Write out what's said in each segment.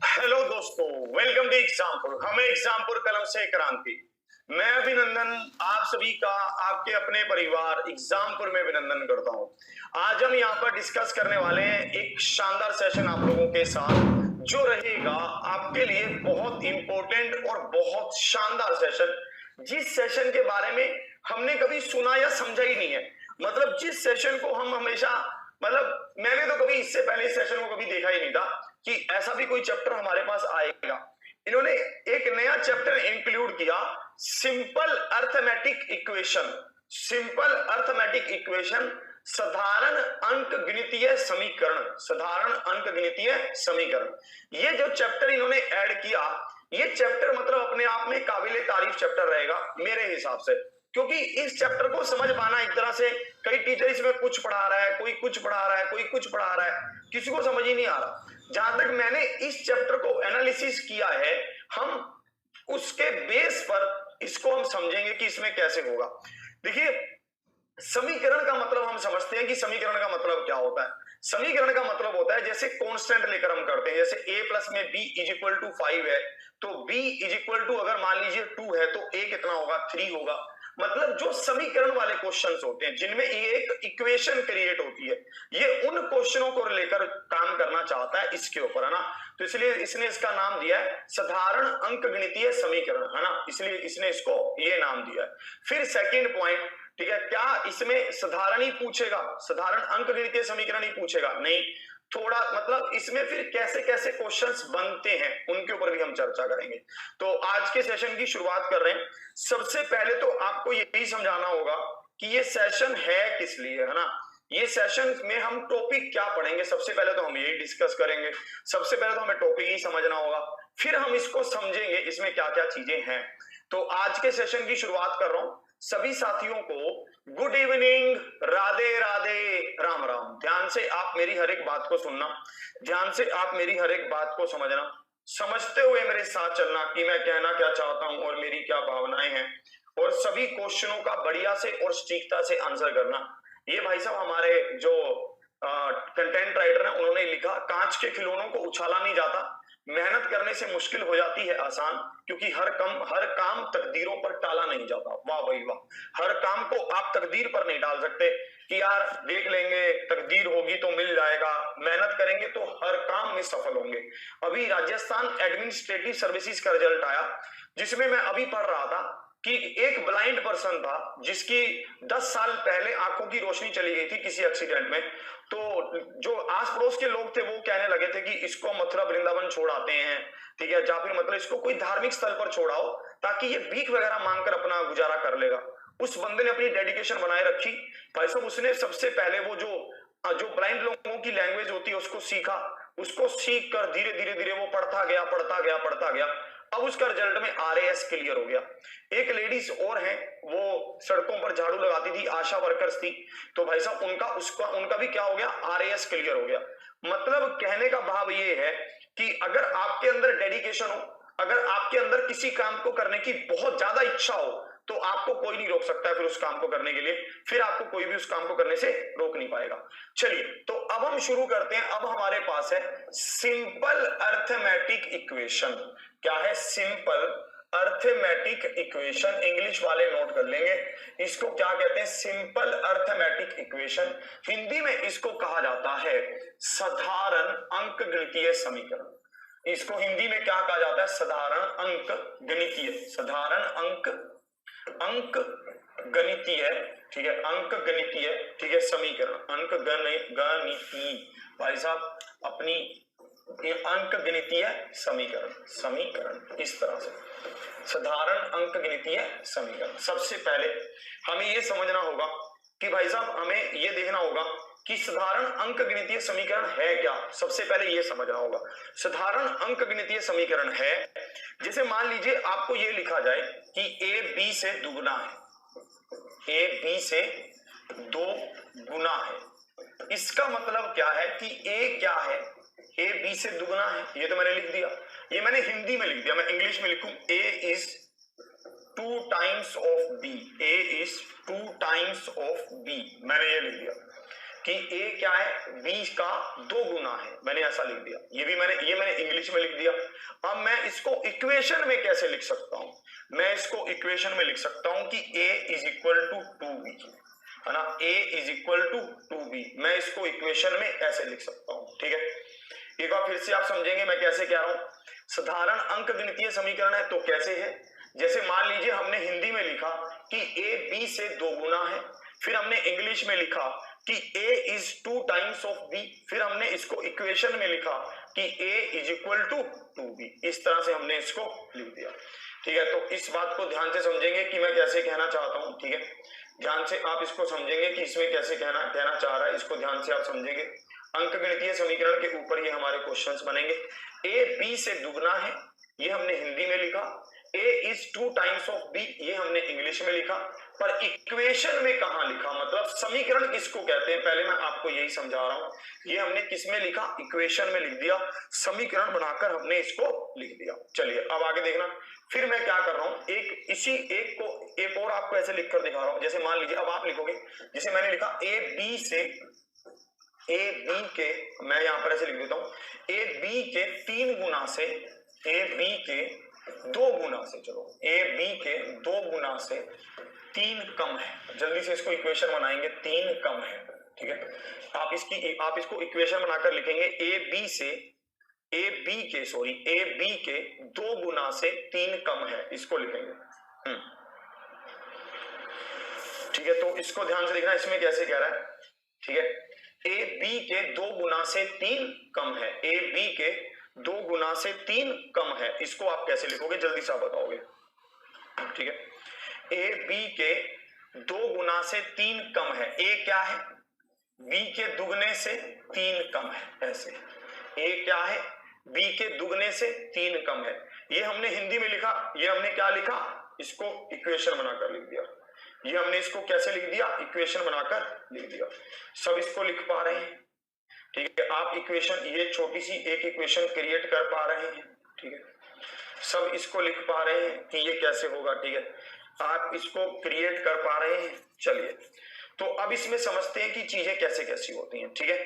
Hello दोस्तों, welcome to Exampur. हमें एग्जामपुर कलम से क्रांति। मैं अभिनंदन आप सभी का आपके अपने परिवार एग्जामपुर में अभिनंदन करता हूं। आज हम यहां पर डिस्कस करने वाले हैं एक शानदार सेशन आप लोगों के साथ, जो रहेगा आपके लिए बहुत इंपॉर्टेंट और बहुत शानदार सेशन, जिस सेशन के बारे में हमने कभी सुना या समझा ही नहीं है। मतलब जिस सेशन को हम हमेशा, मतलब मैंने तो कभी इससे पहले इस सेशन को कभी देखा ही नहीं था कि ऐसा भी कोई चैप्टर हमारे पास आएगा। इन्होंने एक नया चैप्टर इंक्लूड किया, simple arithmetic equation. Simple arithmetic equation, साधारण अंक गणितीय समीकरण, साधारण अंक गणितीय समीकरण। ये जो चैप्टर इन्होंने ऐड किया, ये चैप्टर मतलब अपने आप में काबिले तारीफ चैप्टर रहेगा मेरे हिसाब से, क्योंकि इस चैप्टर को समझ पाना एक तरह से, कई टीचर इसमें कुछ पढ़ा रहा है, कोई कुछ पढ़ा रहा है, कोई कुछ पढ़ा रहा है, किसी को समझ ही नहीं आ रहा। जहां तक मैंने इस चैप्टर को एनालिसिस किया है, हम उसके बेस पर इसको हम समझेंगे कि इसमें कैसे होगा। देखिए, समीकरण का मतलब हम समझते हैं कि समीकरण का मतलब क्या होता है। समीकरण का मतलब होता है, जैसे कांस्टेंट लेकर हम करते हैं, जैसे a प्लस में b इज इक्वल टू 5 है, तो b इज इक्वल टू अगर मान लीजिए 2 है, तो a कितना होगा, 3 होगा। मतलब जो समीकरण वाले क्वेश्चंस होते हैं जिनमें ये एक इक्वेशन क्रिएट होती है, ये उन क्वेश्चनों को लेकर काम करना चाहता है इसके ऊपर, है ना। तो इसलिए इसने इसका नाम दिया है साधारण अंक गणितीय समीकरण, है ना, इसलिए इसने इसको ये नाम दिया है। फिर सेकंड पॉइंट, ठीक है, क्या इसमें साधारण ही पूछेगा, साधारण अंक गणितीय समीकरण ही पूछेगा? नहीं, थोड़ा मतलब इसमें फिर कैसे कैसे क्वेश्चंस बनते हैं उनके ऊपर भी हम चर्चा करेंगे। तो आज के सेशन की शुरुआत कर रहे हैं। सबसे पहले तो आपको यही समझाना होगा कि ये सेशन है किस लिए, है ना। ये सेशन में हम टॉपिक क्या पढ़ेंगे, सबसे पहले तो हम यही डिस्कस करेंगे। सबसे पहले तो हमें टॉपिक ही समझना होगा, फिर हम इसको समझेंगे इसमें क्या क्या चीजें हैं। तो आज के सेशन की शुरुआत कर रहा हूं। सभी साथियों को गुड इवनिंग, राधे राधे, राम राम। ध्यान से आप मेरी हर एक बात को सुनना, ध्यान से आप मेरी हर एक बात को समझना, समझते हुए मेरे साथ चलना कि मैं कहना क्या चाहता हूं और मेरी क्या भावनाएं हैं, और सभी क्वेश्चनों का बढ़िया से और सटीकता से आंसर करना। ये भाई साहब हमारे जो कंटेंट राइटर है, उन्होंने लिखा, कांच के खिलौनों को उछाला नहीं जाता, मेहनत करने से मुश्किल हो जाती है आसान, क्योंकि हर काम तकदीरों पर टाला नहीं जाता। वाह भाई वाह। हर काम को आप तकदीर पर नहीं डाल सकते कि यार देख लेंगे, तकदीर होगी तो मिल जाएगा, मेहनत करेंगे तो हर काम में सफल होंगे। अभी राजस्थान एडमिनिस्ट्रेटिव सर्विसेज का रिजल्ट आया, जिसमें मैं अभी पढ़ रहा था कि एक ब्लाइंड पर्सन था जिसकी 10 साल पहले आंखों की रोशनी चली गई थी किसी एक्सीडेंट में। तो जो आस पड़ोस के लोग थे वो कहने लगे थे कि इसको मथुरा वृंदावन छोड़ाते हैं, ठीक है, या फिर मतलब इसको कोई धार्मिक स्थल पर छोड़ाओ ताकि ये भीख वगैरह मांगकर अपना गुजारा कर लेगा। उस बंदे ने अपनी डेडिकेशन बनाए रखी भाई साहब। उसने सबसे पहले वो जो ब्लाइंड लोगों की लैंग्वेज होती है उसको सीखा, उसको सीख कर धीरे धीरे धीरे वो पढ़ता गया पढ़ता गया पढ़ता गया। अब उसका रिजल्ट में RAS क्लियर हो गया। एक लेडीज और हैं, वो सड़कों पर झाड़ू लगाती थी, आशा वर्कर्स थी, तो भाई साहब उनका भी क्या हो गया, RAS क्लियर हो गया। मतलब कहने का भाव ये है कि अगर आपके अंदर डेडिकेशन हो, अगर आपके अंदर किसी काम को करने की बहुत ज्यादा इच्छा हो, तो आपको कोई नहीं रोक सकता है फिर उस काम को करने के लिए, फिर आपको कोई भी उस काम को करने से रोक नहीं पाएगा। चलिए, तो अब हम शुरू करते हैं। अब हमारे पास है सिंपल अर्थमेटिक इक्वेशन। क्या है? Simple arithmetic equation. इंग्लिश वाले नोट कर लेंगे, इसको क्या कहते हैं, सिंपल अर्थमेटिक इक्वेशन। हिंदी में इसको कहा जाता है साधारण अंकगणितीय समीकरण। इसको हिंदी में क्या कहा जाता है, साधारण अंक गणितीय, साधारण अंक गणितीय, ठीक है, अंक गणितीय, ठीक है, समीकरण, अंक गणितीय भाई साहब, अपनी अंक गणितीय समीकरण इस तरह से साधारण अंक गणितीय समीकरण। सबसे पहले हमें यह समझना होगा कि भाई साहब हमें यह देखना होगा कि साधारण अंक गणितीय समीकरण है क्या। सबसे पहले यह समझना होगा साधारण अंक गणितीय समीकरण है, जैसे मान लीजिए आपको यह लिखा जाए कि a b से दुगुना है, a b से 2 गुना है। इसका मतलब क्या है कि a क्या है, a b से दुगुना है, ये तो मैंने लिख दिया, ये मैंने हिंदी में लिख दिया। मैं इंग्लिश में लिखूं, a is 2 times of b, a is 2 times of b, मैंने ये लिख दिया। कि ए क्या है, बी का 2 गुना है, मैंने ऐसा लिख दिया। ये मैंने इंग्लिश में लिख दिया। अब मैं इसको इक्वेशन में कैसे लिख सकता हूं, मैं इसको इक्वेशन में लिख सकता हूं कि a is equal to 2b, है ना, a is equal to 2b, मैं इसको इक्वेशन में ऐसे लिख सकता हूं। ठीक है, एक बार फिर से आप समझेंगे मैं कैसे कह रहा हूं। साधारण अंकगणितीय समीकरण है तो कैसे है, जैसे मान लीजिए हमने हिंदी में लिखा कि a b से 2 गुना है, फिर हमने इंग्लिश में लिखा कि a is 2 times of b, फिर हमने इसको इक्वेशन में लिखा कि a is equal to 2b, इस तरह से हमने इसको लिख दिया। ठीक है, तो इस बात को ध्यान से समझेंगे कि मैं कैसे कहना चाहता हूं। ठीक है, ध्यान से आप इसको समझेंगे कि इसमें कैसे कहना चाह रहा है, इसको ध्यान से आप समझेंगे। अंकगणितीय समीकरण के ऊपर ये हमारे क्वेश्चंस बनेंगे। a b से दुगना है, ये हमने हिंदी में लिखा। a is 2 times of b, ये हमने इंग्लिश में लिखा। पर इक्वेशन में कहां लिखा, मतलब समीकरण किसको कहते हैं, पहले मैं आपको यही समझा रहा हूं। ये हमने किस में लिखा, इक्वेशन में लिख दिया, समीकरण बनाकर हमने इसको लिख दिया। चलिए अब आगे देखना, फिर मैं क्या कर रहा हूं, एक और आपको ऐसे लिखकर दिखा रहा हूं। जैसे मान लीजिए अब आप लिखोगे, जैसे मैंने लिखा ए बी के, मैं यहां पर ऐसे लिख देता हूं, ए बी के 3 गुना से, ए बी के 2 गुना से, चलो ए बी के 2 गुना से 3 कम है। जल्दी से इसको इक्वेशन बनाएंगे, 3 कम है। ठीक है, आप इसको इक्वेशन बनाकर लिखेंगे, ए बी के 2 गुना से 3 कम है, इसको लिखेंगे। ठीक है, तो इसको ध्यान से देखना, इसमें कैसे कह रहा है। ठीक है, ए बी के 2 गुना से 3 कम है, ए बी के 2 गुना से 3 कम है, इसको आप कैसे लिखोगे, जल्दी से आप बताओगे। ठीक है, ए बी के 2 गुना से 3 कम है, ए क्या है, बी के दुगने से 3 कम है, ऐसे। ए क्या है, बी के दुगने से 3 कम है, ये हमने हिंदी में लिखा, ये हमने क्या लिखा, इसको इक्वेशन बनाकर लिख दिया। ये हमने इसको कैसे लिख दिया, इक्वेशन बनाकर लिख दिया। सब इसको लिख पा रहे हैं। ठीक है, आप इक्वेशन, ये छोटी सी एक इक्वेशन क्रिएट कर पा रहे हैं। ठीक है, सब इसको लिख पा रहे हैं कि ये कैसे होगा। ठीक है, आप इसको क्रिएट कर पा रहे हैं। चलिए, तो अब इसमें समझते हैं कि चीजें कैसे कैसी होती हैं। ठीक है,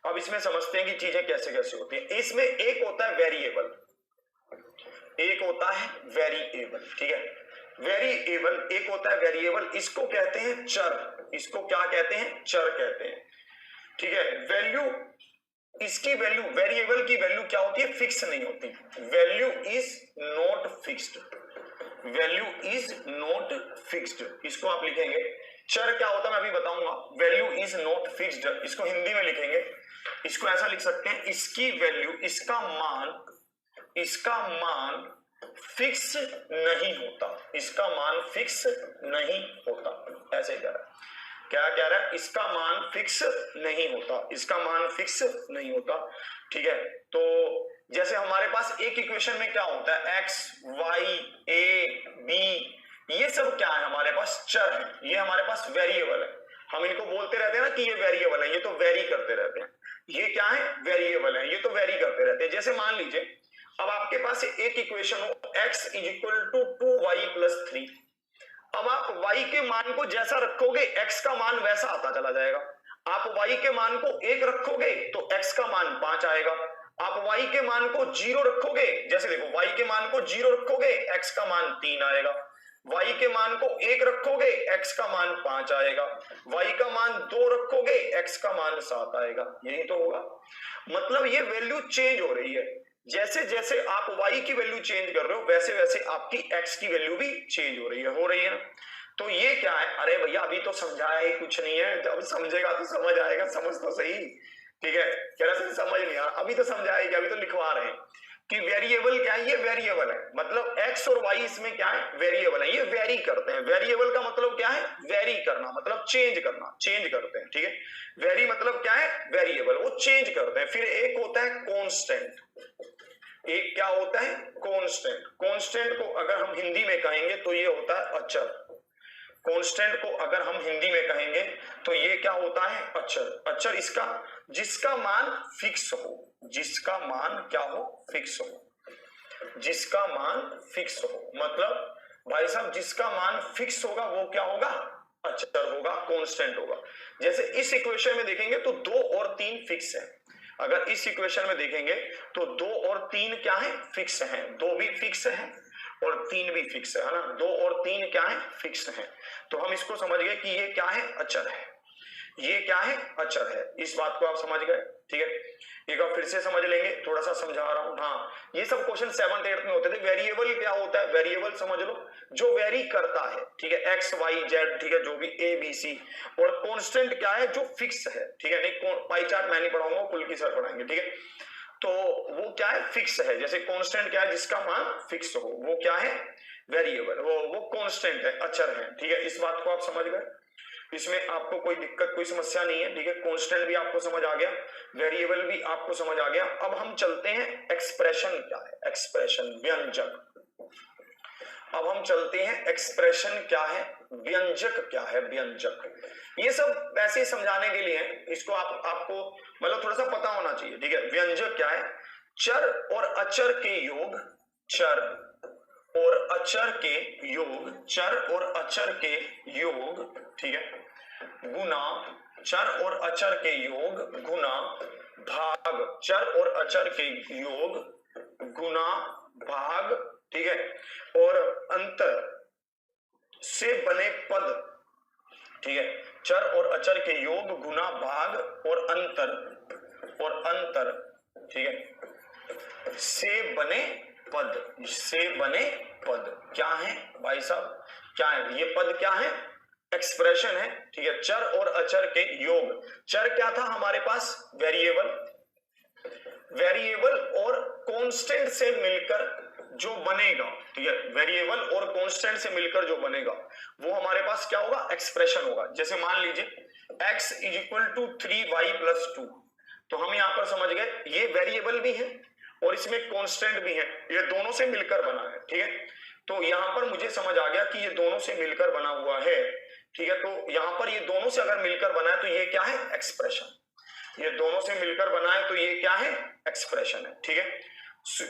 अब इसमें समझते हैं कि चीजें कैसे कैसे होती हैं। इसमें एक होता है वेरिएबल, एक होता है वेरिएबल। ठीक है, वेरिएबल, एक होता है वेरिएबल, इसको कहते हैं चर, इसको क्या कहते हैं, चर कहते हैं। ठीक है, वैल्यू, इसकी वैल्यू, वेरिएबल की वैल्यू क्या होती है, फिक्स नहीं होती। Value is not fixed, value is not fixed, इसको आप लिखेंगे। चर क्या होता है मैं अभी बताऊंगा। वैल्यू इज नॉट फिक्स्ड, इसको हिंदी में लिखेंगे, इसको ऐसा लिख सकते हैं, इसकी वैल्यू, इसका मान फिक्स नहीं होता, इसका मान फिक्स नहीं होता, ऐसे कह रहा है। क्या कह रहा है, इसका मान फिक्स नहीं होता, इसका मान फिक्स नहीं होता। ठीक है, तो जैसे हमारे पास एक इक्वेशन में क्या होता है, एक्स वाई ए बी, ये सब क्या है, हमारे पास चर है, ये हमारे पास वेरिएबल है। हम इनको बोलते रहते हैं ना कि ये वेरिएबल है, ये तो वेरी करते रहते हैं। ये क्या है, वेरिएबल है, ये तो वेरी करते रहते हैं। जैसे मान लीजिए अब आपके पास एक इक्वेशन हो, x is equal to 2y plus 3। अब आप y के मान को जैसा रखोगे x का मान वैसा आता चला जाएगा। आप y के मान को 1 रखोगे तो x का मान 5 आएगा। आप y के मान को 0 रखोगे, जैसे देखो y के मान को 0 रखोगे x का मान 3 आएगा। y के मान को 1 रखोगे x का मान 5 आएगा। y का मान 2 रखोगे x का मान 7 आएगा। यही तो होगा, मतलब ये वैल्यू चेंज हो रही है। जैसे जैसे आप y की वैल्यू चेंज कर रहे हो वैसे वैसे आपकी x की वैल्यू भी चेंज हो रही है ना। तो ये क्या है, अरे भैया अभी तो समझाया ही कुछ नहीं है, जब समझेगा तो समझ आएगा, समझ तो सही। ठीक है, कह रहा समझ नहीं आ रहा, अभी तो समझाएगा, अभी तो लिखवा रहे हैं कि वेरिएबल क्या है, ये वेरिएबल है, मतलब x और y इसमें क्या है, वेरिएबल है, ये वेरी करते हैं। वेरिएबल का मतलब क्या है, वेरी करना, मतलब चेंज करना, चेंज करते हैं। ठीक है, वेरी मतलब क्या है, वेरिएबल, वो चेंज करते हैं। फिर एक होता है कांस्टेंट, एक क्या होता है, कांस्टेंट। कांस्टेंट को अगर हम हिंदी में कहेंगे तो ये होता है अचर। कांस्टेंट को अगर हम हिंदी में कहेंगे तो ये क्या होता है, अचर। अचर इसका, जिसका मान फिक्स हो, जिसका मान क्या हो, फिक्स हो, जिसका मान फिक्स हो, मतलब भाई साहब जिसका मान फिक्स होगा वो क्या होगा, अचर होगा, कांस्टेंट होगा। जैसे इस इक्वेशन में देखेंगे तो 2 और 3 फिक्स है। अगर इस इक्वेशन में देखेंगे तो 2 और 3 क्या है, फिक्स हैं। 2 भी फिक्स है और 3 भी फिक्स है ना। 2 और 3 क्या है, फिक्स है। तो हम इसको समझ गए कि ये क्या है, अचर है। ये क्या है, अचर है। इस बात को आप समझ गए, ठीक है। एक बार फिर से समझ लेंगे, थोड़ा सा समझा रहा हूं। हाँ, ये सब क्वेश्चन 7th 8th में होते थे। वेरिएबल क्या होता है, वेरिएबल समझ लो जो वेरी करता है, ठीक है, एक्स वाई जेड, ठीक है, जो भी ए बी सी। और कांस्टेंट क्या है, जो फिक्स है, ठीक है। नहीं, पाई चार्ट मैं नहीं पढ़ाऊंगा, कुल की सर पढ़ाएंगे, ठीक है। तो वो क्या है, फिक्स है। जैसे कांस्टेंट क्या है, जिसका मान फिक्स हो, वो क्या है, वेरिएबल। वो कांस्टेंट है, अचर है, ठीक है। इस बात को आप समझ गए, इसमें आपको कोई दिक्कत, कोई समस्या नहीं है, ठीक है। कांस्टेंट भी आपको समझ आ गया, वेरिएबल भी आपको समझ आ गया। अब हम चलते हैं एक्सप्रेशन क्या है, एक्सप्रेशन, व्यंजक। अब हम चलते हैं एक्सप्रेशन क्या है, व्यंजक क्या है, व्यंजक। ये सब वैसे ही समझाने के लिए है, इसको आपको मतलब थोड़ा सा पता होना चाहिए, ठीक है। व्यंजक क्या है, चर और अचर के योग, चर और अचर के योग, चर और अचर के योग, ठीक है, गुना, चर और अचर के योग गुना भाग, चर और अचर के योग गुना भाग, ठीक है, और अंतर से बने पद, ठीक है। चर और अचर के योग गुना भाग और अंतर, ठीक है, से बने पद, से बने पद क्या है भाई साहब, क्या है ये पद, क्या है, एक्सप्रेशन है, ठीक है। चर और अचर के योग, चर क्या था हमारे पास, वेरिएबल, वेरिएबल और कांस्टेंट से मिलकर जो बनेगा, ठीक है, वेरिएबल और कांस्टेंट से मिलकर जो बनेगा वो हमारे पास क्या होगा, एक्सप्रेशन होगा। जैसे मान लीजिए x = 3y + 2, तो हम यहां पर समझ गए ये वेरिएबल भी है और इसमें कांस्टेंट भी है, ये दोनों से मिलकर बना है, ठीक है। तो यहां पर मुझे समझ आ गया कि ये दोनों से मिलकर बना हुआ है, ठीक है। तो यहां पर ये दोनों से अगर मिलकर बना है तो ये क्या है, एक्सप्रेशन। ये दोनों से मिलकर बना है तो ये क्या है, एक्सप्रेशन है, ठीक है।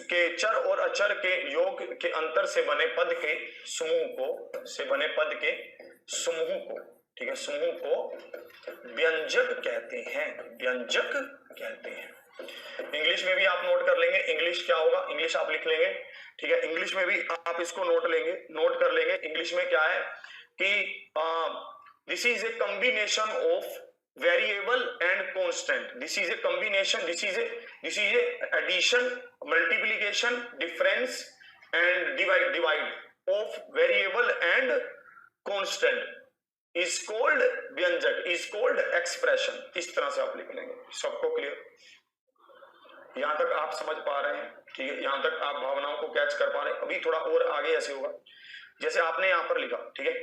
के चर और अचर के योग के अंतर से बने पद के समूह को, से बने पद के समूह को, ठीक है, समूह को व्यंजक कहते हैं, व्यंजक कहते हैं। इंग्लिश में भी आप नोट कर लेंगे, इंग्लिश क्या होगा, इंग्लिश आप लिख लेंगे, ठीक है। इंग्लिश में भी आप इसको नोट कर लेंगे। इंग्लिश में क्या है कि this is a combination of variable and constant, this is a combination, this is a addition, multiplication, difference and divide of variable and constant is called व्यंजक, is called expression। इस तरह से आप लिख लेंगे। सबको क्लियर, यहां तक आप समझ पा रहे हैं, ठीक है, यहां तक आप भावनाओं को कैच कर पा रहे हैं। अभी थोड़ा और आगे ऐसे होगा, जैसे आपने यहां पर लिखा, ठीक है,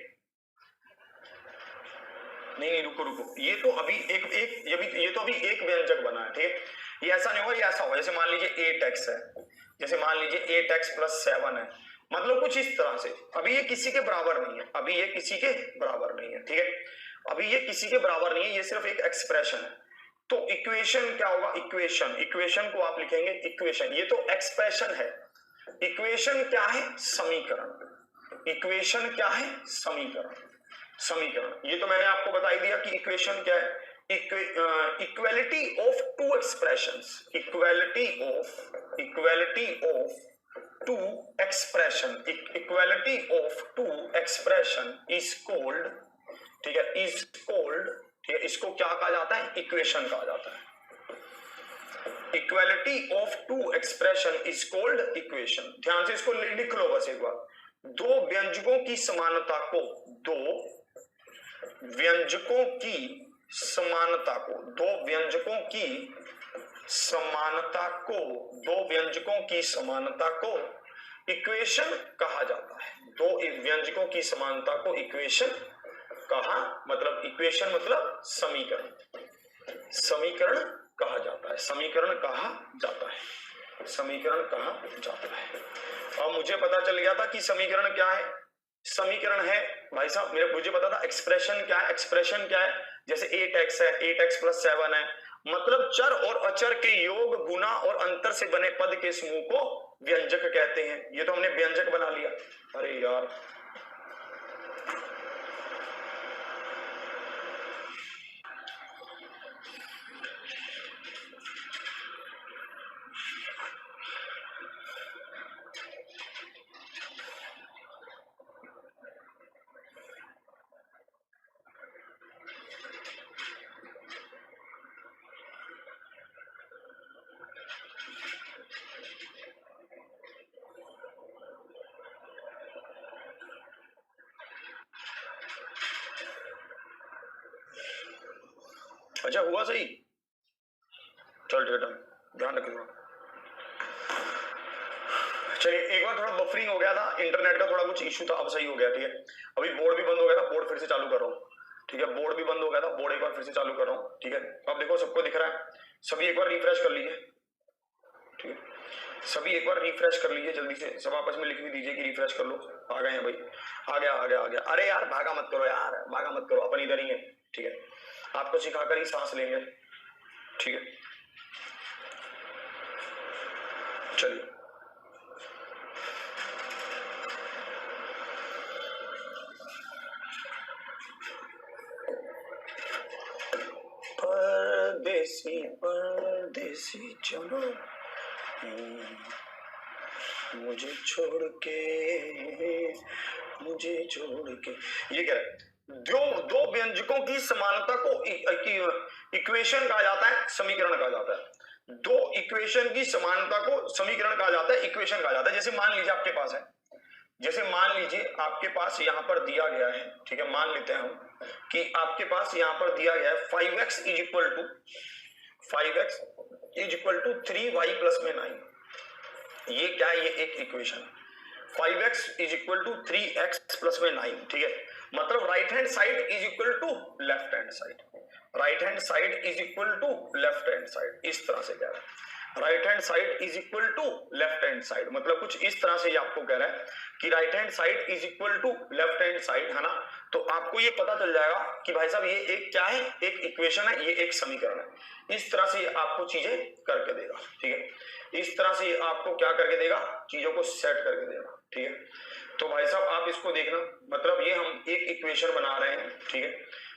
नहीं रुको, ये तो अभी ये तो अभी एक व्यंजक बना है, ठीक है। ये ऐसा नहीं होगा, ये ऐसा होगा, जैसे मान लीजिए 8x है, जैसे मान लीजिए 8x + 7 है, मतलब कुछ इस तरह से। अभी ये किसी के बराबर नहीं है, अभी ये किसी के बराबर नहीं है, ठीक है, अभी ये किसी के बराबर नहीं है, ये सिर्फ एक एक्सप्रेशन है। तो इक्वेशन क्या होगा, इक्वेशन को आप लिखेंगे इक्वेशन, ये तो एक्सप्रेशन है। इक्वेशन क्या है, समीकरण। इक्वेशन क्या है, समीकरण। समीकरण, ये तो मैंने आपको बता ही दिया कि इक्वेशन क्या है, equality of two expressions, equality of two expression, equality of two expression is called, ठीक है, इज कॉल्ड, ठीक है, इसको क्या कहा जाता है, इक्वेशन कहा जाता है। Equality of two expression is called equation. ध्यान से इसको लिख लो बस एक बार। दो व्यंजकों की समानता को, दो व्यंजकों की समानता को, दो व्यंजकों की समानता को, दो व्यंजकों की समानता को इक्वेशन कहा जाता है। दो व्यंजकों की समानता को इक्वेशन कहा, मतलब इक्वेशन मतलब समीकरण, समीकरण कहा जाता है, समीकरण कहा जाता है, समीकरण कहा जाता है। अब मुझे पता चल गया था कि समीकरण क्या है। समीकरण है भाई साहब, मुझे पता था एक्सप्रेशन क्या है। एक्सप्रेशन क्या है, जैसे 8x है, 8x + 7 है, मतलब चर और अचर के योग गुना और अंतर से बने पद के समूह को व्यंजक कहते हैं। ये तो हमने व्यंजक बना लिया। अरे यार अच्छा हुआ सही, चल ठीक है, ध्यान रखिएगा। चलिए एक बार थोड़ा बफरिंग हो गया था, इंटरनेट का थोड़ा कुछ इश्यू था, अब सही हो गया। ठीक है, अभी बोर्ड भी बंद हो गया था, बोर्ड फिर से चालू कर रहा हूँ। ठीक है, बोर्ड भी बंद हो गया था, बोर्ड एक बार फिर से चालू कर रहा हूँ। ठीक है, अब देखो सबको दिख रहा है, सभी एक बार रिफ्रेश कर लीजिए। ठीक है, सभी एक बार रिफ्रेश कर लीजिए जल्दी से, सब आपस में लिख भी दीजिए कि रिफ्रेश कर लो। आ गए हैं भाई, आ गया आ गया आ गया। अरे यार भागा मत करो यार, भागा मत करो, अपन इधर ही है। ठीक है, आपको सिखाकर ही सांस लेंगे। ठीक है, चलिए परदेसी परदेसी चलो मुझे छोड़ के, मुझे छोड़ के, ये क्या है? दो दो व्यंजकों की समानता को इक्वेशन कहा जाता है, समीकरण कहा जाता है। दो इक्वेशन की समानता को समीकरण कहा जाता है, इक्वेशन कहा जाता है। जैसे मान लीजिए आपके पास है, जैसे मान लीजिए आपके पास यहां पर दिया गया है। ठीक है, मान लेते हैं हम कि आपके पास यहां पर दिया गया है 5x is equal to 3y plus में 9। ये क्या है? ये एक इक्वेशन है। 5x is equal to 3x plus में 9। ठीक है, मतलब right hand side is equal to left hand side, right hand side is equal to left hand side. इस तरह से कह रहा है, right hand side is equal to left hand side, मतलब कुछ इस तरह से ये आपको कह रहा है कि right hand side is equal to left hand side, है ना। तो आपको ये पता चल जाएगा कि भाई साहब ये एक क्या है, एक इक्वेशन है, ये एक समीकरण है। इस तरह से ये आपको चीजें करके देगा। ठीक है, इस तरह से आपको क्या करके देगा, चीजों को सेट करके देगा। ठीक है, तो भाई साहब आप इसको देखना, मतलब ये हम एक इक्वेशन बना रहे हैं। ठीक है,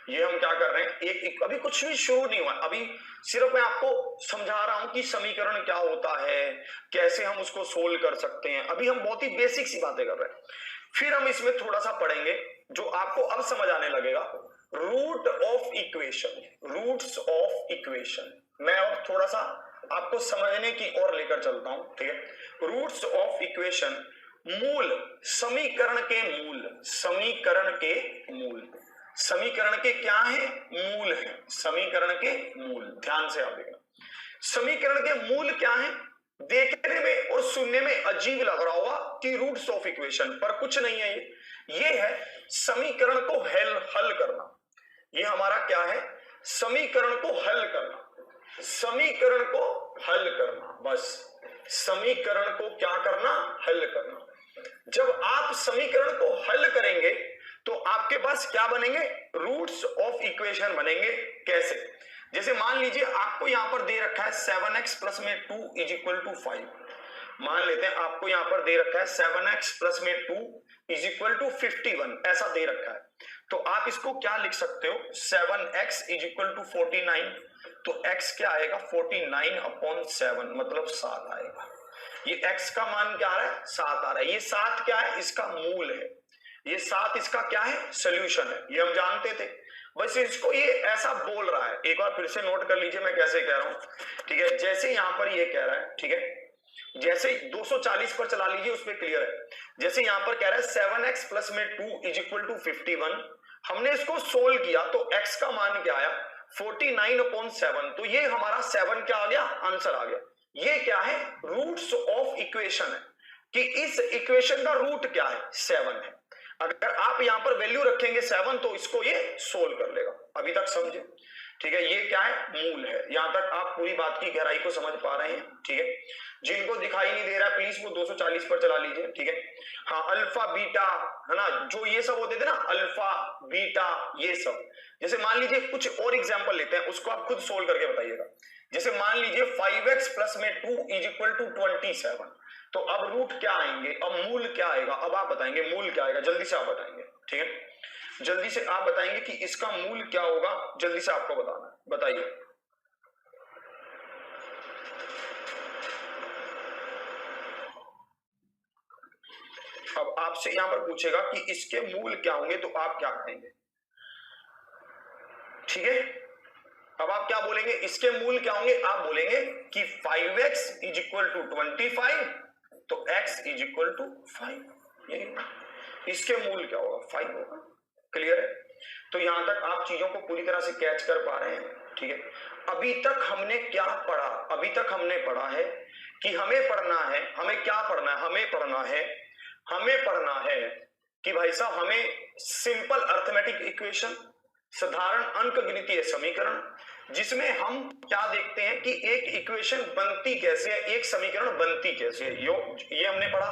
ये हम क्या कर रहे हैं, एक अभी कुछ भी शुरू नहीं हुआ, अभी सिर्फ मैं आपको समझा रहा हूं कि समीकरण क्या होता है, कैसे हम उसको सोल्व कर सकते हैं। अभी हम बहुत ही बेसिक सी बातें कर रहे हैं, फिर हम इसमें थोड़ा सा पढ़ेंगे जो आपको अब समझ आने लगेगा, root of equation, roots of equation. मैं अब थोड़ा सा आपको समझने की ओर लेकर चलता हूं। ठीक है, रूट्स ऑफ इक्वेशन, मूल, समीकरण के मूल, समीकरण के मूल, समीकरण के क्या है, मूल है, समीकरण के मूल। ध्यान से आप देखना, समीकरण के मूल क्या है। देखने में और सुनने में अजीब लग रहा होगा कि रूट्स ऑफ इक्वेशन, पर कुछ नहीं है ये है समीकरण को हल करना। ये हमारा क्या है, समीकरण को हल करना, समीकरण को हल करना, बस समीकरण को क्या करना, हल करना। जब आप समीकरण को हल करेंगे तो आपके पास क्या बनेंगे, रूट्स ऑफ इक्वेशन बनेंगे। कैसे? जैसे मान लीजिए आपको यहां पर दे रखा है 7x प्लस में 2 इज इक्वल टू 5। मान लेते हैं आपको यहां पर दे रखा है 7x प्लस में 2 इज इक्वल टू 51, ऐसा दे रखा है। तो आप इसको क्या लिख सकते हो, 7x इज इक्वल टू 49। तो x क्या आएगा, 49 अपॉन 7, मतलब 7 आएगा। ये x का मान क्या आ रहा है, 7 आ रहा है। ये 7 क्या है, इसका मूल है। ये 7 इसका क्या है, सोल्यूशन है। ये हम जानते थे, वैसे इसको ये ऐसा बोल रहा है। एक बार फिर से नोट कर लीजिए मैं कैसे कह रहा हूं। ठीक है, जैसे यहां पर ये कह रहा है, ठीक है, जैसे 240 पर चला लीजिए, उस पर क्लियर है। जैसे यहां पर कह रहा है 7x प्लस में 2 इज इक्वल टू 51, हमने इसको सोल्व किया तो x का मान क्या आया, 49 अपॉन 7। तो ये हमारा 7 क्या आ गया, आंसर आ गया। ये क्या है, रूट्स ऑफ इक्वेशन है, कि इस इक्वेशन का रूट क्या है, 7 है। अगर आप यहां पर वैल्यू रखेंगे 7 तो इसको ये सोल्व कर लेगा। अभी तक समझे? ठीक है, ये क्या है, मूल है। यहां तक आप पूरी बात की गहराई को समझ पा रहे हैं। ठीक है, जिनको दिखाई नहीं दे रहा प्लीज वो 240 पर चला लीजिए। ठीक है, हाँ, अल्फा बीटा, है ना, जो ये सब होते थे ना, अल्फा बीटा, ये सब। जैसे मान लीजिए कुछ और एग्जांपल लेते हैं, उसको आप खुद सोल्व करके बताइएगा। जैसे मान लीजिए 5x प्लस में 2 इज इक्वल टू 27। तो अब रूट क्या आएंगे, अब मूल क्या आएगा, अब आप बताएंगे मूल क्या आएगा, जल्दी से आप बताएंगे। ठीक है, जल्दी से आप बताएंगे कि इसका मूल क्या होगा, जल्दी से आपको बताना है, बताइए। अब आपसे यहां पर पूछेगा कि इसके मूल क्या होंगे, तो आप क्या कहेंगे। ठीक है, अब आप क्या बोलेंगे, इसके मूल क्या होंगे, आप बोलेंगे कि 5x इज इक्वल टू 25, तो x इज इक्वल टू 5। यही इसके मूल क्या होगा, 5 होगा। क्लियर है? तो यहां तक आप चीजों को पूरी तरह से कैच कर पा रहे हैं। ठीक है, अभी तक हमने क्या पढ़ा? अभी तक हमने पढ़ा है कि हमें पढ़ना है, हमें क्या पढ़ना है? हमें पढ़ना है कि भाई साहब हमें सिंपल अर्थमेटिक इक्वेशन, साधारण अंकगणितीय समीकरण, जिसमें हम क्या देखते हैं कि एक इक्वेशन बनती कैसे है, एक समीकरण बनती कैसे है, ये हमने पढ़ा।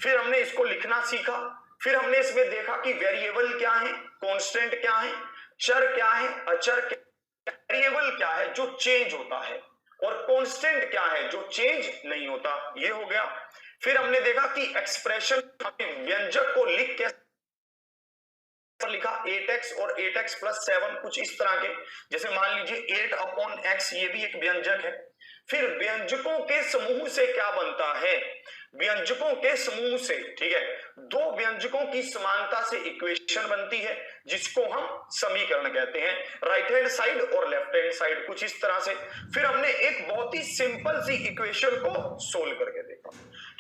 फिर हमने इसको लिखना सीखा, फिर हमने इसमें देखा कि वेरिएबल क्या है, कांस्टेंट क्या है, चर क्या है, अचर क्या, वेरिएबल क्या है जो चेंज होता है, और कांस्टेंट क्या है जो चेंज नहीं होता, ये हो गया। फिर हमने देखा कि एक्सप्रेशन, व्यंजक को लिख के लिखा 8x और 8x प्लस 7, कुछ इस तरह के, जैसे मान लीजिए 8/x, ये भी एक व्यंजक है। फिर व्यंजकों के समूह से क्या बनता है? व्यंजकों के समूह से, ठीक है, दो व्यंजकों की समानता से इक्वेशन बनती है, जिसको हम समीकरण कहते हैं, राइट हैंड साइड और लेफ्ट हैंड साइड, कुछ इस तरह से। फिर हमने एक बहुत ही सिंपल सी इक्वेशन को सोल्व करके देखा,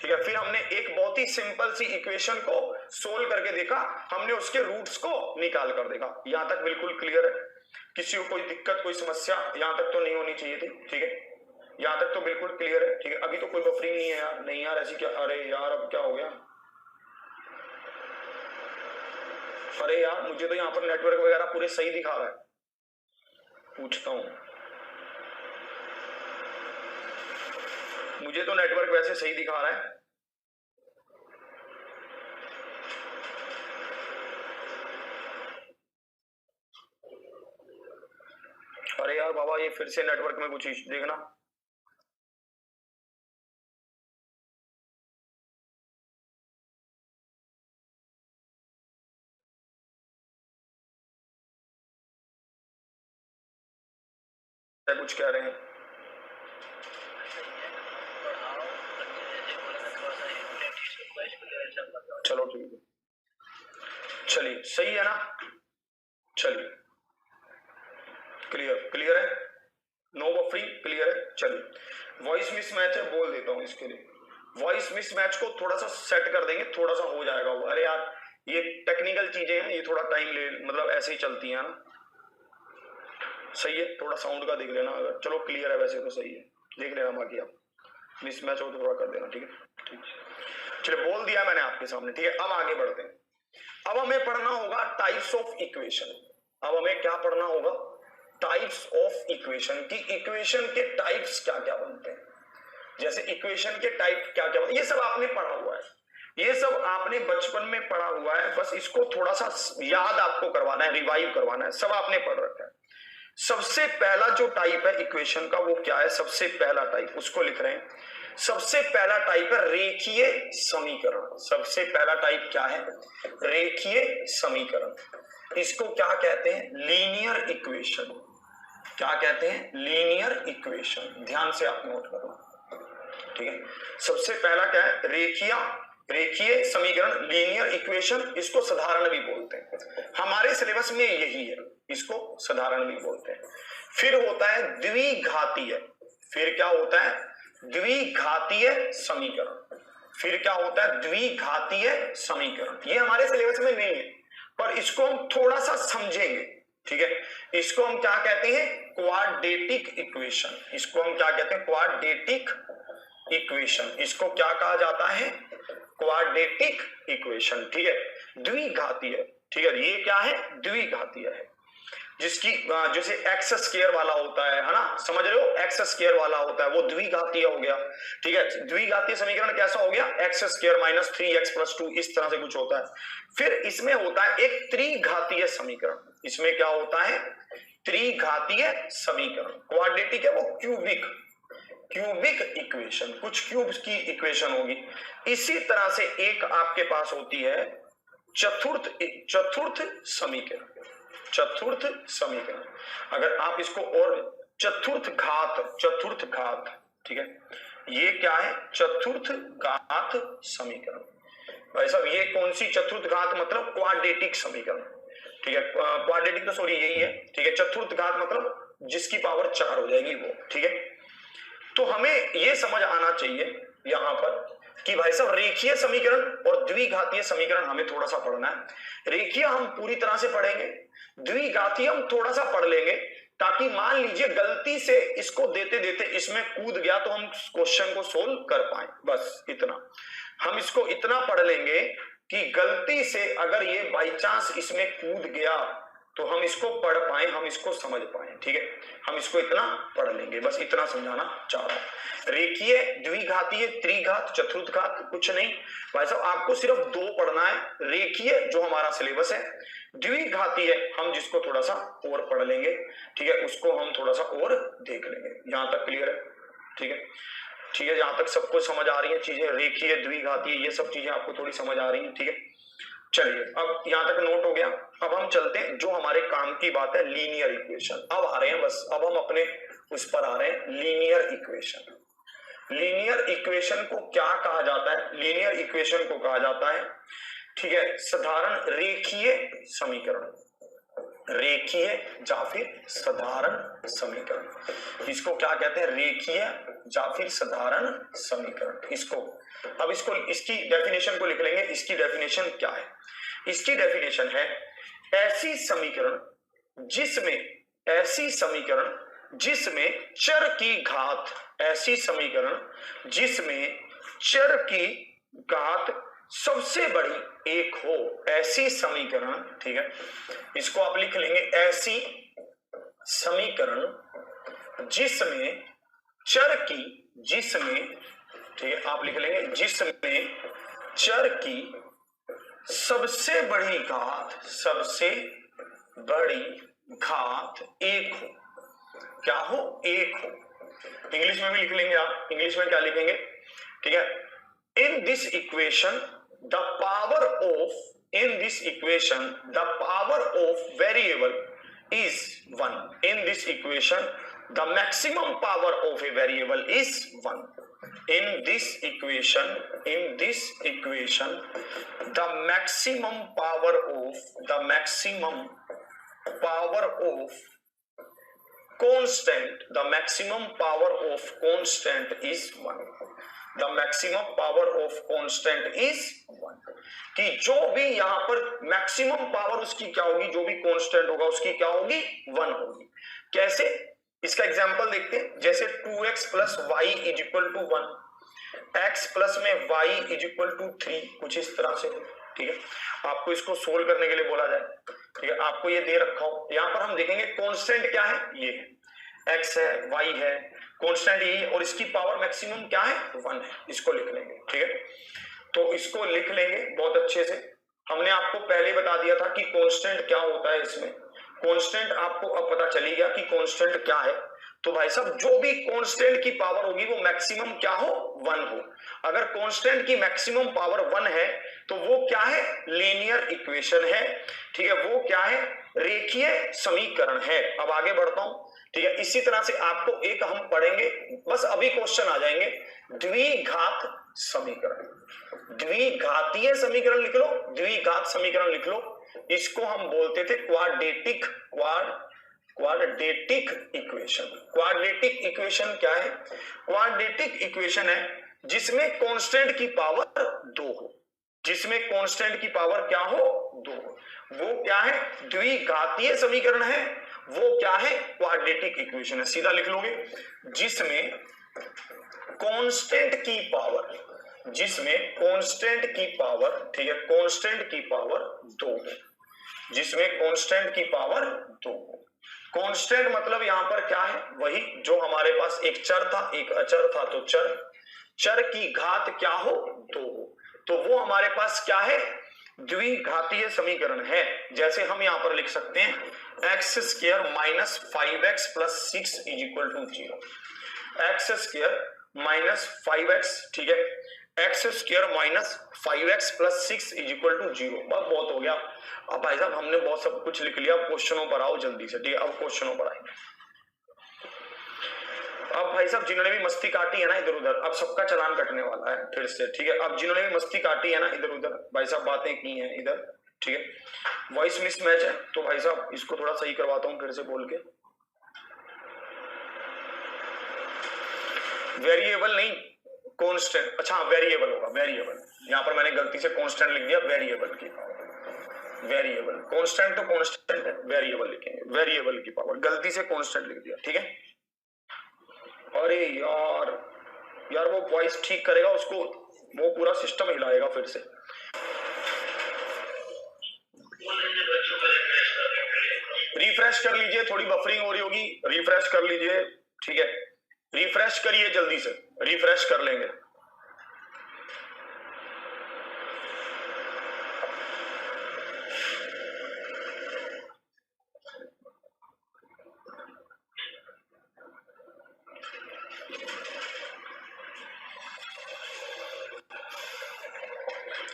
ठीक है, फिर हमने एक बहुत ही सिंपल सी इक्वेशन को सोल्व करके देखा, हमने उसके रूट्स को निकाल कर देखा। यहां तक बिल्कुल क्लियर है? किसी को कोई दिक्कत, कोई समस्या यहां तक तो नहीं होनी चाहिए थी, ठीक है, यहां तक तो बिल्कुल क्लियर है, ठीक है। अभी तो कोई बफरिंग नहीं है यार, नहीं यार ऐसी क्या, अरे यार अब क्या हो गया? अरे यार मुझे तो यहाँ पर नेटवर्क वगैरह पूरे सही दिखा रहा है, पूछता हूँ, मुझे तो नेटवर्क वैसे सही दिखा रहा है। अरे यार बाबा, ये फिर से नेटवर्क में कुछ इश्यू देखना। कुछ कह रहे हैं, चलो ठीक है, चलिए सही है ना, चलिए क्लियर है, नो बफरिंग, क्लियर है। चलिए वॉइस मिसमैच है, बोल देता हूं इसके लिए, वॉइस मिसमैच को थोड़ा सा सेट कर देंगे, थोड़ा सा हो जाएगा वो। अरे यार ये टेक्निकल चीजें हैं, ये थोड़ा टाइम ले, मतलब ऐसे ही चलती है ना। सही है, थोड़ा साउंड का देख लेना, अगर चलो क्लियर है वैसे तो सही है, देख लेना, बाकी आप मिसमैच हो तो थोड़ा कर देना, ठीक है, ठीक है। चलिए बोल दिया मैंने आपके सामने, ठीक है। अब आगे बढ़ते हैं, अब हमें पढ़ना होगा टाइप्स ऑफ इक्वेशन। अब हमें क्या पढ़ना होगा? टाइप्स ऑफ इक्वेशन की, इक्वेशन के टाइप्स क्या क्या बनते हैं, जैसे इक्वेशन के टाइप क्या क्या, ये सब आपने पढ़ा हुआ है, ये सब आपने बचपन में पढ़ा हुआ है, बस इसको थोड़ा सा याद आपको करवाना है, रिवाइव करवाना है, सब आपने पढ़ रखा है। सबसे पहला जो टाइप है इक्वेशन का वो क्या है? सबसे पहला टाइप, उसको लिख रहे हैं, सबसे पहला टाइप है रेखीय समीकरण। सबसे पहला टाइप क्या है? रेखीय समीकरण। इसको क्या कहते हैं? Linear equation. क्या कहते हैं? Linear equation. ध्यान से आप नोट करना, ठीक है। सबसे पहला क्या है? रेखीय समीकरण, लीनियर इक्वेशन। इसको साधारण भी बोलते हैं, हमारे सिलेबस में यही है, इसको साधारण भी बोलते हैं। फिर होता है द्विघातीय। फिर क्या होता है? द्विघातीय समीकरण। फिर क्या होता है? द्विघातीय समीकरण। ये हमारे सिलेबस में नहीं है, पर इसको हम थोड़ा सा समझेंगे, ठीक है। इसको हम क्या कहते हैं? Quadratic equation. इसको हम क्या कहते हैं? Quadratic equation. इसको क्या कहा जाता है? क्वाड्रेटिक इक्वेशन, ठीक है, द्विघातीय, ठीक है। ये क्या है? द्विघातीय है, जिसकी जैसे एक्स स्क्वायर वाला होता है ना, समझ रहे हो? एक्स स्क्वायर वाला होता है, वो द्विघातीय हो गया, ठीक है। द्विघातीय समीकरण कैसा हो गया? X square minus 3x plus 2, इस तरह से कुछ होता है। फिर इसमें होता है एक त्रिघातीय समीकरण। इसमें क्या होता है? त्रिघातीय समीकरण। क्वाड्रेटिक है वो क्यूबिक इक्वेशन, कुछ क्यूब्स की इक्वेशन होगी। इसी तरह से एक आपके पास होती है चतुर्थ समीकरण। चतुर्थ समीकरण, अगर आप इसको और चतुर्थ घात, ठीक है, ये क्या है? चतुर्थ घात समीकरण। भाई साहब ये कौन सी चतुर्थ घात? मतलब क्वाड्रेटिक समीकरण, ठीक है। क्वाड्रेटिक तो सॉरी यही है, ठीक है। चतुर्थ घात मतलब जिसकी पावर 4 हो जाएगी वो, ठीक है। तो हमें यह समझ आना चाहिए यहां पर कि भाई साहब रेखीय समीकरण और द्विघातीय समीकरण हमें थोड़ा सा पढ़ना है। रेखीय हम पूरी तरह से पढ़ेंगे, द्विघातीय हम थोड़ा सा पढ़ लेंगे, ताकि मान लीजिए गलती से इसको देते देते इसमें कूद गया तो हम क्वेश्चन को सोल्व कर पाए। बस इतना हम इसको इतना पढ़ लेंगे कि गलती से अगर ये बाई चांस इसमें कूद गया तो हम इसको पढ़ पाए, हम इसको समझ पाए। ठीक है, हम इसको इतना पढ़ लेंगे, बस इतना समझाना चाह रहा हूं। रेखीय, द्विघातीय, त्रिघात, चतुर्थघात कुछ नहीं भाई साहब, आपको सिर्फ दो पढ़ना है। रेखीय जो हमारा सिलेबस है, द्विघातीय हम जिसको थोड़ा सा और पढ़ लेंगे। ठीक है, उसको हम थोड़ा सा और देख लेंगे। यहां तक क्लियर है? ठीक है, ठीक है, जहां तक सबको समझ आ रही है चीजें, रेखीय, द्विघातीय, ये सब चीजें आपको थोड़ी समझ आ रही है। ठीक है, चलिए अब यहां तक नोट हो गया। अब हम चलते हैं जो हमारे काम की बात है, लीनियर इक्वेशन। अब आ रहे हैं, बस अब हम अपने उस पर आ रहे हैं, लीनियर इक्वेशन। लीनियर इक्वेशन को क्या कहा जाता है? लीनियर इक्वेशन को कहा जाता है, ठीक है, साधारण रेखीय समीकरण, रेखीय या फिर साधारण समीकरण। इसको क्या कहते हैं? रेखीय या फिर साधारण समीकरण। इसको अब इसको इसकी डेफिनेशन को लिख लेंगे। इसकी डेफिनेशन क्या है? इसकी डेफिनेशन है ऐसी समीकरण जिसमें चर की घात, ऐसी समीकरण जिसमें चर की घात सबसे बड़ी एक हो, ऐसी समीकरण। ठीक है, इसको आप लिख लेंगे, ऐसी समीकरण जिसमें चर की, ठीक है, आप लिख लेंगे जिसमें चर की सबसे बड़ी घात एक हो। क्या हो? एक हो। इंग्लिश में भी लिख लेंगे आप। इंग्लिश में क्या लिखेंगे? ठीक है, in this equation the power of variable is 1. In this equation, the maximum power of a variable is 1. In this equation, the maximum power of constant, is 1. The maximum power of constant is 1. कि जो भी यहां पर maximum power उसकी क्या होगी, जो भी कांस्टेंट होगा उसकी क्या होगी? 1 होगी। कैसे? इसका एग्जांपल देखते हैं। जैसे 2x plus y is equal to 1, x plus में y इज इक्वल टू 3, कुछ इस तरह से। ठीक है, आपको इसको सोल्व करने के लिए बोला जाए। ठीक है, आपको ये दे रखा हो, यहां पर हम देखेंगे कांस्टेंट क्या है, ये है, x है, y है, कांस्टेंट यही है, और इसकी पावर मैक्सिमम क्या है? 1 है। इसको लिख लेंगे। ठीक है, तो इसको लिख लेंगे बहुत अच्छे से। हमने आपको पहले बता दिया था कि कांस्टेंट क्या होता है। इसमें कांस्टेंट आपको अब पता चली गया कि कांस्टेंट क्या है। तो भाई साहब, जो भी कांस्टेंट की पावर होगी वो मैक्सिमम क्या हो? 1 हो। अगर कांस्टेंट की मैक्सिमम पावर 1 है तो वो क्या है? लीनियर इक्वेशन है। ठीक है, वो क्या है? रेखीय समीकरण है। अब आगे बढ़ता हूं। ठीक है, इसी तरह से आपको एक हम पढ़ेंगे, बस अभी क्वेश्चन आ जाएंगे, द्विघात समीकरण। द्विघातीय समीकरण लिख लो, द्विघात समीकरण लिख लो। इसको हम बोलते थे क्वाड्रेटिक इक्वेशन। क्वाड्रेटिक इक्वेशन क्या है? क्वाड्रेटिक इक्वेशन है जिसमें कांस्टेंट की पावर 2 हो, जिसमें कांस्टेंट की पावर क्या हो? 2 हो। वो क्या है? द्विघातीय समीकरण है। वो क्या है? क्वाड्रेटिक इक्वेशन है। सीधा लिख लोगे, जिसमें कांस्टेंट की पावर, ठीक है, कांस्टेंट की पावर 2, जिसमें कांस्टेंट की पावर 2। कांस्टेंट मतलब यहां पर क्या है? वही जो हमारे पास एक चर था, एक अचर था, तो चर की घात क्या हो? 2 हो। तो वो हमारे पास क्या है? द्विघातीय समीकरण है। जैसे हम यहां पर लिख सकते हैं x square minus 5x plus 6 is equal to 0। X square minus 5x, ठीक है, x square minus 5x plus 6 is equal to 0। बहुत हो गया। अब भाई साहब हमने बहुत सब कुछ लिख लिया, क्वेश्चनों पर आओ जल्दी से। ठीक है, अब क्वेश्चनों पर आएंगे। अब भाई साहब जिन्होंने भी मस्ती काटी है ना इधर उधर, अब सबका चालान कटने वाला है फिर से। ठीक है, अब जिन्होंने भी मस्ती काटी है ना इधर उधर, भाई साहब बातें की हैं इधर, ठीक है, वॉइस मिसमैच है, तो भाई साहब इसको थोड़ा सही करवाता हूं फिर से बोल के। वेरिएबल नहीं, कांस्टेंट। अच्छा वेरिएबल होगा, वेरिएबल। यहां पर मैंने गलती से कांस्टेंट लिख दिया, वेरिएबल की पावर। वेरिएबल, कांस्टेंट तो कांस्टेंट है, वेरिएबल लिखेंगे, वेरिएबल की पावर, गलती से कांस्टेंट लिख दिया, ठीक है। अरे यार यार वो वॉइस ठीक करेगा उसको, वो पूरा सिस्टम हिलाएगा फिर से। रिफ्रेश कर लीजिए, थोड़ी बफरिंग हो रही होगी, रिफ्रेश कर लीजिए, ठीक है, रिफ्रेश करिए जल्दी से, रिफ्रेश कर लेंगे।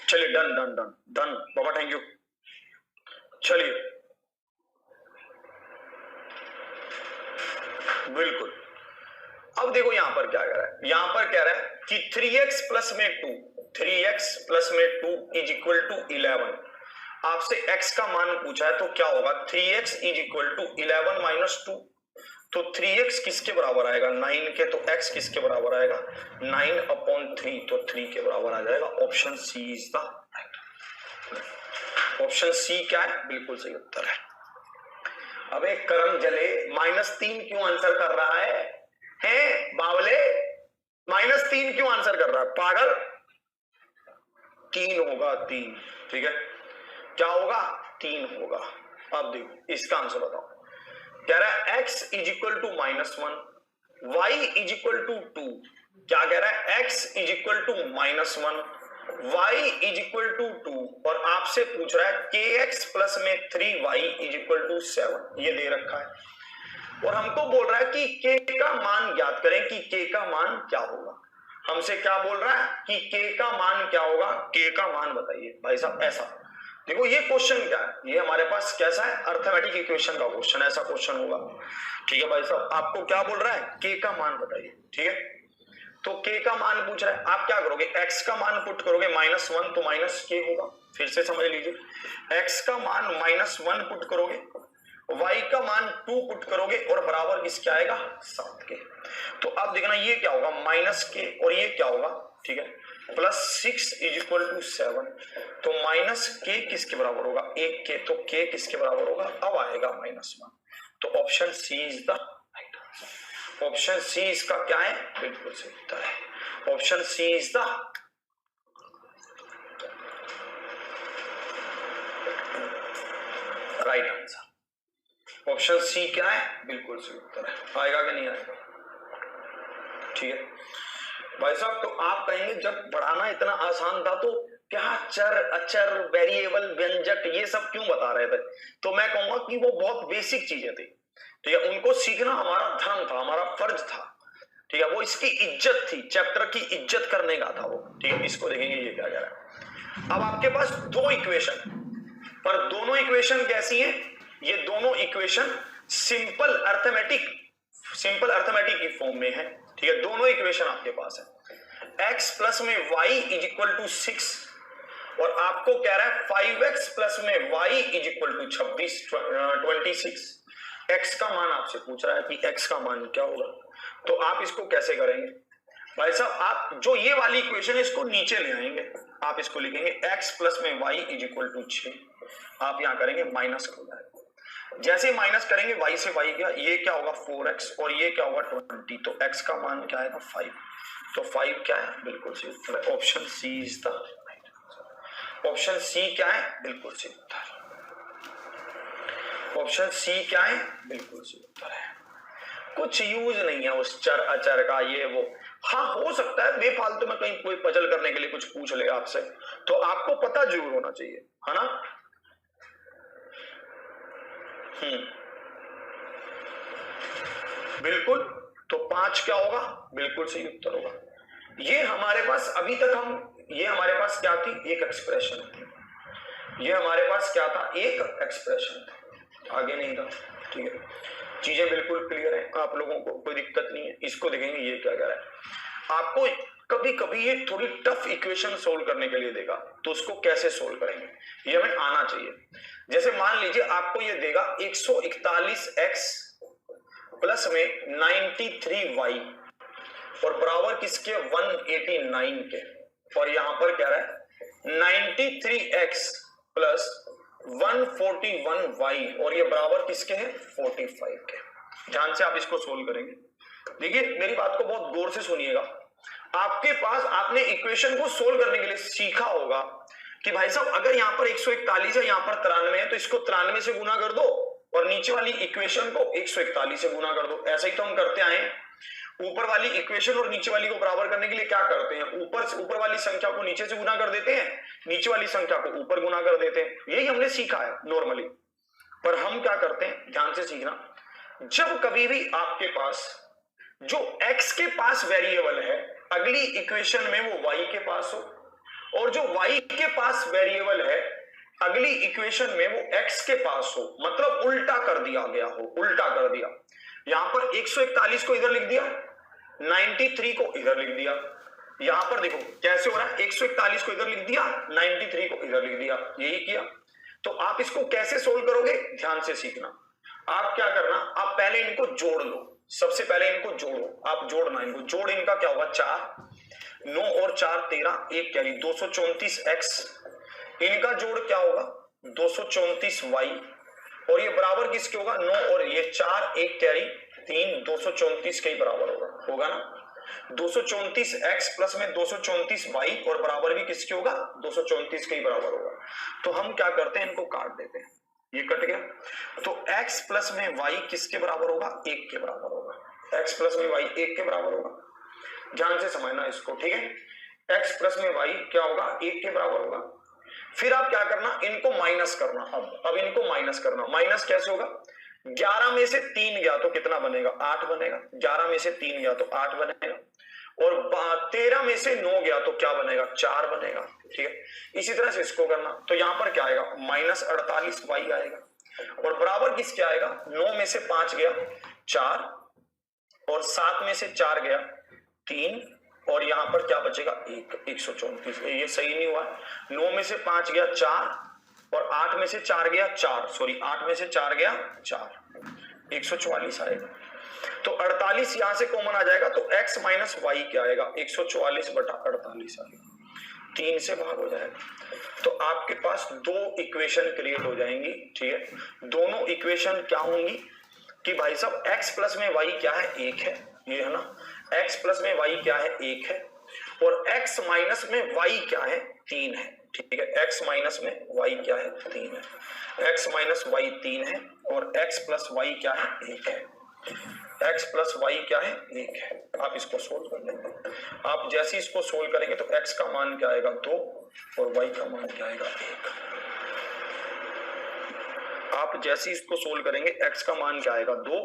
चलिए done done done done Baba, thank you. चलिए बिल्कुल, अब देखो यहां पर क्या कह रहा है, यहां पर कह रहा है कि 3x प्लस में 2, 3x प्लस में 2 इज इक्वल टू 11। आपसे x का मान पूछा है तो क्या होगा, 3x is equal to 11 minus 2, तो 3x किसके बराबर आएगा, 9 के, तो x किसके बराबर आएगा, 9/3, तो 3 के बराबर आ जाएगा। Option C is the right. Option C क्या है, बिल्कुल सही उत्तर है। अबे करम जले, -3 क्यों आंसर कर रहा है, हैं बावले, -3 क्यों आंसर कर रहा है पागल, 3 होगा, 3, ठीक है, क्या होगा, 3 होगा। अब देखो इसका आंसर बताओ, कह रहा है x is equal to -1, y is equal to 2, क्या कह रहा है, x is equal to -1, y is equal to 2, और आपसे पूछ रहा है kx प्लस में 3y इज इक्वल टू 7, ये दे रखा है, और हमको बोल रहा है कि k का मान ज्ञात करें कि k का मान क्या होगा। हमसे क्या बोल रहा है कि k का मान क्या होगा, k का मान बताइए भाई साहब। ऐसा देखो ये क्वेश्चन क्या है, ये हमारे पास कैसा है, अर्थमेटिक इक्वेशन का क्वेश्चन, ऐसा क्वेश्चन होगा, ठीक है भाई साहब। आपको क्या बोल रहा है, k का मान बताइए, ठीक है, तो k का मान पूछ रहा है, आप क्या करोगे, x का मान पुट करोगे -1 तो -k होगा, फिर से समझ लीजिए, x का मान -1 पुट करोगे, y का मान 2 पुट करोगे, और बराबर किसके आएगा, 7 के। तो अब देखना ये क्या होगा, -k, और ये क्या होगा, ठीक है, +6 इज इक्वल टू 7, तो -k किसके बराबर होगा, 1 के, तो k किसके बराबर होगा, अब आएगा -1, तो option C is the right answer. Option C इसका क्या है, बिल्कुल सही उत्तर है। Option C is the right answer. Option C क्या है, बिल्कुल सही उत्तर है। आएगा कि नहीं आएगा, ठीक है भाई साहब। तो आप कहेंगे जब पढ़ाना इतना आसान था तो क्या चर अचर वेरिएबल व्यंजक ये सब क्यों बता रहे थे, तो मैं कहूंगा कि वो बहुत बेसिक चीजें थी, ठीक है, उनको सीखना हमारा धर्म था, हमारा फर्ज था, ठीक है, वो इसकी इज्जत थी, चैप्टर की इज्जत करने का था वो, ठीक है। इसको देखेंगे ये क्या कह रहा है। अब आपके पास 2 इक्वेशन, पर दोनों इक्वेशन कैसी हैं, ये दोनों इक्वेशन सिंपल अर्थमेटिक की फॉर्म में है, ठीक है, दोनों इक्वेशन आपके पास है। x प्लस में y इज इक्वल टू 6, और आपको कह रहा है 5x प्लस में y is equal to 26। x का मान आपसे पूछ रहा है कि x का मान क्या होगा, तो आप इसको कैसे करेंगे भाई साहब, आप जो ये वाली इक्वेशन है इसको नीचे ले आएंगे, आप इसको लिखेंगे x प्लस में y इज इक्वल टू 6, आप यहां करेंगे माइनस हो जाएगा, जैसे माइनस करेंगे y से y क्या, ये क्या होगा 4x, और ये क्या होगा 20, तो x का मान क्या आएगा 5, तो 5 क्या है, बिल्कुल सही उत्तर है। Option C is the right answer. Option C क्या है, बिल्कुल सही उत्तर। ऑप्शन सी क्या है, बिल्कुल सही उत्तर है। कुछ यूज नहीं है उस चर अचर का, ये वो, हाँ हो सकता है बेफालतू में कहीं कोई पजल करने के लिए कुछ पूछ ले आपसे, तो आपको पता जरूर होना चाहिए, है ना। बिल्कुल, तो 5 क्या होगा, बिल्कुल सही उत्तर होगा। ये हमारे पास अभी तक ये हमारे पास क्या थी, एक एक्सप्रेशन थी, ये हमारे पास क्या था, एक एक्सप्रेशन था, आगे नहीं था, ठीक है। चीजें बिल्कुल क्लियर है, आप लोगों को कोई दिक्कत नहीं है। इसको देखेंगे ये क्या कह रहा है, आपको कभी कभी ये थोड़ी टफ इक्वेशन सोल्व करने के लिए देगा, तो उसको कैसे सोल्व करेंगे ये हमें आना चाहिए। जैसे मान लीजिए आपको ये देगा 141x प्लस में 93y और बराबर किसके 189 के, और यहां पर कह रहा है 93x प्लस 141y और ये बराबर किसके हैं 45 के। ध्यान से आप इसको सोल्व करेंगे। देखिए मेरी बात को बहुत गौर से सुनिएगा। आपके पास आपने इक्वेशन को सोल्व करने के लिए सीखा होगा कि भाई साहब अगर यहाँ पर 141 है, यहाँ पर 93 है, तो इसको 93 से गुना कर दो और नीचे वाली इक्वेशन को 141 से गुना कर दो। ऐसा ही तो हम करते आए हैं। ऊपर वाली इक्वेशन और नीचे वाली को बराबर करने के लिए क्या करते हैं, ऊपर वाली संख्या को नीचे से गुना कर देते हैं, नीचे वाली संख्या को ऊपर गुना कर देते हैं। यही हमने सीखा है नॉर्मली। पर हम क्या करते हैं, ध्यान से सीखना, जब कभी भी आपके पास जो x के पास वेरिएबल है अगली इक्वेशन में वो y के पास हो, और जो y के पास वेरिएबल है अगली इक्वेशन में वो x के पास हो, मतलब उल्टा कर दिया गया हो, उल्टा कर दिया। यहां पर 141 को इधर लिख दिया, 93 को इधर लिख दिया। यहां पर देखो कैसे हो रहा है, 141 को इधर लिख दिया, 93 को इधर लिख दिया, यही किया। तो आप इसको कैसे सोल्व करोगे, ध्यान से सीखना। आप क्या करना, आप पहले इनको जोड़ लो, सबसे पहले इनको जोड़ो, आप जोड़ना इनको, जोड़ इनका क्या होगा 4, 9 और 4 13, एक कैरी 234x, इनका जोड़ क्या होगा 234y, और ये बराबर किसके होगा 9 और ये 4, एक कैरी 3, 234 के ही बराबर होगा ना। 234x प्लस में 234y और बराबर भी किसके होगा 234 के ही बराबर होगा। तो हम क्या करते हैं, इनको काट देते हैं, ये कट गया। तो x प्लस में y किसके बराबर होगा 1 के बराबर होगा। x प्लस में y 1 के बराबर होगा। ध्यान से समझना इसको, ठीक है। x प्लस में y क्या होगा 1 के बराबर होगा। फिर आप क्या करना, इनको माइनस करना। अब इनको माइनस करना। माइनस कैसे होगा, 11 में से 3 गया तो कितना बनेगा 8 बनेगा, 11 में से 3 गया तो 8 बनेगा, और 13 में से 9 गया तो क्या बनेगा 4 बनेगा, ठीक है। इसी तरह से इसको करना। तो यहां पर क्या आएगा -48y आएगा, और बराबर किसके आएगा 9 में से 5 गया 4, और 7 में से 4 गया 3, और यहां पर क्या बचेगा 134। ये सही नहीं हुआ, 9 में से 5 गया 4, और 8 में से 4 गया 4, सॉरी 8 में से 4 गया 4, 144 आएगा। तो 48 यहां से कॉमन आ जाएगा, तो x माइनस वाई क्या आएगा 144 बटा 48 आएगा, 3 से भाग हो जाएगा। तो आपके पास दो इक्वेशन क्रिएट हो जाएंगी, ठीक है। दोनों इक्वेशन क्या होंगी कि भाई साहब x प्लस में y क्या है 1 है, ये है ना, x प्लस में y क्या है 1 है, और x माइनस में y क्या है 3 है, ठीक है। x माइनस में y क्या है 3 है, x माइनस y 3 है, और x प्लस y क्या है 1 है, x प्लस y क्या है 1 है। आप इसको सोल्व कर लेंगे। आप जैसे इसको सोल्व करेंगे तो x का मान क्या आएगा 2, और y का मान क्या आएगा 1। आप जैसे इसको सोल्व करेंगे x का मान क्या आएगा 2,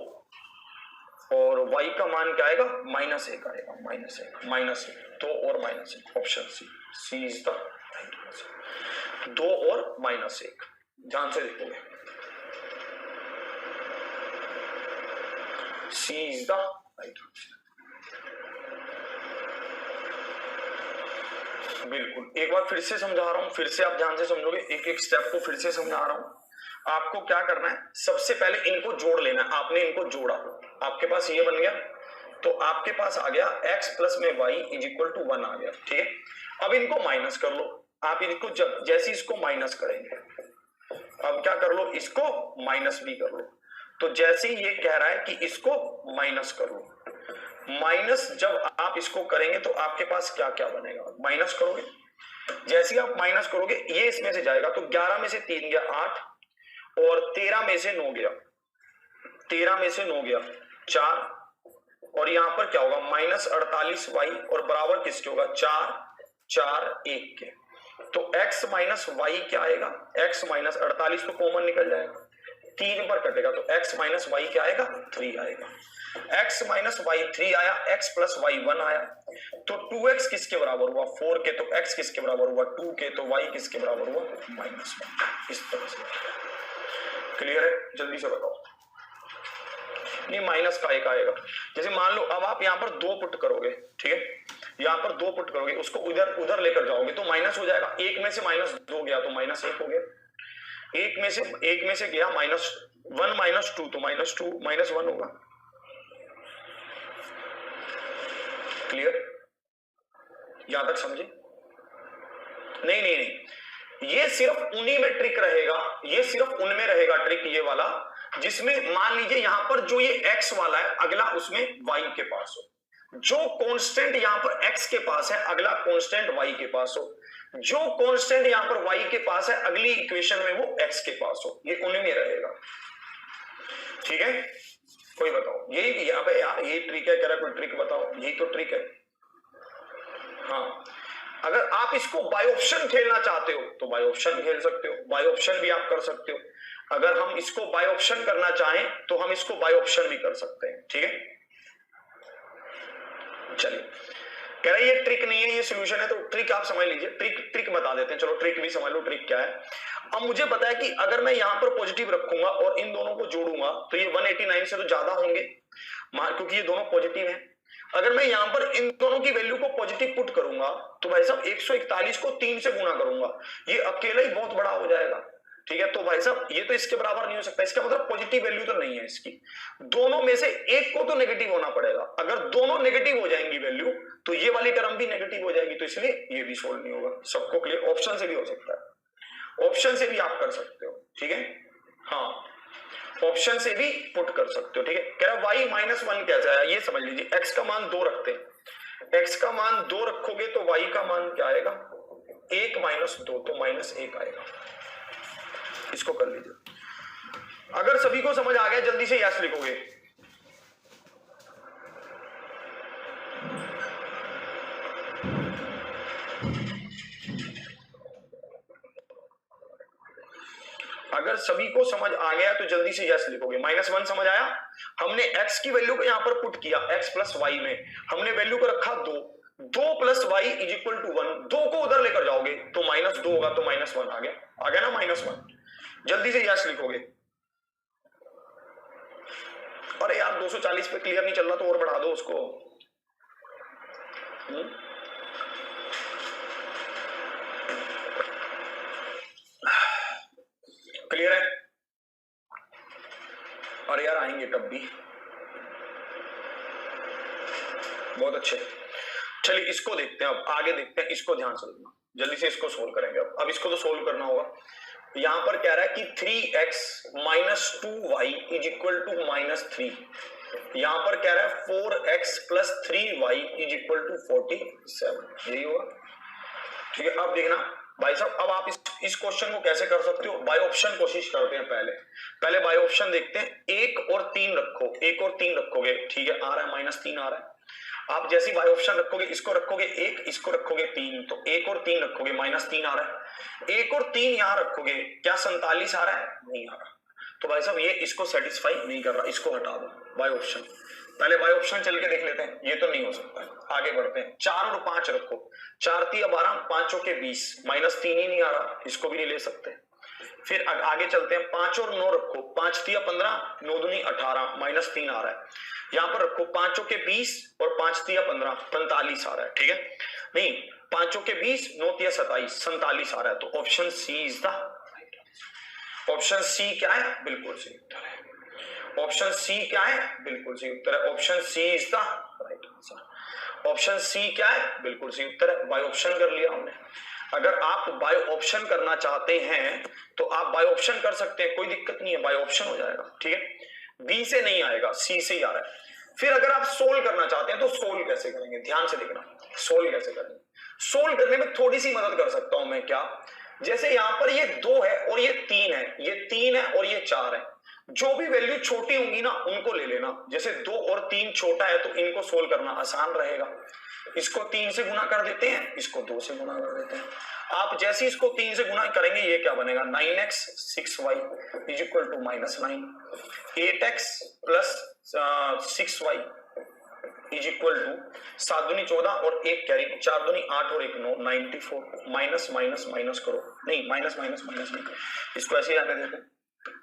और y का मान क्या आएगा -1 आएगा, -1, 2 और -1, option C is the right answer. 2 और -1, ध्यान से देखोगे, C is the right answer. बिल्कुल, एक बार फिर से समझा रहा हूं, फिर से आप ध्यान से समझोगे, एक एक स्टेप को फिर से समझा रहा हूं। आपको क्या करना है, सबसे पहले इनको जोड़ लेना है। आपने इनको जोड़ा, आपके पास ये बन गया, तो आपके पास आ गया x प्लस में y इज इक्वल टू 1 आ गया, ठीक है। अब इनको माइनस कर लो। आप इनको जब जैसे इसको माइनस करेंगे, अब क्या कर लो, इसको माइनस भी कर लो। तो जैसे ही ये कह रहा है कि इसको माइनस कर लो, माइनस जब आप इसको करेंगे तो आपके पास क्या क्या बनेगा, माइनस करोगे, जैसे ही आप माइनस करोगे ये इसमें से जाएगा, तो 11 में से 3 गया 8, और 13 में से 9 गया, 13 में से 9 गया 4, और यहां पर क्या होगा -48y, और बराबर किसके होगा 4, 4 1 के। तो x माइनस वाई क्या आएगा, x माइनस 48 तो कॉमन निकल जाएगा, 3 पर कटेगा, तो x माइनस वाई क्या आएगा 3 आएगा। x माइनस वाई 3 आया, x प्लस वाई 1 आया, तो 2x किसके बराबर हुआ 4 के, तो x किसके बराबर हुआ 2 के, तो y किसके बराबर हुआ -1। इस तरह से क्लियर है, जल्दी से बताओ। नहीं माइनस का एक आएगा, जैसे मान लो अब आप यहाँ पर 2 पुट करोगे, ठीक है, यहाँ पर 2 पुट करोगे, उसको उधर उधर लेकर जाओगे तो माइनस हो जाएगा। 1 में से -2 गया तो -1 हो गया, 1 में से गया -1 -2 तो -2 -1 होगा। क्लियर, यहां तक समझे? नहीं, ये सिर्फ उन्हीं में ट्रिक रहेगा, ये सिर्फ उनमें रहेगा ट्रिक ये वाला, जिसमें मान लीजिए यहां पर जो ये x वाला है अगला उसमें y के पास हो, जो कांस्टेंट यहां पर x के पास है अगला कांस्टेंट y के पास हो, जो कांस्टेंट यहां पर y के पास है अगली इक्वेशन में वो x के पास हो, ये उनमें रहेगा। ठीक है, कोई बताओ यही अबे यार यही ट्रिक है, कह रहा कोई ट्रिक बताओ, यही तो ट्रिक है। हाँ, अगर आप इसको बाय ऑप्शन खेलना चाहते हो तो बाय ऑप्शन खेल सकते हो, बाय ऑप्शन भी आप कर सकते हो। अगर हम इसको बाय ऑप्शन करना चाहें तो हम इसको बाय ऑप्शन भी कर सकते हैं। ठीक है, चलिए कह रहे ये ट्रिक नहीं है ये सॉल्यूशन है, तो ट्रिक आप समझ लीजिए, ट्रिक बता देते हैं। चलो ट्रिक भी समझ लो, ट्रिक क्या है। अब मुझे पता है कि अगर मैं यहां पर पॉजिटिव रखूंगा और इन दोनों को जोड़ूंगा तो ये 189 से तो ज्यादा होंगे, क्योंकि ये दोनों पॉजिटिव हैं। अगर मैं यहां पर इन दोनों की वैल्यू को पॉजिटिव पुट करूंगा तो भाई साहब 141 को 3 से गुना करूंगा, ये अकेला ही बहुत बड़ा हो जाएगा। ठीक है, तो भाई साहब ये तो इसके बराबर नहीं हो सकता, इसका मतलब पॉजिटिव वैल्यू तो नहीं है इसकी, दोनों में से एक को तो नेगेटिव होना पड़ेगा। अगर दोनों नेगेटिव हो जाएंगी वैल्यू तो ये वाली टर्म भी नेगेटिव हो जाएगी, तो इसलिए ये भी सोल्व नहीं होगा। सबको क्लियर? ऑप्शन से भी हो सकता है, ऑप्शन से भी आप कर सकते हो। ठीक है, हाँ ऑप्शन से भी पुट कर सकते हो। ठीक है, कह रहा y -1 कैसा है, ये समझ लीजिए। x का मान 2 रखते हैं, x का मान 2 रखोगे तो y का मान क्या आएगा, 1 - 2 तो -1 आएगा। इसको कर लीजिए। अगर सभी को समझ आ गया जल्दी से यस लिखोगे। अगर सभी को समझ आ गया तो जल्दी से यस लिखोगे। -1 समझ आया, हमने x की वैल्यू को यहां पर पुट किया, x + y में हमने वैल्यू को रखा 2, 2 + y = 1, 2 को उधर लेकर जाओगे तो -2 होगा, तो -1 आ गया ना -1। जल्दी से यस लिखोगे। अरे यार 240 पे क्लियर नहीं चल रहा तो और बढ़ा दो उसको। क्लियर है? अरे यार आएंगे तब भी, बहुत अच्छे। चलिए इसको देखते हैं, अब आगे देखते हैं, इसको ध्यान से देखना, जल्दी से इसको सोल्व करेंगे। अब इसको तो सोल्व करना होगा। यहां पर कह रहा है कि 3x - 2y = -3, यहां पर कह रहा है 4x + 3y = 47, यही होगा। ठीक है, अब देखना भाई साहब, अब आप इस क्वेश्चन को कैसे कर सकते हो, बाय ऑप्शन कोशिश करते हैं। पहले बाय ऑप्शन देखते हैं। 1 और 3 रखो, 1 और 3 रखोगे, ठीक है, आ रहा है -3 आ रहा है। आप जैसे बाय ऑप्शन रखोगे, इसको रखोगे 1, इसको रखोगे 3, तो 1 और 3 रखोगे -3 आ रहा है। 1 और 3 यहां रखोगे, क्या 47 आ रहा है? नहीं आ रहा। तो भाई साहब ये इसको सेटिस्फाई नहीं कर रहा, इसको हटा दो बाय ऑप्शन। पहले बाय ऑप्शन चल के देख लेते हैं, ये तो नहीं हो सकता। आगे बढ़ते हैं। 4 और 5 रखो, 4 × 12, 5 के 20, -3 ही नहीं आ रहा, इसको भी नहीं ले सकते। फिर आगे चलते हैं। 5 और 9 रखो, 5 × 15, 9 दूनी 18, -3 आ रहा है। यहां पर रखो 5 के 20 और 5 × 15, 45 आ रहा है। ठीक है, नहीं 5 के 20, 9 × 27, 47 आ रहा है। तो option C is the, option C क्या है? बिल्कुल सही उत्तर है। ऑप्शन सी क्या है? बिल्कुल सही उत्तर है। Option C is the right answer. Option C क्या है? बिल्कुल सही उत्तर है। बाय ऑप्शन कर लिया हमने। अगर आप बाय ऑप्शन करना चाहते हैं तो आप बाय ऑप्शन कर सकते हैं, कोई दिक्कत नहीं है, बाय ऑप्शन हो जाएगा। ठीक है, बी से नहीं आएगा, सी से ही आ रहा है। फिर अगर आप सोल्व करना चाहते हैं तो सोल्व कैसे करेंगे, ध्यान से देखना। सोल्व कैसे करेंगे, सोल्व करने में थोड़ी सी मदद कर सकता हूं मैं। क्या? जैसे यहां पर ये 2 है और ये 3 है, ये 3 है और ये 4 है, जो भी वैल्यू छोटी होंगी ना उनको ले लेना। जैसे 2 और 3 छोटा है तो इनको सोल्व करना आसान रहेगा। इसको 3 से गुना कर देते हैं, इसको 2 से गुना कर देते हैं। आप जैसे इसको 3 से गुना करेंगे, ये क्या बनेगा? 9x 6y = -9, 8x + 6y = 7 दूनी 14 और 1 कैरी, 4 दूनी 8 और 1 9, 94। माइनस माइनस माइनस करो, नहीं माइनस माइनस माइनस नहीं, इसको ऐसे ही आने देते हैं।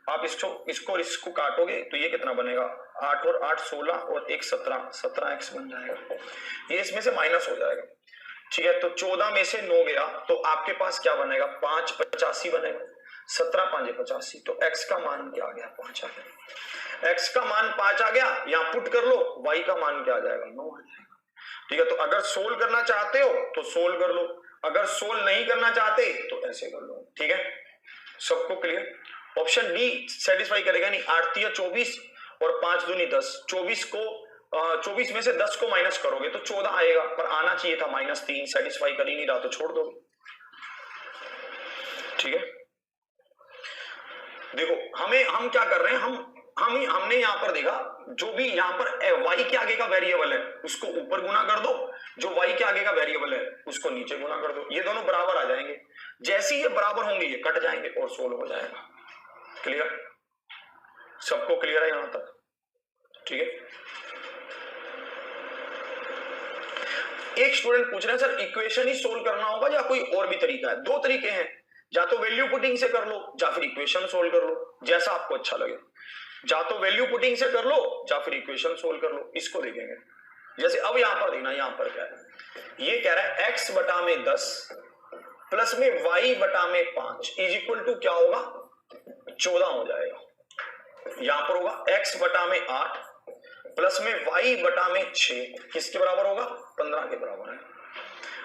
आप इसको काटोगे तो ये कितना बनेगा? 8 और 8 16 और 1 17, 17x बन जाएगा। ये इसमें से माइनस हो जाएगा। ठीक है, तो 14 में से 9 गया तो आपके पास क्या बनेगा? 5 85 बनेगा। 17 5 85, तो x का मान क्या आ गया? 5 आ गया। x का मान 5 आ गया, यहां पुट कर लो, y का मान क्या आ जाएगा? 9 आ जाएगा। ठीक है, तो अगर सोल्व करना चाहते हो तो सोल्व कर लो, अगर सोल्व नहीं करना चाहते तो ऐसे कर लो। ठीक है, सबको क्लियर? ऑप्शन डी सेटिस्फाई करेगा नहीं। 8 या 24 और 5 दूनी 10, 24 को 24 में से 10 को माइनस करोगे तो 14 आएगा, पर आना चाहिए था -3। सेटिस्फाई कर ही नहीं रहा तो छोड़ दो। ठीक है, देखो हम क्या कर रहे हैं, हमने यहां पर देखा जो भी यहां पर y के आगे का वेरिएबल है उसको ऊपर गुना कर दो, जो y के आगे का वेरिएबल है उसको नीचे गुना कर दो, ये दोनों बराबर आ जाएंगे। जैसे ही ये बराबर होंगे ये कट जाएंगे और सोल्व हो जाएगा। क्लियर? सबको क्लियर है यहां तक? ठीक है, एक स्टूडेंट पूछ रहे हैं सर इक्वेशन ही सोल्व करना होगा या कोई और भी तरीका है? 2 तरीके हैं, या तो वैल्यू पुटिंग से कर लो या फिर इक्वेशन सोल्व कर लो, जैसा आपको अच्छा लगे। या तो वैल्यू पुटिंग से कर लो या फिर इक्वेशन सोल्व कर लो। इसको देखेंगे, जैसे अब यहां पर देखना, यहां पर क्या है, ये कह रहा है x बटा में 10 प्लस में y बटा में 5 इज इक्वल टू क्या होगा, 14 हो जाएगा। यहां पर होगा x बटा में 8 प्लस में y बटा में 6 किसके बराबर होगा, 15 के बराबर है।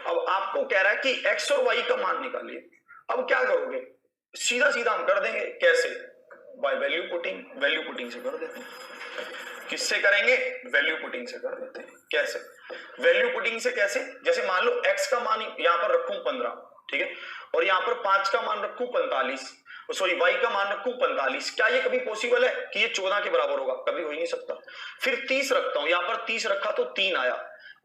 अब आपको कह रहा है कि x और y का मान निकालिए। अब क्या करोगे, सीधा सीधा हम कर देंगे। कैसे? बाय वैल्यू पुटिंग से कर देते हैं। किससे करेंगे? वैल्यू पुटिंग से कर देते हैं। कैसे वैल्यू पुटिंग से? कैसे, जैसे मान लो x का मान यहां पर रखूं 15, ठीक है, और यहां पर 5 का मान रखूं 45, सॉरी y का मान रखूं 45, क्या ये कभी पॉसिबल है कि ये 14 के बराबर होगा? कभी हो ही नहीं सकता। फिर 30 रखता हूं, यहां पर 30 रखा तो 3 आया,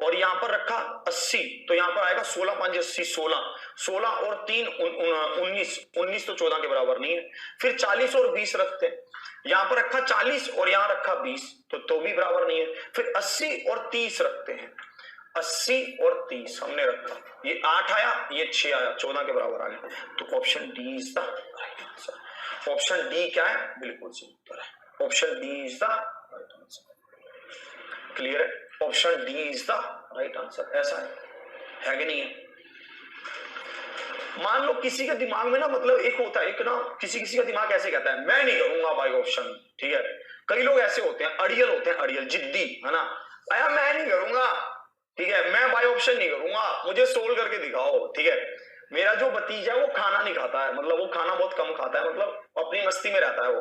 और यहां पर रखा 80 तो यहां पर आएगा 16 5 80, 16 और 3 19 तो 14 के बराबर नहीं है। फिर 40 और 20 रखते हैं, यहां पर रखा 40 और यहां रखा 20 तो भी बराबर नहीं है। फिर 80 और 30 रखते हैं, 80 और 30 हमने रखा, ये 8 आया, ये 6 आया, 14 के बराबर आ गया। तो option D is the right answer. Option D क्या है? बिल्कुल सही उत्तर है। Option D is the right answer. Clear है? Option D is the right answer. ऐसा है कि नहीं है? मान लो किसी के दिमाग में ना, मतलब एक होता है, एक ना किसी का दिमाग ऐसे कहता है मैं नहीं करूंगा बाय ऑप्शन। ठीक है, कई लोग ऐसे होते हैं, अड़ियल होते हैं, अड़ियल जिद्दी, है ना, आया मैं नहीं करूंगा, ठीक है, मैं बाय ऑप्शन नहीं करूंगा, मुझे सोल्व करके दिखाओ। ठीक है, मेरा जो भतीजा है वो खाना नहीं खाता है, मतलब वो खाना बहुत कम खाता है, मतलब अपनी मस्ती में रहता है वो।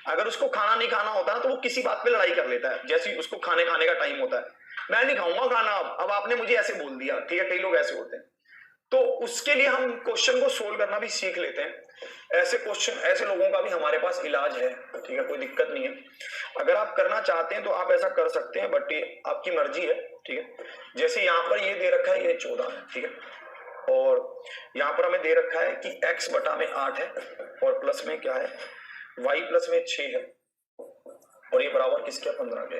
अगर उसको खाना नहीं खाना होता है तो वो किसी बात पे लड़ाई कर लेता है, जैसे उसको खाने का टाइम होता है, मैं नहीं खाऊंगा खाना, अब आपने मुझे ऐसे बोल दिया। ठीक है, कई लोग ऐसे होते हैं, तो उसके लिए हम क्वेश्चन को सोल्व करना भी सीख लेते हैं। ऐसे क्वेश्चन, ऐसे लोगों का भी हमारे पास इलाज है। ठीक है, कोई दिक्कत नहीं है, अगर आप करना चाहते हैं तो आप ऐसा कर सकते हैं, बट ये आपकी मर्जी है। ठीक है, जैसे यहाँ पर ये दे रखा है, ये 14 है, ठीक है, और यहाँ पर हमें दे रखा है कि x बटा में 8 है और प्लस में क्या है, y प्लस में 6 है, और ये बराबर किसके? 15 के।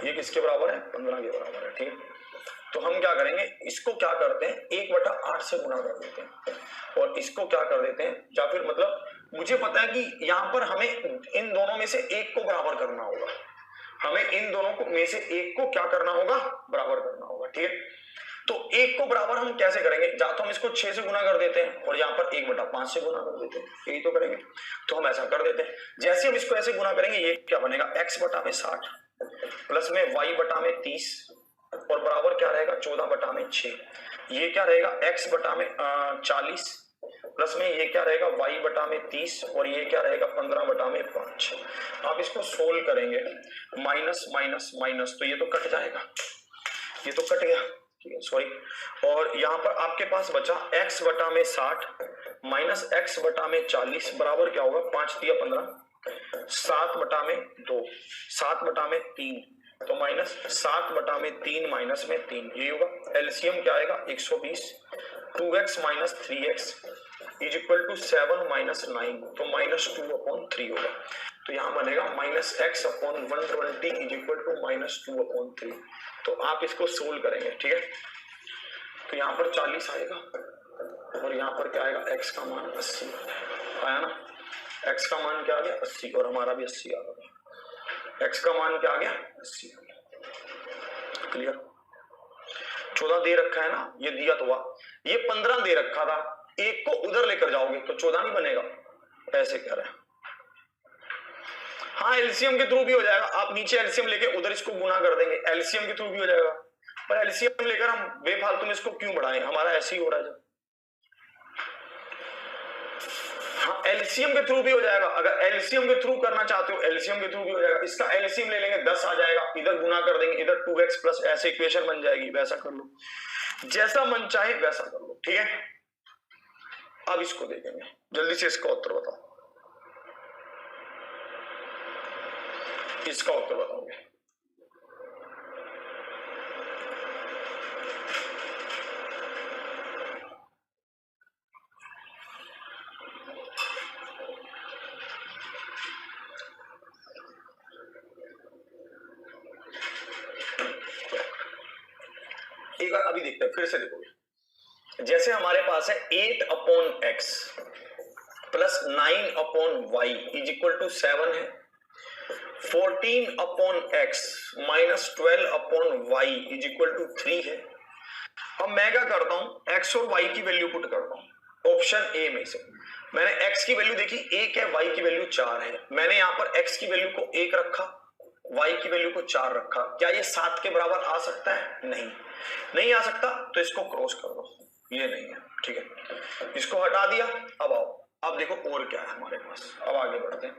ये किसके बराबर है? 15 के बराबर है। ठीक है, तो हम क्या करेंगे, इसको क्या करते हैं 1/8 से गुना कर देते हैं, और इसको क्या कर देते हैं, या फिर मतलब मुझे पता है कि यहाँ पर हमें इन दोनों में से एक को बराबर करना होगा, हमें इन दोनों को में से एक को क्या करना होगा, बराबर करना होगा। ठीक है, तो एक को बराबर हम कैसे करेंगे, या तो हम इसको 6 से गुना कर देते हैं और यहाँ पर 1/5 से गुना कर देते हैं, यही तो करेंगे। तो हम ऐसा कर देते हैं, जैसे हम इसको ऐसे गुना करेंगे, ये क्या बनेगा, x बटा में 60 प्लस में y बटा में 30 और बराबर क्या रहेगा, 14 बटा में 6। ये क्या रहेगा, x बटा में 40 प्लस में ये क्या रहेगा, y बटा में 30 और ये क्या रहेगा, 15 बटा में 5। आप इसको सोल्व करेंगे, माइनस माइनस माइनस, तो ये तो कट जाएगा, ये तो कट गया। ठीक है, सॉरी, और यहाँ पर आपके पास बचा x बटा में 60 माइनस x बटा में 40 बराबर क्या होगा, 5 दिया 15, 7 बटा में 2, 7 बटा में 3, तो माइनस 7 बटा में 3 माइनस में 3, ये होगा। एलसीएम क्या आएगा, 120, 2x minus 3x is equal to 7 minus 9, तो -2/3 होगा। तो यहाँ बनेगा -x/120 इज इक्वल टू -2/3। तो आप इसको सोल्व करेंगे। ठीक है, तो यहाँ पर 40 आएगा और यहाँ पर क्या आएगा, x का मान 80 आया ना, x का मान क्या आ गया, 80, और हमारा भी 80 आ गया। x का मान क्या आ गया, 80 आ गया। क्लियर? 14 दे रखा है ना, ये दिया तो हुआ, ये 15 दे रखा था, एक को उधर लेकर जाओगे तो 14 नहीं बनेगा, ऐसे कह रहे हैं। हाँ, एलसीएम के थ्रू भी हो जाएगा, आप नीचे एलसीएम लेके उधर इसको गुना कर देंगे, एलसीएम के थ्रू भी हो जाएगा। पर एलसीएम लेकर हम बेफालतू में इसको क्यों बढ़ाएं, हमारा ऐसे ही हो रहा है। हाँ एलसीएम के थ्रू भी हो जाएगा, अगर एलसीएम के थ्रू करना चाहते हो एलसीएम के थ्रू भी हो जाएगा। इसका एलसीएम ले लेंगे 10 आ जाएगा, इधर गुना कर देंगे, इधर 2x प्लस ऐसे इक्वेशन बन जाएगी। वैसा कर लो, जैसा मन चाहे वैसा कर लो, ठीक है। अब इसको देखेंगे, जल्दी से इसका उत्तर बताओ, इसका उत्तर बताओगे। एक बार अभी देखते हैं, फिर से देखोगे। जैसे हमारे पास है 8/x plus 9/y is equal to 7 है, 14/x minus 12/y is equal to 3 है। अब मैं क्या करता हूं, x और y की वैल्यू पुट करता हूं ऑप्शन ए में से। मैंने x की वैल्यू देखी 1 है, y की वैल्यू 4 है। मैंने यहां पर x की वैल्यू को 1 रखा, y की वैल्यू को 4 रखा। क्या ये 7 के बराबर आ सकता है? नहीं, नहीं आ सकता, तो इसको क्रॉस कर दो, ये नहीं है, ठीक है। इसको हटा दिया। अब आओ, अब देखो और क्या है हमारे पास। अब आगे बढ़ते हैं,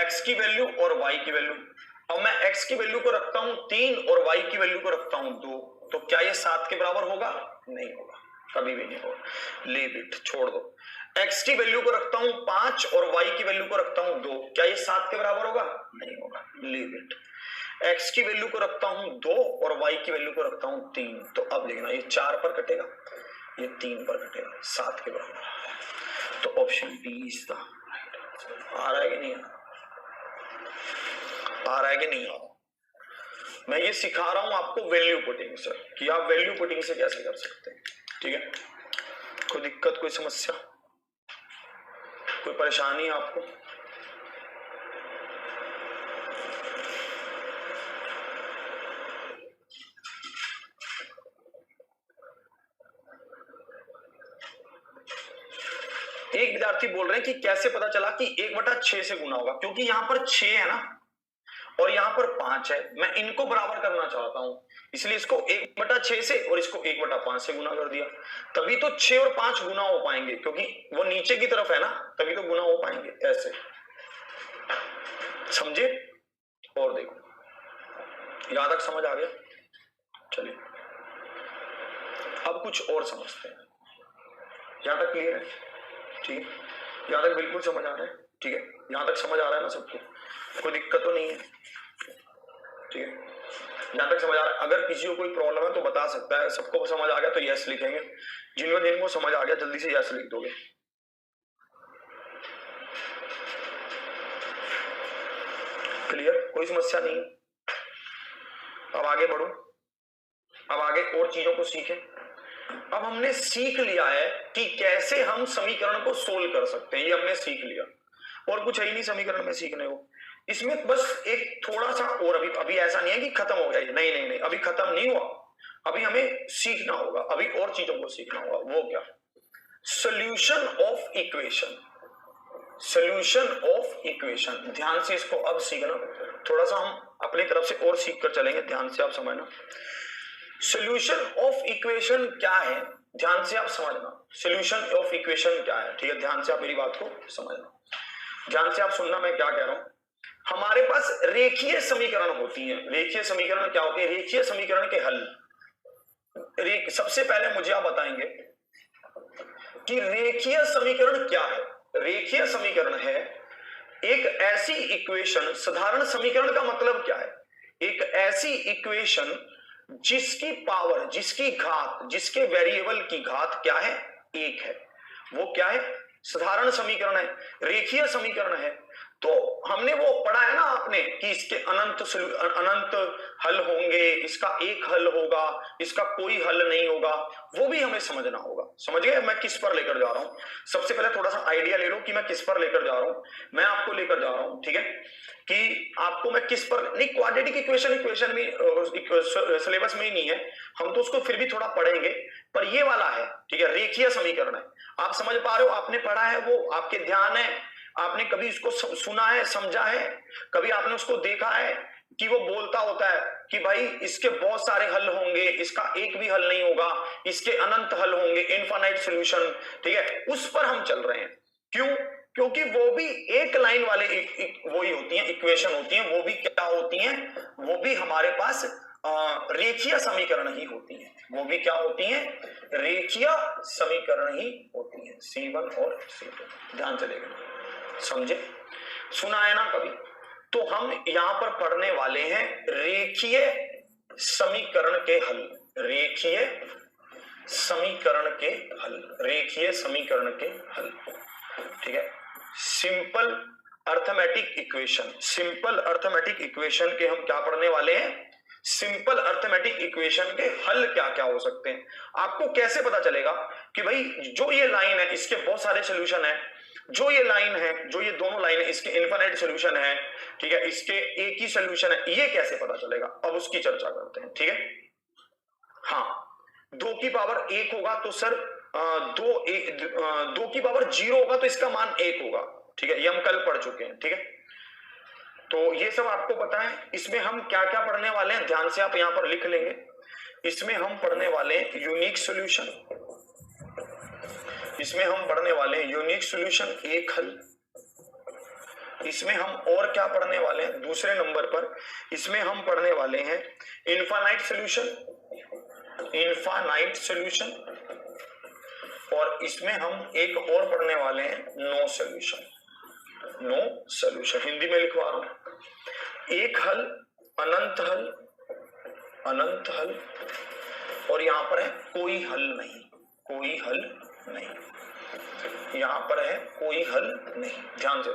x की वैल्यू और y की वैल्यू। अब मैं x की वैल्यू को रखता हूं 3 और y की वैल्यू को रखता हूं 2, तो क्या ये 7 के बराबर होगा? नहीं होगा, कभी भी नहीं होगा। लीव इट, छोड़ दो। x की वैल्यू को रखता हूं 5 और y की वैल्यू को रखता हूं 2, क्या ये 7 के बराबर होगा? नहीं होगा, लीव इट। x की वैल्यू को रखता हूं 2 और y की वैल्यू को रखता हूं 3, तो अब देखना ये 4 पर कटेगा, ये 3 पर कटेगा, 7 के बराबर। तो option B is the right answer. आ रहा है कि नहीं आ रहा है कि नहीं आ रहा? मैं ये सिखा रहा हूं आपको वैल्यू पुटिंग से, कि आप वैल्यू पुटिंग से कैसे कर सकते हैं, ठीक है। कोई दिक्कत, कोई समस्या, कोई परेशानी आपको? एक विद्यार्थी बोल रहे हैं कि कैसे पता चला कि 1/6 से गुना होगा, क्योंकि यहां पर 6 है ना और यहां पर 5 है। मैं इनको बराबर करना चाहता हूं, इसलिए इसको 1/6 से और इसको 1/5 से गुना कर दिया। तभी तो 6 और 5 गुना हो पाएंगे, क्योंकि वो नीचे की तरफ है ना, तभी तो गुना हो पाएंगे। ऐसे समझे? और देखो, यहां तक समझ आ गया? चलिए अब कुछ और समझते हैं। यहां तक क्लियर है? ठीक है, यहां तक बिल्कुल समझ आ रहा है? ठीक है, यहां तक समझ आ रहा है ना सबको? कोई दिक्कत तो नहीं है? ठीक है, यहां तक समझ आ रहा है? अगर किसी को कोई प्रॉब्लम है तो बता सकता है। सबको समझ आ गया तो यस लिखेंगे, जिनको समझ आ गया जल्दी से यस लिख दोगे। क्लियर, कोई समस्या नहीं। अब आगे बढ़ो, अब आगे और चीजों को सीखें। अब हमने सीख लिया है कि कैसे हम समीकरण को सोल्व कर सकते हैं, ये हमने सीख लिया, और कुछ है ही नहीं समीकरण में सीखने को। इसमें बस एक थोड़ा सा और, अभी ऐसा नहीं है कि खत्म हो गया ये, नहीं नहीं नहीं, अभी खत्म नहीं हुआ, अभी हमें सीखना होगा, अभी और चीजों को सीखना होगा। वो क्या? Solution of equation, solution of equation. ध्यान से इसको अब सीखना, थोड़ा सा हम अपनी तरफ से और सीख कर चलेंगे, ध्यान से आप समझना। सोल्यूशन ऑफ इक्वेशन क्या है, ध्यान से आप समझना। सोल्यूशन ऑफ इक्वेशन क्या है, ठीक है, ध्यान से आप मेरी बात को समझना, ध्यान से आप सुनना मैं क्या कह रहा हूं। हमारे पास रेखीय समीकरण होती हैं। रेखीय समीकरण क्या होती है? रेखीय समीकरण के हल। सबसे पहले मुझे आप बताएंगे कि रेखीय समीकरण क्या है। रेखीय समीकरण है एक ऐसी इक्वेशन, साधारण समीकरण का मतलब क्या है? एक ऐसी इक्वेशन जिसकी पावर, जिसकी घात, जिसके वेरिएबल की घात क्या है? 1 है। वो क्या है? साधारण समीकरण है, रेखीय समीकरण है। तो हमने वो पढ़ा है ना आपने कि इसके अनंत हल होंगे, इसका एक हल होगा, इसका कोई हल नहीं होगा, वो भी हमें समझना होगा। समझ गए मैं किस पर लेकर जा रहा हूं? सबसे पहले थोड़ा सा आइडिया ले लो कि मैं किस पर लेकर जा रहा हूं। मैं आपको लेकर जा रहा हूं, ठीक है, कि आपको मैं किस पर नहीं, क्वाड्रेटिक इक्वेशन में सिलेबस में ही नहीं है, हम तो उसको फिर भी थोड़ा पढ़ेंगे, पर ये वाला है, ठीक है, रेखीय समीकरण है। आप समझ पा रहे हो? आपने पढ़ा है, वो आपके ध्यान है, आपने कभी इसको सुना है, समझा है, कभी आपने उसको देखा है कि वो बोलता होता है कि भाई इसके बहुत सारे हल होंगे, इसका एक भी हल नहीं होगा, इसके अनंत हल होंगे, इनफाइनाइट सॉल्यूशन, ठीक है, उस पर हम चल रहे हैं। क्यों? क्योंकि वो भी एक लाइन वाले वही होती हैं, इक्वेशन होती हैं, वो भी क्या होती हैं, वो भी हमारे पास रेखीय समीकरण ही होती हैं। वो भी क्या होती हैं? रेखीय समीकरण ही होती हैं, C1 और C2। ध्यान से देखना, समझे? सुना है ना कभी? तो हम यहां पर पढ़ने वाले हैं रेखीय समीकरण के हल, रेखीय समीकरण के हल, रेखीय समीकरण के हल, ठीक है। Simple arithmetic equation, simple arithmetic equation के हम क्या पढ़ने वाले हैं? सिंपल अर्थमेटिक इक्वेशन के हल क्या क्या हो सकते हैं। आपको कैसे पता चलेगा कि भाई जो ये लाइन है इसके बहुत सारे सोल्यूशन है, जो ये लाइन है, जो ये दोनों लाइन है इसके इनफाइनाइट सोल्यूशन है, ठीक है, इसके एक ही सोल्यूशन है, ये कैसे पता चलेगा? अब उसकी चर्चा करते हैं, ठीक है। हाँ, 2 की पावर 1 होगा तो सर 2 की पावर 0 होगा तो इसका मान 1 होगा, ठीक है, ये हम कल पढ़ चुके हैं, ठीक है। तो ये सब आपको पता है। इसमें हम क्या क्या पढ़ने वाले हैं, ध्यान से आप यहां पर लिख लेंगे। इसमें हम पढ़ने वाले हैं यूनिक सॉल्यूशन, इसमें हम पढ़ने वाले हैं यूनिक सॉल्यूशन, एक हल। इसमें हम और क्या पढ़ने वाले हैं दूसरे नंबर पर? इसमें हम पढ़ने वाले हैं इनफाइनाइट सॉल्यूशन, इनफाइनाइट सॉल्यूशन, और इसमें हम एक और पढ़ने वाले हैं no solution, no solution. Hindi में लिखवा रहा हूं, एक हल, अनंत हल, अनंत हल, और यहां पर है कोई हल नहीं, कोई हल नहीं, यहां पर है कोई हल नहीं। ध्यान से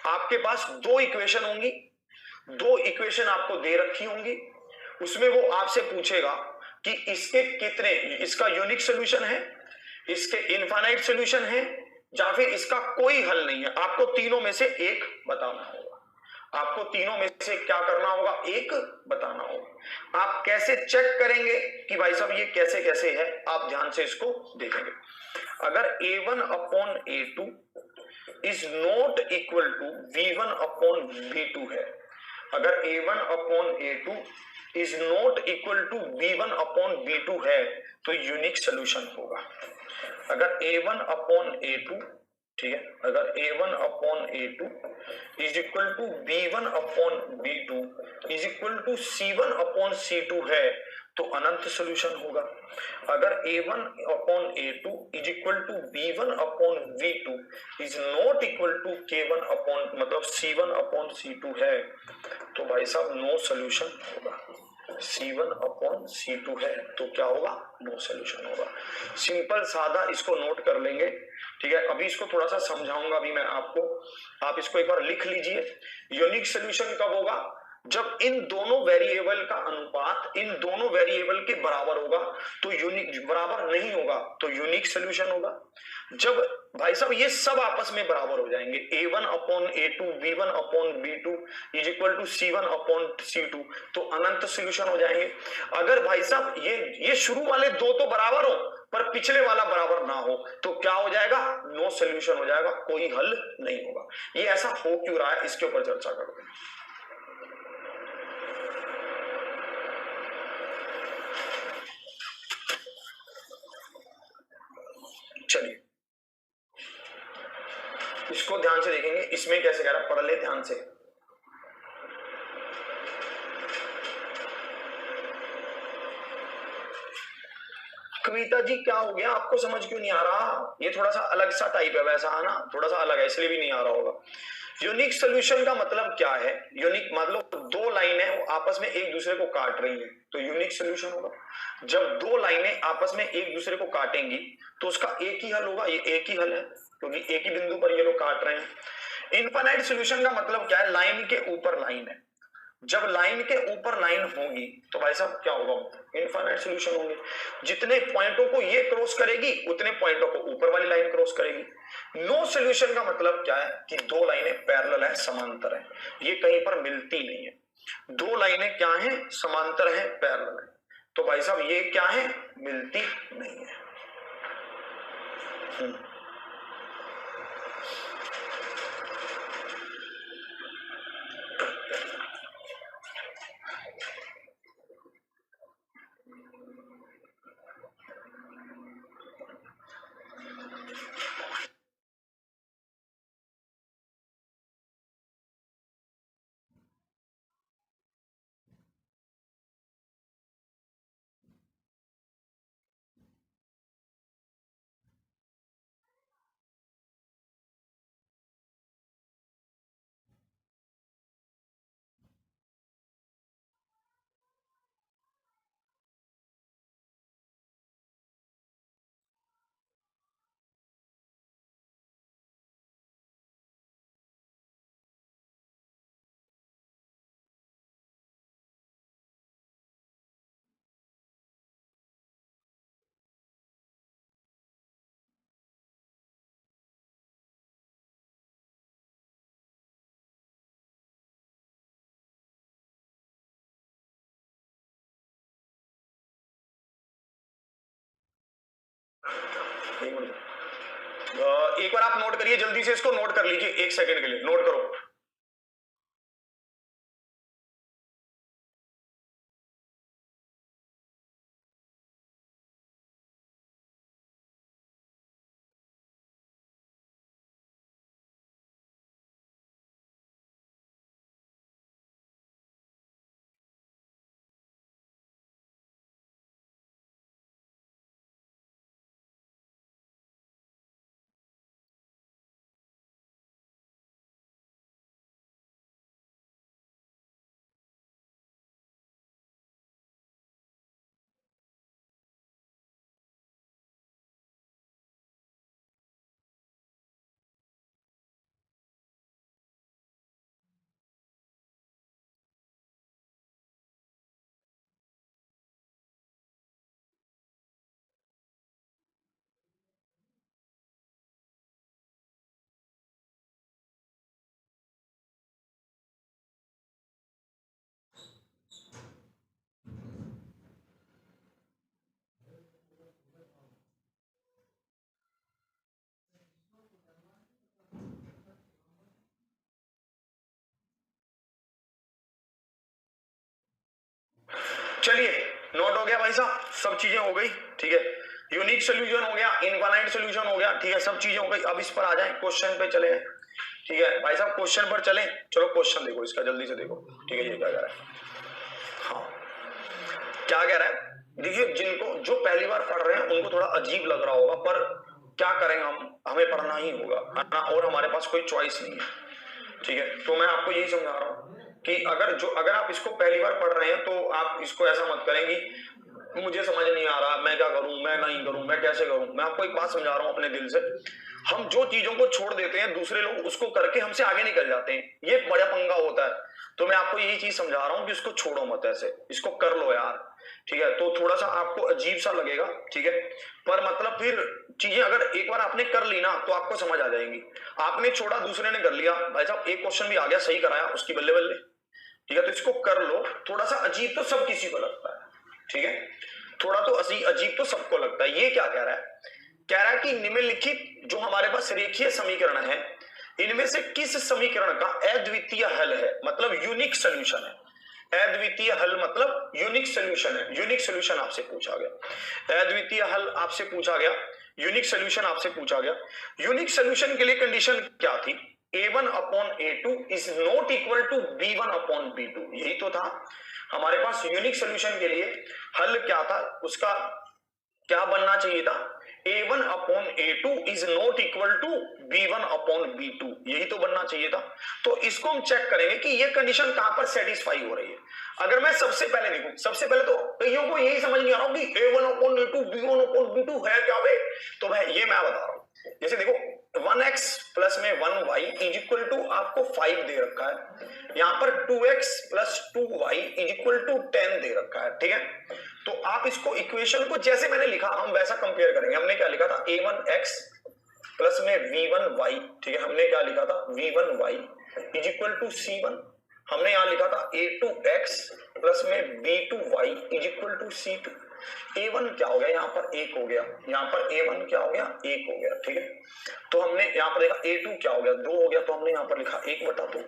आपके पास 2 इक्वेशन होंगी, 2 इक्वेशन आपको दे रखी होंगी, उसमें वो आपसे पूछेगा कि इसके कितने, इसका यूनिक सॉल्यूशन है, इसके इनफाइनाइट सॉल्यूशन है, या फिर इसका कोई हल नहीं है। आपको तीनों में से एक बताना होगा, आपको तीनों में से क्या करना होगा? एक बताना होगा। आप कैसे चेक करेंगे कि भाई साहब ये कैसे कैसे है? आप ध्यान से इसको देखेंगे। अगर A1 upon A2 is not equal to V1 upon V2 है, अगर A1 upon A2 is not equal to V1 upon V2 है तो यूनिक सॉल्यूशन होगा। अगर A1 अपॉन A2, ठीक है, अगर A1 upon A2 is equal to B1 upon B2 is equal to C1 upon C2 है तो अनंत सॉल्यूशन होगा। अगर A1 upon A2 is equal to B1 upon V2 is not equal to K1 upon मतलब C1 upon C2 है तो भाई साहब नो सॉल्यूशन होगा। C1 अपॉन C2 है तो क्या होगा? नो सॉल्यूशन होगा। सिंपल सादा, इसको नोट कर लेंगे, ठीक है। अभी इसको थोड़ा सा समझाऊंगा अभी मैं आपको, आप इसको एक बार लिख लीजिए। यूनिक सॉल्यूशन कब होगा? जब इन दोनों वेरिएबल का अनुपात इन दोनों वेरिएबल के बराबर होगा तो यूनिक, बराबर नहीं होगा तो यूनिक सॉल्यूशन होगा। जब भाई साहब ये सब आपस में बराबर हो जाएंगे, A1 upon A2, B1 upon B2 is equal to C1 upon C2 तो अनंत सॉल्यूशन हो जाएंगे। अगर भाई साहब ये शुरू वाले 2 तो बराबर हो पर पिछले वाला बराबर ना हो तो क्या हो जाएगा? नो सॉल्यूशन हो जाएगा, कोई हल नहीं होगा। ये ऐसा हो क्यों रहा है, इसके ऊपर चर्चा करते हैं। चलिए इसको ध्यान से देखेंगे, इसमें कैसे कह रहा, पढ़ ले ध्यान से। कविता जी क्या हो गया, आपको समझ क्यों नहीं आ रहा? ये थोड़ा सा अलग सा टाइप है, वैसा है ना, थोड़ा सा अलग है इसलिए भी नहीं आ रहा होगा। यूनिक सॉल्यूशन का मतलब क्या है? यूनिक मतलब 2 लाइनें आपस में एक दूसरे को काट रही हैं तो यूनिक सॉल्यूशन होगा। जब 2 लाइनें आपस में एक दूसरे को काटेंगी तो उसका एक ही हल होगा, ये एक ही हल है क्योंकि एक ही बिंदु पर ये लोग काट रहे हैं। इनफाइनाइट सॉल्यूशन का मतलब क्या है? लाइन के ऊपर लाइन है। जब लाइन के ऊपर लाइन होगी तो भाई साहब क्या होगा? इनफाइनाइट सॉल्यूशन होंगे। जितने पॉइंटों को ये क्रॉस करेगी उतने पॉइंटों को ऊपर वाली लाइन क्रॉस करेगी। नो सॉल्यूशन का मतलब क्या है? कि 2 लाइनें पैरेलल है, समांतर है, ये कहीं पर मिलती नहीं है। 2 लाइनें क्या है? समांतर है, पैरेलल है, तो भाई साहब ये क्या है? मिलती नहीं है। एक बार आप नोट करिए, जल्दी से इसको नोट कर लीजिए, 1 सेकंड के लिए नोट करो। चलिए नोट हो गया भाई साहब, सब चीजें हो गई, ठीक है। यूनिक सोल्यूशन हो गया, इनफाइनाइट सोल्यूशन हो गया, ठीक है, सब चीजें हो गई। अब इस पर आ जाए, क्वेश्चन पे चले, ठीक है भाई साहब, क्वेश्चन पर चले। चलो क्वेश्चन देखो इसका, जल्दी से देखो, ठीक है। ये क्या कह रहा है, हाँ क्या कह रहा है, देखिए जिनको जो पहली बार पढ़ रहे हैं उनको थोड़ा अजीब लग रहा होगा, पर क्या करें हम, हमें पढ़ना ही होगा, है ना, और हमारे पास कोई चॉइस नहीं है, ठीक है। तो मैं आपको यही समझा रहा हूँ कि अगर आप इसको पहली बार पढ़ रहे हैं तो आप इसको ऐसा मत करें कि मुझे समझ नहीं आ रहा, मैं क्या करूं, मैं नहीं करूं, मैं कैसे करूं। मैं आपको एक बात समझा रहा हूं अपने दिल से, हम जो चीजों को छोड़ देते हैं दूसरे लोग उसको करके हमसे आगे निकल जाते हैं, ये बड़ा पंगा होता है। तो मैं आपको यही चीज समझा रहा हूं कि इसको छोड़ो मत, ऐसे इसको कर लो यार, ठीक है। तो थोड़ा सा आपको अजीब सा लगेगा, ठीक है, पर मतलब फिर चीजें अगर एक बार आपने कर ली ना तो आपको समझ आ जाएंगी। आपने छोड़ा, दूसरे ने कर लिया, भाई साहब एक क्वेश्चन भी आ गया, सही कराया, उसकी बल्ले बल्ले, ठीक है। तो इसको कर लो, थोड़ा सा अजीब तो सब किसी को लगता है, ठीक है, थोड़ा तो अजीब तो सबको लगता है। ये क्या कह रहा है, कह रहा है कि निम्नलिखित जो हमारे पास रेखीय समीकरण है, इनमें से किस समीकरण का अद्वितीय हल है, मतलब यूनिक सोल्यूशन है। अद्वितीय हल मतलब यूनिक सोल्यूशन है, यूनिक सोल्यूशन आपसे पूछा गया, अद्वितीय हल आपसे पूछा गया, यूनिक सोल्यूशन आपसे पूछा गया। यूनिक सोल्यूशन के लिए कंडीशन क्या थी, a1 upon a2 is not equal to b1 upon b2, यही तो था हमारे पास। यूनिक सोल्यूशन के लिए हल क्या था, उसका क्या बनना चाहिए था, a1 upon a2 is not equal to b1 upon b2, यही तो बनना चाहिए था। तो इसको हम चेक करेंगे कि ये कंडीशन कहां पर सेटिस्फाई हो रही है। अगर मैं सबसे पहले देखूं, सबसे पहले तो कईयों को यही समझ नहीं आ रहा कि a1 upon a2 b1 upon b2 है क्या भाई, तो मैं ये मैं बता रहा हूं। जैसे देखो 1x प्लस में 1y इज इक्वल टू आपको 5 दे रखा है, यहां पर 2x plus 2y is equal to 10 दे रखा है, ठीक है। तो आप इसको इक्वेशन को जैसे मैंने लिखा हम वैसा कंपेयर करेंगे। हमने क्या लिखा था, a1x प्लस में v1y, ठीक है, हमने क्या लिखा था, v1y is equal to c1। हमने यहां लिखा था a2x प्लस में b2y is equal to c2। a1 क्या हो गया, यहाँ पर 1 हो गया, यहाँ पर a1 क्या हो गया, 1 हो गया, ठीक है। तो हमने यहाँ पर देखा a2 क्या हो गया, 2 हो गया, तो हमने यहाँ पर लिखा 1/2।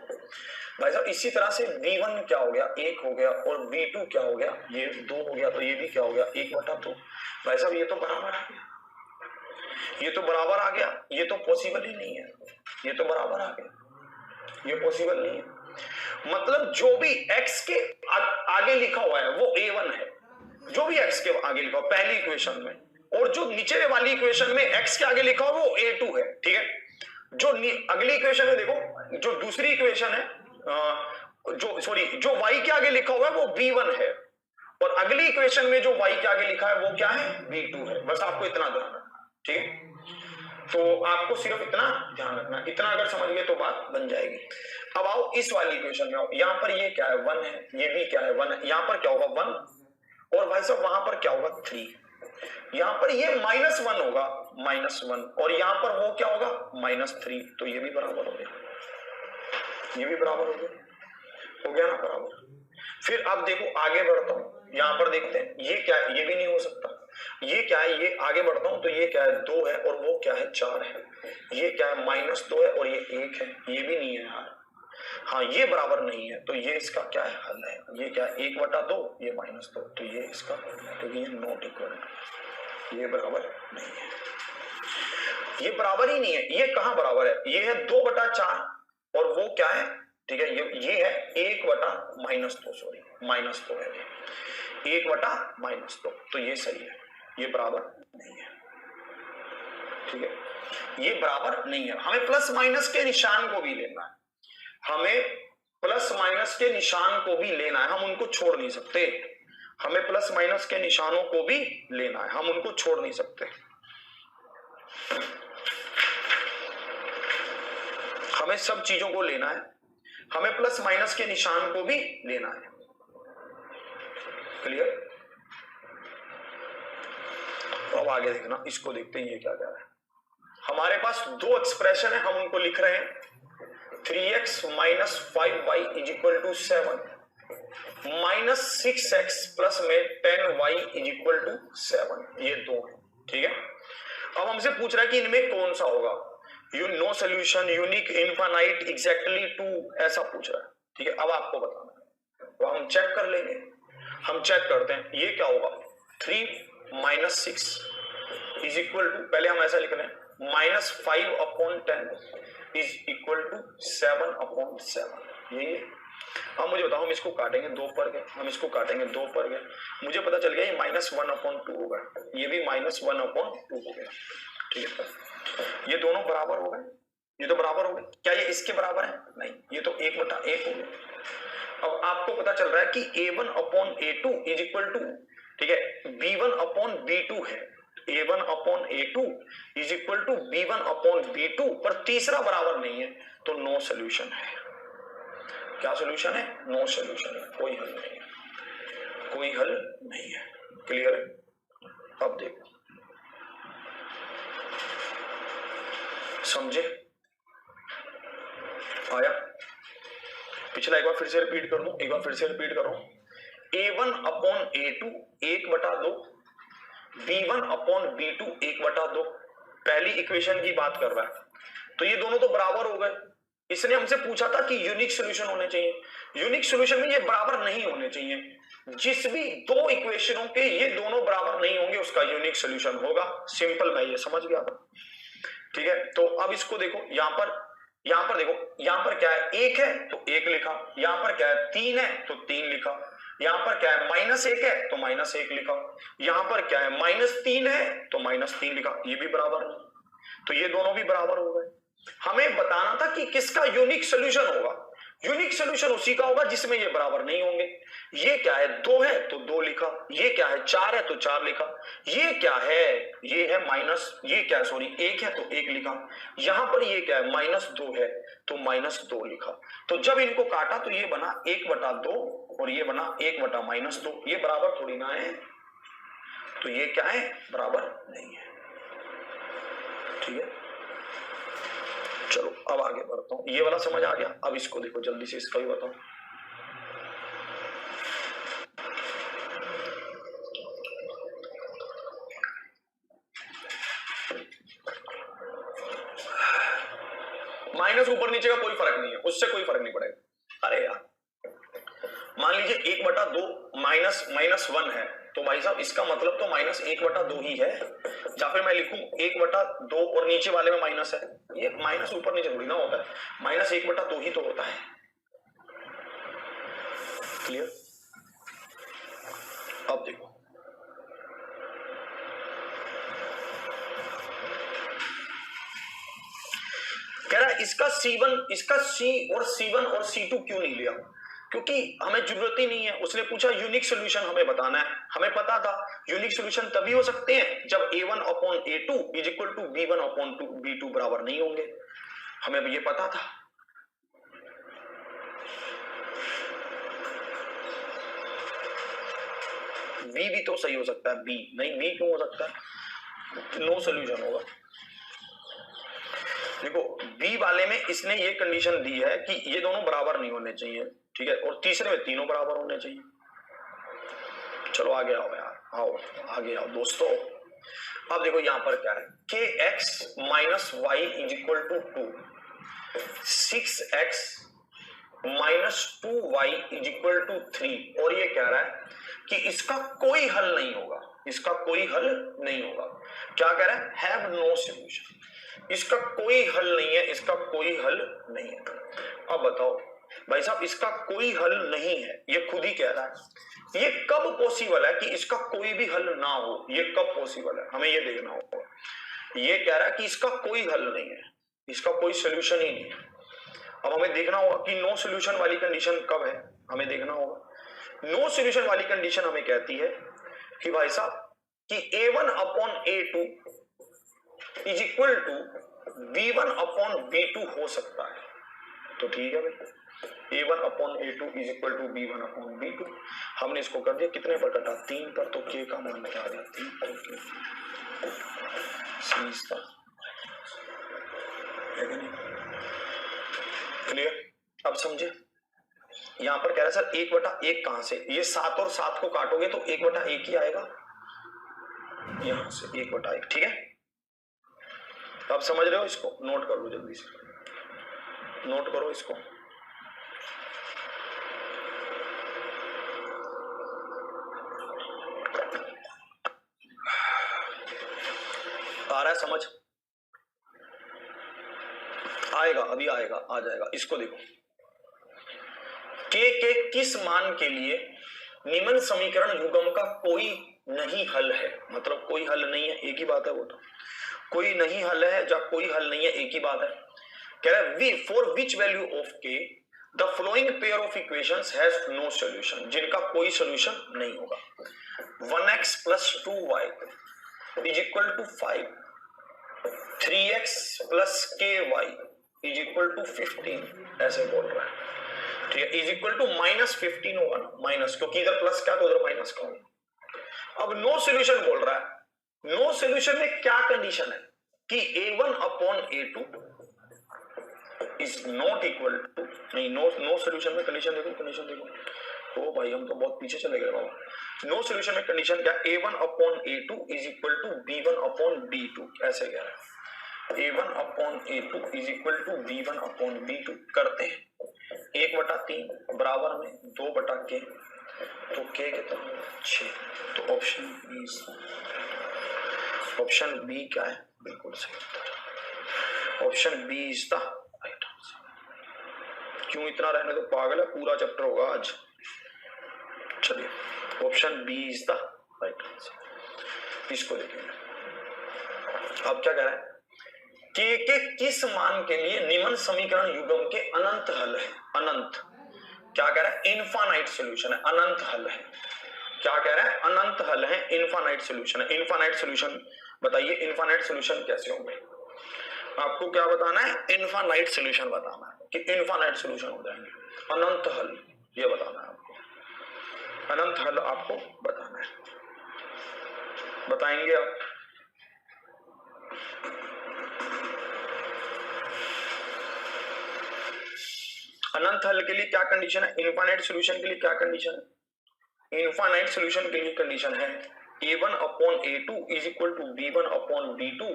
भाई साहब इसी तरह से b1 क्या हो गया, 1 हो गया, और b2 क्या हो गया, ये 2 हो गया, तो ये भी क्या हो गया, 1/2। भाई साहब ये तो बराबर आ गया, ये तो बराबर आ गया, ये तो पॉसिबल ही नहीं है, ये तो बराबर आ गया, ये पॉसिबल नहीं है। मतलब जो भी x के आगे लिखा हुआ है वो a1 है, जो भी x के आगे लिखा हो पहली इक्वेशन में, और जो नीचे वाली इक्वेशन में x के आगे लिखा हो वो a2 है, ठीक है। जो अगली इक्वेशन में देखो, जो दूसरी इक्वेशन है, जो y के आगे लिखा हुआ है वो b1 है, और अगली इक्वेशन में जो y के आगे लिखा है वो क्या है, b2 है। बस आपको इतना ध्यान रखना, ठीक है। तो आपको सिर्फ इतना ध्यान रखना, इतना अगर समझ गए तो बात बन जाएगी। अब आओ इस वाली इक्वेशन में आओ, यहाँ पर ये क्या है, 1 है, ये भी क्या है, 1 है, यहाँ पर क्या होगा 1, और भाई साहब वहां पर क्या होगा 3, यहाँ पर ये -1 होगा, -1, और यहाँ पर वो क्या होगा -3, तो ये भी बराबर हो गया, ये भी बराबर हो गया ना बराबर। फिर अब देखो आगे बढ़ता हूं, यहाँ पर देखते हैं ये क्या है, ये भी नहीं हो सकता, ये क्या है, ये आगे बढ़ता हूं तो ये क्या है 2 है और वो क्या है 4 है, ये क्या है -2 है और ये 1 है, ये भी नहीं है यार, हाँ ये बराबर नहीं है, तो ये इसका क्या है हल है, ये क्या है 1/2, ये -2, तो ये इसका, तो ये नॉट इक्वल, ये बराबर नहीं है, ये बराबर ही नहीं है, ये कहां बराबर है, ये है 2/4 और वो क्या है, ठीक है, ये है 1/-2, सॉरी -2 है, ये 1/-2, तो ये सही है, ये बराबर नहीं है, ठीक है, ये बराबर नहीं है। हमें प्लस माइनस के निशान को भी लेना है, हमें प्लस माइनस के निशान को भी लेना है, हम उनको छोड़ नहीं सकते, हमें प्लस माइनस के निशानों को भी लेना है, हम उनको छोड़ नहीं सकते, हमें सब चीजों को लेना है, हमें प्लस माइनस के निशान को भी लेना है, क्लियर। तो अब आगे देखना, इसको देखते हैं ये क्या कह रहा है। हमारे पास दो एक्सप्रेशन है, हम उनको लिख रहे हैं, 3x - 5y = 7 -6x प्लस में 10y = 7, ये दो है, ठीक है। अब हमसे पूछ रहा है कि इनमें कौन सा होगा, no solution, unique, infinite, exactly two, ऐसा पूछ रहा है, ठीक है। अब आपको बताना है, तो हम चेक कर लेंगे, हम चेक करते हैं ये क्या होगा, 3 - 6 = पहले हम ऐसा लिख रहे हैं -5/10 = 7/7, यही है। अब मुझे बताओ, हम इसको काटेंगे 2 पर गए, हम इसको काटेंगे 2 पर गए, मुझे पता चल गया ये -1/2 होगा, ये भी -1/2 हो गया, ठीक है। ये दोनों बराबर हो गए, ये तो बराबर हो गए, क्या ये इसके बराबर है, नहीं, ये तो 1/1 हो गया। अब आपको पता चल रहा है कि A1/A2 = ठीक है B1/B2 है, A1/A2 = B1/B2, पर तीसरा बराबर नहीं है, तो नो सोल्यूशन है। क्या सोल्यूशन है, नो सोल्यूशन है, कोई हल नहीं है, कोई हल नहीं है, क्लियर है। अब देखो, समझे, आया, पिछला एक बार फिर से रिपीट कर दूं, एक बार फिर से रिपीट कर रहा हूं, A1/A2 1/2, B1/B2 1/2, पहली इक्वेशन की बात कर रहा है, तो ये दोनों तो बराबर हो गए। इसने हमसे पूछा था कि यूनिक सॉल्यूशन होने चाहिए, यूनिक सॉल्यूशन में ये बराबर नहीं होने चाहिए, जिस भी दो इक्वेशनों के ये दोनों बराबर नहीं होंगे उसका यूनिक सॉल्यूशन होगा, सिंपल, मैं ये समझ गया था, ठीक है। तो अब इसको देखो, यहां पर देखो, यहां पर क्या है 1 है तो 1 लिखा, यहां पर क्या है 3 है तो 3 लिखा, यहां पर क्या है -1 है तो -1 लिखा, यहां पर क्या है -3 है तो -3 लिखा, ये भी बराबर है, तो ये दोनों भी बराबर हो गए। हमें बताना था कि किसका यूनिक सॉल्यूशन होगा, यूनिक सॉल्यूशन उसी का होगा जिसमें ये बराबर नहीं होंगे। ये क्या है 2 है तो 2 लिखा, ये क्या है 4 है तो 4 लिखा, ये क्या है, ये है ये क्या है सॉरी 1 है तो 1 लिखा, यहां पर ये क्या है -2 है तो -2 लिखा। तो जब इनको काटा तो ये बना 1/2 और ये बना 1/-2, ये बराबर थोड़ी ना है, तो ये क्या है, बराबर नहीं है, ठीक है। चलो अब आगे बढ़ता हूं, ये वाला समझ आ गया। अब इसको देखो जल्दी से, इसका भी बताओ। माइनस ऊपर नीचे का कोई फर्क नहीं है, उससे कोई फर्क नहीं पड़ेगा। अरे यार, मान लीजिए 1/2 -1 है, तो भाई साहब इसका मतलब तो -1/2 ही है, या फिर मैं लिखूं 1/2 और नीचे वाले में माइनस है, ये माइनस ऊपर नीचे थोड़ी ना होता है, -1/2 ही तो होता है, क्लियर। अब देखो, कह रहा है इसका C और C1 और C2 क्यों नहीं लिया, क्योंकि हमें जरूरत ही नहीं है। उसने पूछा यूनिक सॉल्यूशन हमें बताना है, हमें पता था यूनिक सॉल्यूशन तभी हो सकते हैं जब A1/A2 = B1/B2 बराबर नहीं होंगे, हमें ये पता था। बी भी तो सही हो सकता है, बी नहीं, बी क्यों हो सकता है, नो सॉल्यूशन होगा। देखो बी वाले में इसने ये कंडीशन दी है कि ये दोनों बराबर नहीं होने चाहिए, ठीक है, और तीसरे में तीनों बराबर होने चाहिए। चलो आगे आओ यार, आओ आगे आओ दोस्तों। अब देखो यहां पर क्या है, के x minus y is equal to 2, 6x minus 2y is equal to 3, और ये कह रहा है कि इसका कोई हल नहीं होगा, इसका कोई हल नहीं होगा। क्या कह रहा है, हैव नो सॉल्यूशन, इसका कोई हल नहीं है, इसका कोई हल नहीं है। अब बताओ भाई साहब, इसका कोई हल नहीं है, ये खुद ही कह रहा है। ये कब पॉसिबल है कि इसका कोई भी हल ना हो, ये कब पॉसिबल है, हमें ये देखना होगा। ये कह रहा है कि इसका कोई हल नहीं है, इसका कोई सोल्यूशन ही नहीं है। अब हमें देखना होगा कि नो सोल्यूशन वाली कंडीशन कब है, हमें देखना होगा। नो सोल्यूशन वाली कंडीशन हमें कहती है कि भाई साहब कि a1 upon a2 is equal to b1 upon b2 हो सकता है। तो ठीक है भाई, a1 upon a2 is equal to b1 upon b2। हमने इसको कर दिया कितने पर कटा, 3 पर, तो k का मान क्या आ गया, 3 पर। क्लियर, अब समझे। यहां पर कह रहा है सर 1/1 कहां से, ये 7 और 7 को काटोगे तो 1/1 ही आएगा, यहां से 1/1, ठीक है। अब समझ रहे हो, इसको नोट कर लो, जल्दी से नोट करो इसको। आ रहा है समझ, आएगा, अभी आएगा, आ जाएगा। इसको देखो, के किस मान के लिए निम्न समीकरण युग्म का कोई नहीं हल है, मतलब कोई हल नहीं है, एक ही बात है वो, तो कोई नहीं हल है या कोई हल नहीं है, एक ही बात है। कह रहा है we for which value of K the following pair of equations has no solution, जिनका कोई सॉल्यूशन नहीं होगा। 1x plus 2y is equal to 5, 3x plus ky is equal to 15, ऐसे बोल रहा है, ठीक है। इज इक्वल टू -15 होगा ना, माइनस, क्योंकि इधर प्लस का तो उधर माइनस का होगा। अब नो सॉल्यूशन बोल रहा है, नो सॉल्यूशन में क्या कंडीशन है कि a1 upon a2 is not equal to, नहीं, नो सॉल्यूशन में कंडीशन देखो, कंडीशन देखो। ओ भाई हम तो बहुत पीछे चले गए बाबा। नो सॉल्यूशन में कंडीशन क्या, a1 upon a2 is equal to b1 upon b2, ऐसे कह रहा है। a1 upon a2 is equal to b1 upon b2 करते हैं 1/3 बराबर में 2/k, तो k कितना, 6। तो ऑप्शन बी क्या है, बिल्कुल सही, option B is the right answer. क्यों इतना रहने तो पागल है, पूरा चैप्टर होगा आज। चलिए, option B is the right answer. इसको देखेंगे। अब क्या कह रहा है, के किस मान के लिए निम्न समीकरण युग्म के अनंत हल है, अनंत, क्या कह रहा है, इनफाइनाइट सॉल्यूशन है, अनंत हल है। क्या कह रहा है, अनंत हल है, इनफाइनाइट सॉल्यूशन है। इनफाइनाइट सॉल्यूशन बताइए, इनफाइनाइट सॉल्यूशन कैसे होंगे, आपको क्या बताना है, इनफाइनाइट सॉल्यूशन बताना है कि इनफाइनाइट सॉल्यूशन हो जाएंगे, अनंत हल ये बताना है आपको, अनंत हल आपको बताना है, बताएंगे आप। अनंत हल के लिए क्या कंडीशन है, इनफाइनाइट सॉल्यूशन के लिए क्या कंडीशन है, इनफाइनाइट सॉल्यूशन के लिए कंडीशन है a1 upon a2 is equal to b1 upon b2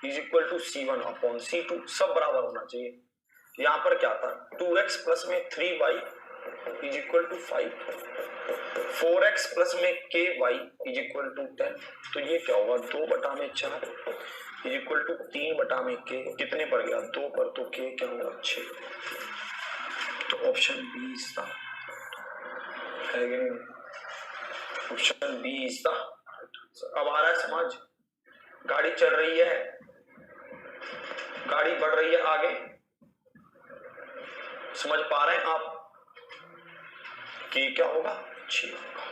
is equal to c1 upon c2, सब बराबर होना चाहिए। यहां पर क्या था, 2x प्लस में 3y is equal to 5, 4x plus में ky इज इक्वल टू 10, तो ये क्या होगा, 2/4 इज इक्वल टू 3/k, कितने पर गया, 2 पर, तो k क्या होगा, 6। तो option B is the, option B is the. अब आ रहा है समझ, गाड़ी चल रही है, गाड़ी बढ़ रही है आगे, समझ पा रहे हैं आप कि क्या होगा, 6 होगा।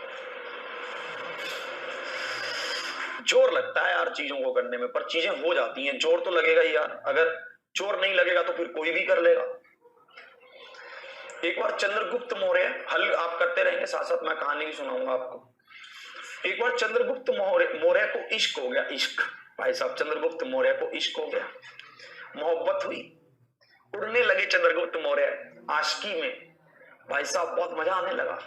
जोर लगता है यार चीजों को करने में, पर चीजें हो जाती हैं, जोर तो लगेगा ही यार, अगर जोर नहीं लगेगा तो फिर कोई भी कर लेगा। एक बार चंद्रगुप्त मौर्य, हल आप करते रहेंगे साथ साथ, मैं कहानी भी सुनाऊंगा आपको। एक बार चंद्रगुप्त मौर्य को इश्क हो गया, इश्क, भाई साहब चंद्रगुप्त मौर्य को इश्क हो गया, मोहब्बत हुई, उड़ने लगे चंद्रगुप्त मौर्य आशिकी में, भाई साहब बहुत मजा आने लगा,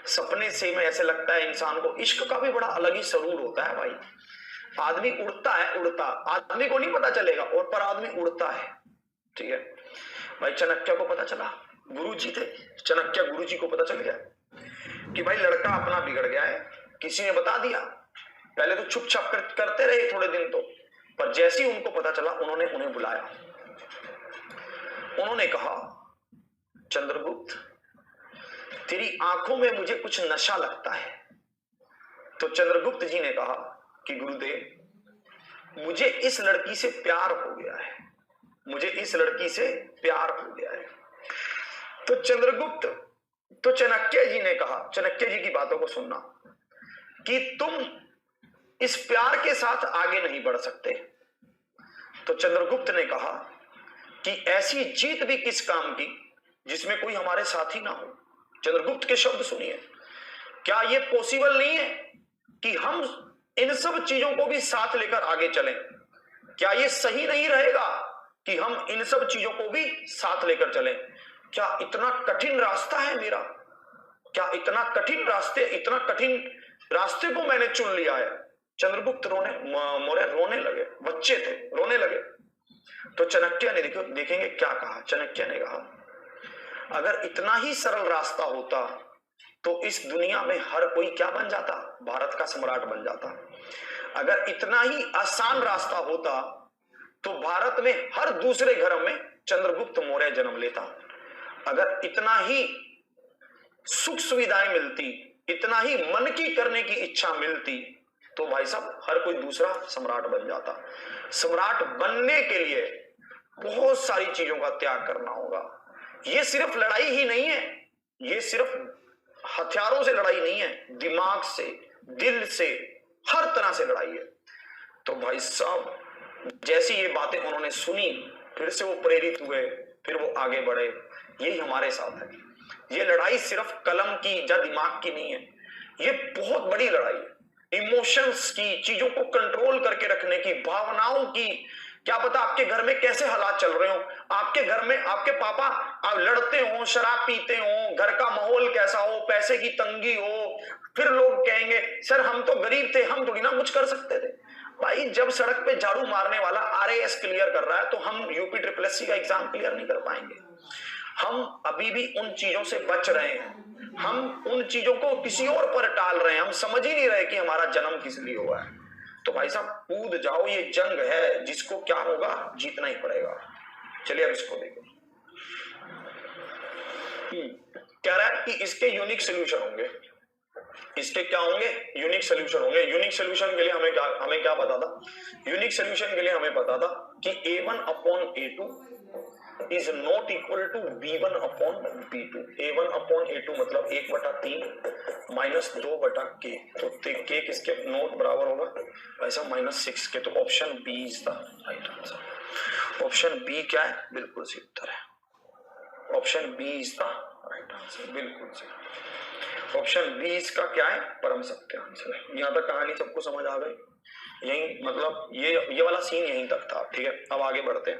सपने से में ऐसे लगता है इंसान को इश्क का भी बड़ा अलग ही सरूर होता है भाई। आदमी उड़ता है, उड़ता, आदमी को नहीं पता चलेगा और पर आदमी उड़ता है, ठीक है भाई। चाणक्य को पता चला, गुरुजी थे, चाणक्य गुरुजी को पता चल गया कि भाई लड़का अपना बिगड़ गया है, किसी ने बता दिया। पहले तो चुप चाप करते रहे थोड़े दिन तो, पर जैसे ही उनको पता चला उन्होंने उन्हें बुलाया। उन्होंने कहा, चंद्रगुप्त तेरी आंखों में मुझे कुछ नशा लगता है। तो चंद्रगुप्त जी ने कहा कि गुरुदेव मुझे इस लड़की से प्यार हो गया है, मुझे इस लड़की से प्यार हो गया है। तो चाणक्य जी ने कहा, चाणक्य जी की बातों को सुनना, कि तुम इस प्यार के साथ आगे नहीं बढ़ सकते। तो चंद्रगुप्त ने कहा कि ऐसी जीत भी किस काम की जिसमें कोई हमारे साथी ना हो। चंद्रगुप्त के शब्द सुनिए, क्या यह पॉसिबल नहीं है कि हम इन सब चीजों को भी साथ लेकर आगे चलें? क्या यह सही नहीं रहेगा कि हम इन सब चीजों को भी साथ लेकर चलें? क्या इतना कठिन रास्ता है मेरा? क्या इतना कठिन रास्ते को मैंने चुन लिया है? चंद्रगुप्त मौर्य रोने लगे, बच्चे थे, रोने लगे। तो चाणक्य ने देखेंगे क्या कहा। चाणक्य ने कहा, अगर इतना ही सरल रास्ता होता तो इस दुनिया में हर कोई क्या बन जाता? भारत का सम्राट बन जाता। अगर इतना ही आसान रास्ता होता तो भारत में हर दूसरे घर में चंद्रगुप्त मौर्य जन्म लेता। अगर इतना ही सुख सुविधाएं मिलती, इतना ही मन की करने की इच्छा मिलती, तो भाई साहब हर कोई दूसरा सम्राट बन जाता। सम्राट बनने के लिए बहुत सारी चीजों का त्याग करना होगा। ये सिर्फ लड़ाई ही नहीं है, ये सिर्फ हथियारों से लड़ाई नहीं है, दिमाग से, दिल से, हर तरह से लड़ाई है। तो भाई साहब जैसी ये बातें उन्होंने सुनी, फिर से वो प्रेरित हुए, फिर वो आगे बढ़े। यही हमारे साथ है। ये लड़ाई सिर्फ कलम की या दिमाग की नहीं है, ये बहुत बड़ी लड़ाई है। इमोशंस की, चीजों को कंट्रोल करके रखने की, भावनाओं की। क्या पता आपके घर में कैसे हालात चल रहे हो, आपके घर में आपके पापा आप लड़ते हो, शराब पीते हो, घर का माहौल कैसा हो, पैसे की तंगी हो, फिर लोग कहेंगे सर हम तो गरीब थे, हम थोड़ी ना कुछ कर सकते थे। भाई जब सड़क पे झाड़ू मारने वाला आरएएस क्लियर कर रहा है तो हम यूपी SSC का एग्जाम क्लियर नहीं कर पाएंगे। हम अभी भी उन चीजों से बच रहे हैं, हम उन चीजों को किसी और पर टाल रहे हैं, हम समझ ही नहीं रहे कि हमारा जन्म किस लिए हुआ है। तो भाई साहब कूद जाओ, ये जंग है जिसको क्या होगा, जीतना ही पड़ेगा। चलिए अब इसको देखो। कह रहा है कि इसके यूनिक सोल्यूशन होंगे। इसके क्या होंगे? यूनिक सोल्यूशन होंगे। यूनिक सोल्यूशन के लिए हमें क्या पता था? यूनिक सोल्यूशन के लिए हमें पता था कि A1/A2 is not equal to B1/B2। A1/A2 मतलब 1/3 माइनस 2/K। तो K किसके नॉट बराबर होगा ऐसा -6 के। तो option B is the right answer. Option B क्या है? बिल्कुल सही उत्तर है। Option B is the right answer, बिल्कुल सही। ऑप्शन बी इसका क्या है? परम सत्य आंसर है। यहां तक कहानी सबको समझ आ गई? यही मतलब ये वाला सीन यहीं तक था, ठीक है। अब आगे बढ़ते हैं।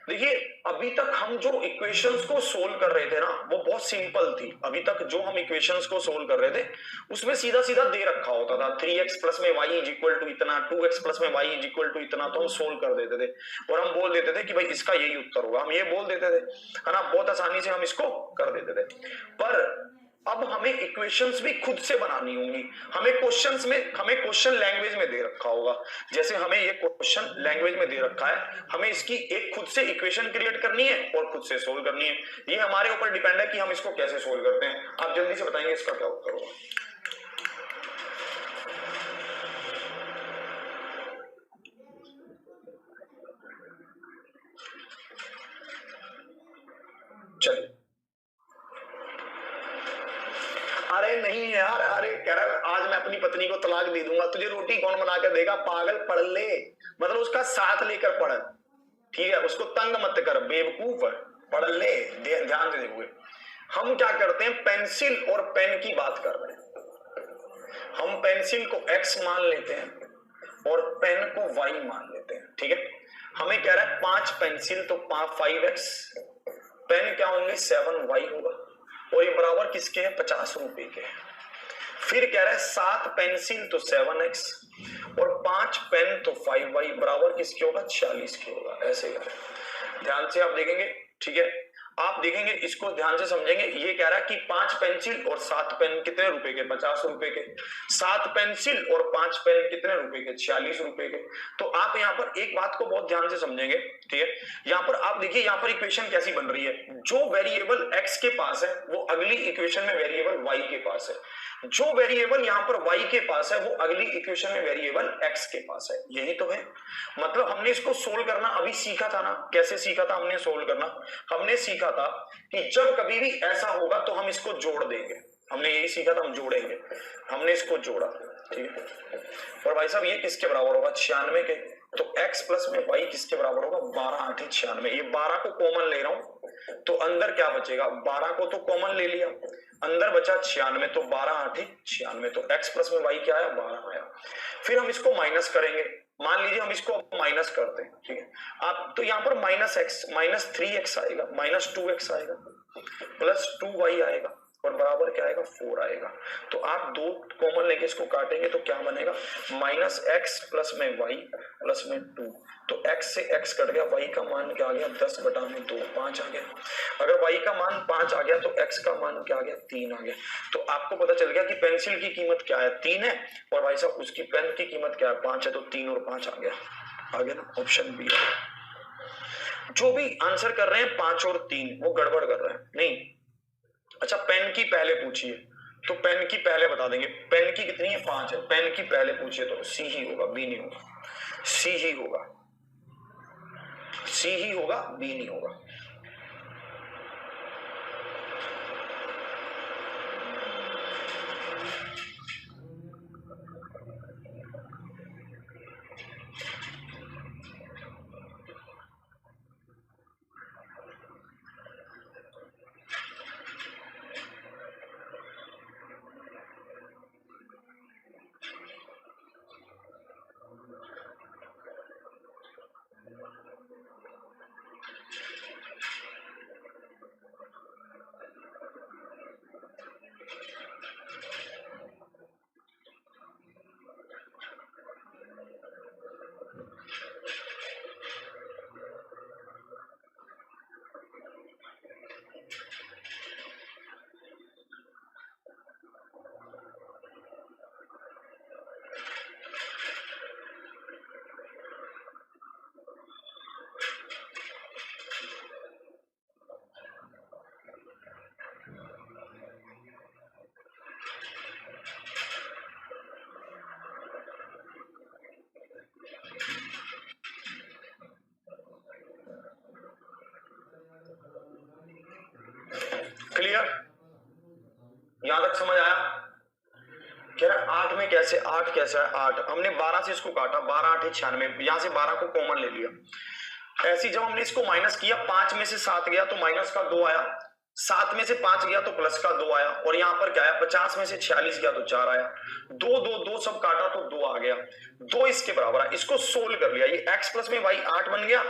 देखिए अभी तक हम जो इक्वेशंस को सोल्व कर रहे थे ना, वो बहुत सिंपल थी। अभी तक जो हम इक्वेशंस को सोल्व कर रहे थे उसमें सीधा सीधा दे रखा होता था 3x प्लस में y इज इक्वल टू इतना, 2x प्लस में y इज इक्वल टू इतना, तो हम सोल्व कर देते थे और हम बोल देते थे कि भाई इसका यही उत्तर होगा। हम ये बोल देते थे, है ना, बहुत आसानी से हम इसको कर देते थे। पर अब हमें इक्वेशंस भी खुद से बनानी होंगी। हमें क्वेश्चन लैंग्वेज में दे रखा होगा। जैसे हमें ये क्वेश्चन लैंग्वेज में दे रखा है, हमें इसकी एक खुद से इक्वेशन क्रिएट करनी है और खुद से सोल्व करनी है। ये हमारे ऊपर डिपेंड है कि हम इसको कैसे सोल्व करते हैं। आप जल्दी से बताएंगे इसका क्या उत्तर होगा। चलिए, अरे नहीं यार, अरे कह रहा आज मैं अपनी पत्नी को तलाक दे दूंगा, तुझे रोटी कौन बना कर देगा? पागल, पढ़ ले, मतलब उसका साथ लेकर पढ़, ठीक है, उसको तंग मत कर, बेवकूफ, पढ़ ले, ध्यान से देखोगे। हम क्या करते हैं, पेंसिल और पेन की बात कर रहे हैं। हम पेंसिल को x मान लेते हैं और पेन को y मान लेते हैं, ठीक है। हमें कह रहा है 5 पेंसिल तो 5x, पेन क्या होंगे 7y होगा, और ये बराबर किसके है, 50 रुपए के। फिर कह रहा है 7 पेंसिल तो 7x और 5 पेन तो 5y बराबर किसके होगा, 46 के होगा। ऐसे कह रहा है, ध्यान से आप देखेंगे, ठीक है, आप देखेंगे, इसको ध्यान से समझेंगे। ये कह रहा है कि 5 पेंसिल और 7 पेन कितने रुपए के, 50 रुपए के। 7 पेंसिल और 5 पेन कितने रुपए के, 46 रुपए के। तो आप यहाँ पर एक बात को बहुत ध्यान से समझेंगे, ठीक है। यहाँ पर आप देखिए, यहाँ पर इक्वेशन कैसी बन रही है, जो वेरिएबल x के पास है वो अगली इक्वेशन में वेरिएबल y के पास है, जो वेरिएबल यहाँ पर y के पास है वो अगली इक्वेशन में वेरिएबल x के पास है। यही तो है, मतलब हमने इसको सोल्व करना अभी सीखा था ना। कैसे सीखा था हमने सोल्व करना, हमने सीखा था कि जब कभी भी ऐसा होगा तो हम इसको जोड़ देंगे। हमने यही सीखा था, हम जोड़ेंगे, हमने इसको जोड़ा, ठीक है। और भाई साहब ये किसके बराबर होगा, 96 के। तो x प्लस में y किसके बराबर होगा, 12 8 96। ये 12 को कॉमन ले रहा हूं तो अंदर क्या बचेगा, 12 को तो कॉमन ले लिया, अंदर बचा 96, तो 12 8 96। तो x प्लस में y क्या आया, 12 आया। फिर हम इसको माइनस करेंगे, मान लीजिए हम इसको माइनस करते हैं, ठीक है। आप तो यहाँ पर माइनस 3x आएगा, माइनस 2x आएगा, प्लस 2y आएगा और बराबर क्या आएगा, 4 आएगा। तो आप 2 कॉमन लेके इसको काटेंगे तो क्या बनेगा, माइनस x प्लस में y प्लस में 2। तो x से x कट गया, y का मान क्या आ गया, 10/2 5 आ गया। अगर y का मान 5 आ गया तो x का मान क्या आ गया, 3 आ गया। तो आपको पता चल गया कि पेंसिल की कीमत क्या है, 3 है, और भाई साहब उसकी पेन की कीमत क्या है, 5 है। तो 3 और 5 आ गया ना, ऑप्शन बी। जो भी आंसर कर रहे हैं 5 और 3 वो गड़बड़ कर रहे हैं, नहीं। अच्छा पेन की पहले पूछिए, तो पेन की पहले बता देंगे, पेन की कितनी है, 5 है। पेन की पहले पूछिए तो सी ही होगा, बी नहीं होगा, सी ही होगा, सी ही होगा, बी नहीं होगा। क्लियर, यहां तक समझ आया। कह रहा 8 में कैसे, 8 कैसे है, 8 हमने 12 से इसको काटा, 12 8 96, यहां से 12 को कॉमन ले लिया। ऐसी जब हमने इसको माइनस किया, 5 में से 7 गया तो माइनस का 2 आया, 7 में से 5 गया तो प्लस का 2 आया, और यहाँ पर क्या है, 50 में से 46 गया तो 4 आया। 2 2 2 सब काटा तो 2 आ गया, 2 इसके बराबर है। इसको सोल्व कर लिया, ये x प्लस में y 8 बन गया,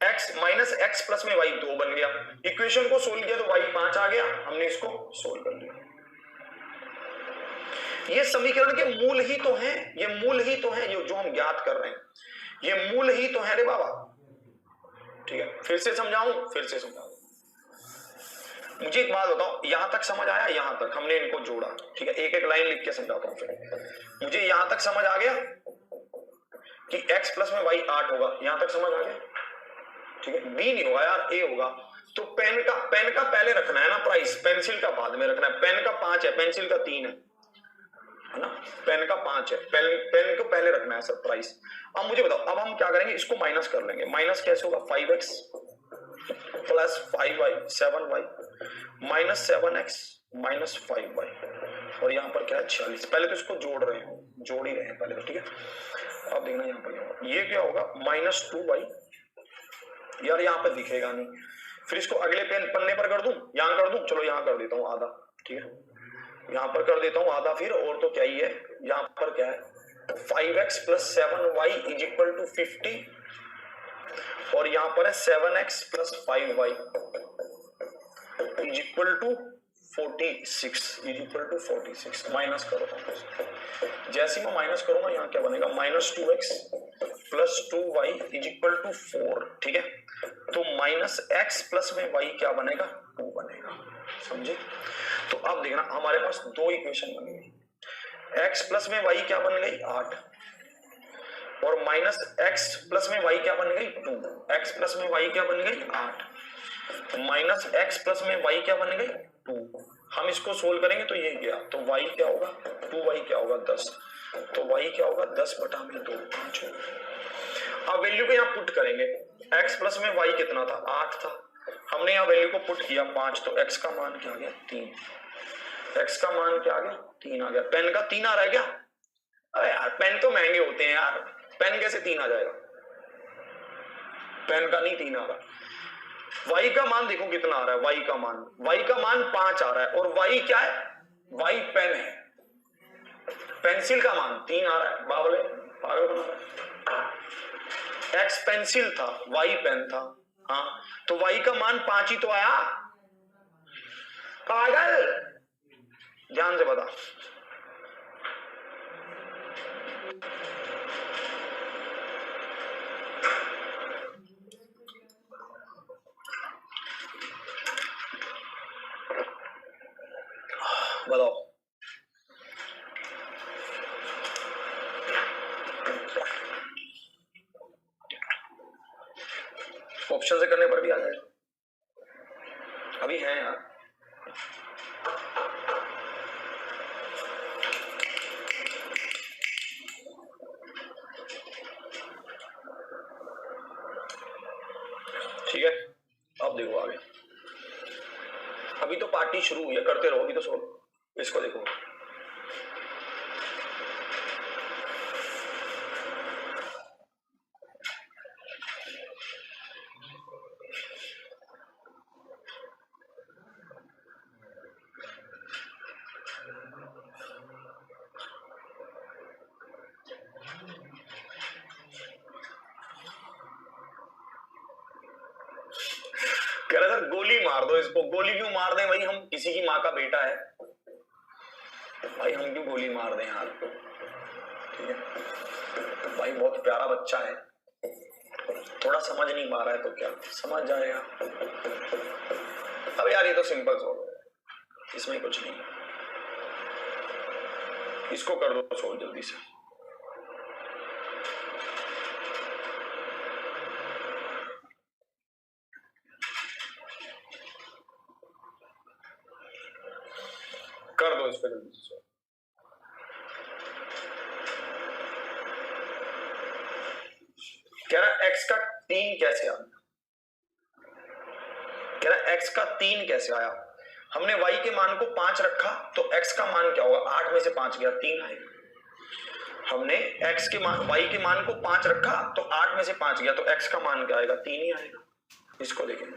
x माइनस x प्लस में y 2 बन गया। इक्वेशन को सोल्व किया तो y 5 आ गया, हमने इसको सोल्व कर लिया। ये समीकरण के मूल ही तो हैं, ये मूल ही तो हैं जो हम ज्ञात कर रहे हैं, ये मूल ही तो है रे बाबा। ठीक है, फिर से समझाऊं, फिर से समझाऊं। मुझे एक बात बताओ, यहां तक समझ आया, यहां तक हमने इनको जोड़ा, ठीक है, एक एक लाइन लिख के समझाता हूं। फिर मुझे यहां तक समझ आ गया कि x प्लस में y 8 होगा, यहां तक समझ आ गया, ठीक है। b नहीं होगा यार, a होगा। तो पेन का पहले रखना है ना प्राइस, पेंसिल का बाद में रखना है। पेन का 5 है, पेंसिल का 3 है ना, पेन का 5 है, पेन को पहले रखना है सर प्राइस। अब मुझे बताओ, अब हम क्या करेंगे, इसको माइनस कर लेंगे। माइनस कैसे होगा, 5x plus 5y 7y minus 7x minus 5y, और यहाँ पर क्या है 46। पहले तो इसको जोड़ रहे हैं, जोड़ ही रहे हैं पहले तो, ठीक है। अब देखना यहाँ पर ये क्या होगा, माइनस 2y, यार यहाँ पर दिखेगा नहीं, फिर इसको अगले पन्ने पर कर दूं, यहाँ कर दूं, चलो यहाँ कर देता हूँ आधा, ठीक है, यहाँ पर कर देता हूँ आधा। फिर और तो क्या ही है, यहाँ पर क्या है 5x plus 7y is equal to 50, और यहाँ पर है 7x plus 5y is equal to 46 is equal to 46। Minus करो, जैसे मैं माइनस करूंगा यहाँ क्या बनेगा, -2x plus 2y is equal to 4। ठीक है, तो -x प्लस में y क्या बनेगा, 2 बनेगा। समझे? तो अब देखना हमारे पास दो इक्वेशन बन गई, x प्लस में y क्या बन गई 8 और -x प्लस में y क्या बन गई 2। x प्लस में y क्या बन गई 8, -x प्लस में y क्या बन गई 2। हम इसको सोल्व करेंगे तो ये गया, तो y क्या होगा 2y क्या होगा 10, तो y क्या होगा 10 बटा में 2, 5 होगा। अब वैल्यू को यहाँ पुट करेंगे, x प्लस में y कितना था 8 था, हमने यहाँ वैल्यू को पुट किया 5, तो x का मान क्या आ गया 3, x का मान क्या आ गया 3 आ गया। पेन का 3 आ रहा है क्या? अरे यार पेन तो महंगे होते हैं यार, पेन कैसे 3 आ जाएगा, पेन का नहीं 3 आ रहा। y का मान देखो कितना आ रहा है, y का मान 5 आ रहा है, और y क्या है, y पेन है, पेंसिल का मान 3 आ रहा है। बावले पागल बना रहा है, x पेंसिल था y पेन था, हाँ तो y का मान 5 ही तो आया, पागल ध्यान से बता। बताओ ऑप्शन से करने पर भी आ जाएगा, अभी है यार। ठीक है, अब देखो आगे, अभी तो पार्टी शुरू हुई है, करते रहो, अभी तो सोल्व। इसको देखो, कह रहा सर गोली मार दो इसको। गोली क्यों मार दें भाई, हम किसी की माँ का बेटा है भाई, हम क्यों गोली मार दें यार। ठीक है भाई, बहुत प्यारा बच्चा है, थोड़ा समझ नहीं पा रहा है तो क्या समझ जाएगा। अब यार ये तो सिंपल सॉल्व है, इसमें कुछ नहीं, इसको कर दो सॉल्व जल्दी से। कर दो इसको जल्दी से। कह रहा x का 3 कैसे आया, कह रहा x का 3 कैसे आया। हमने y के मान को 5 रखा तो x का मान क्या होगा, 8 में से 5 गया 3 आएगा। हमने x के मान y के मान को 5 रखा तो 8 में से 5 गया, तो x का मान क्या आएगा 3 ही आएगा। इसको देखेंगे,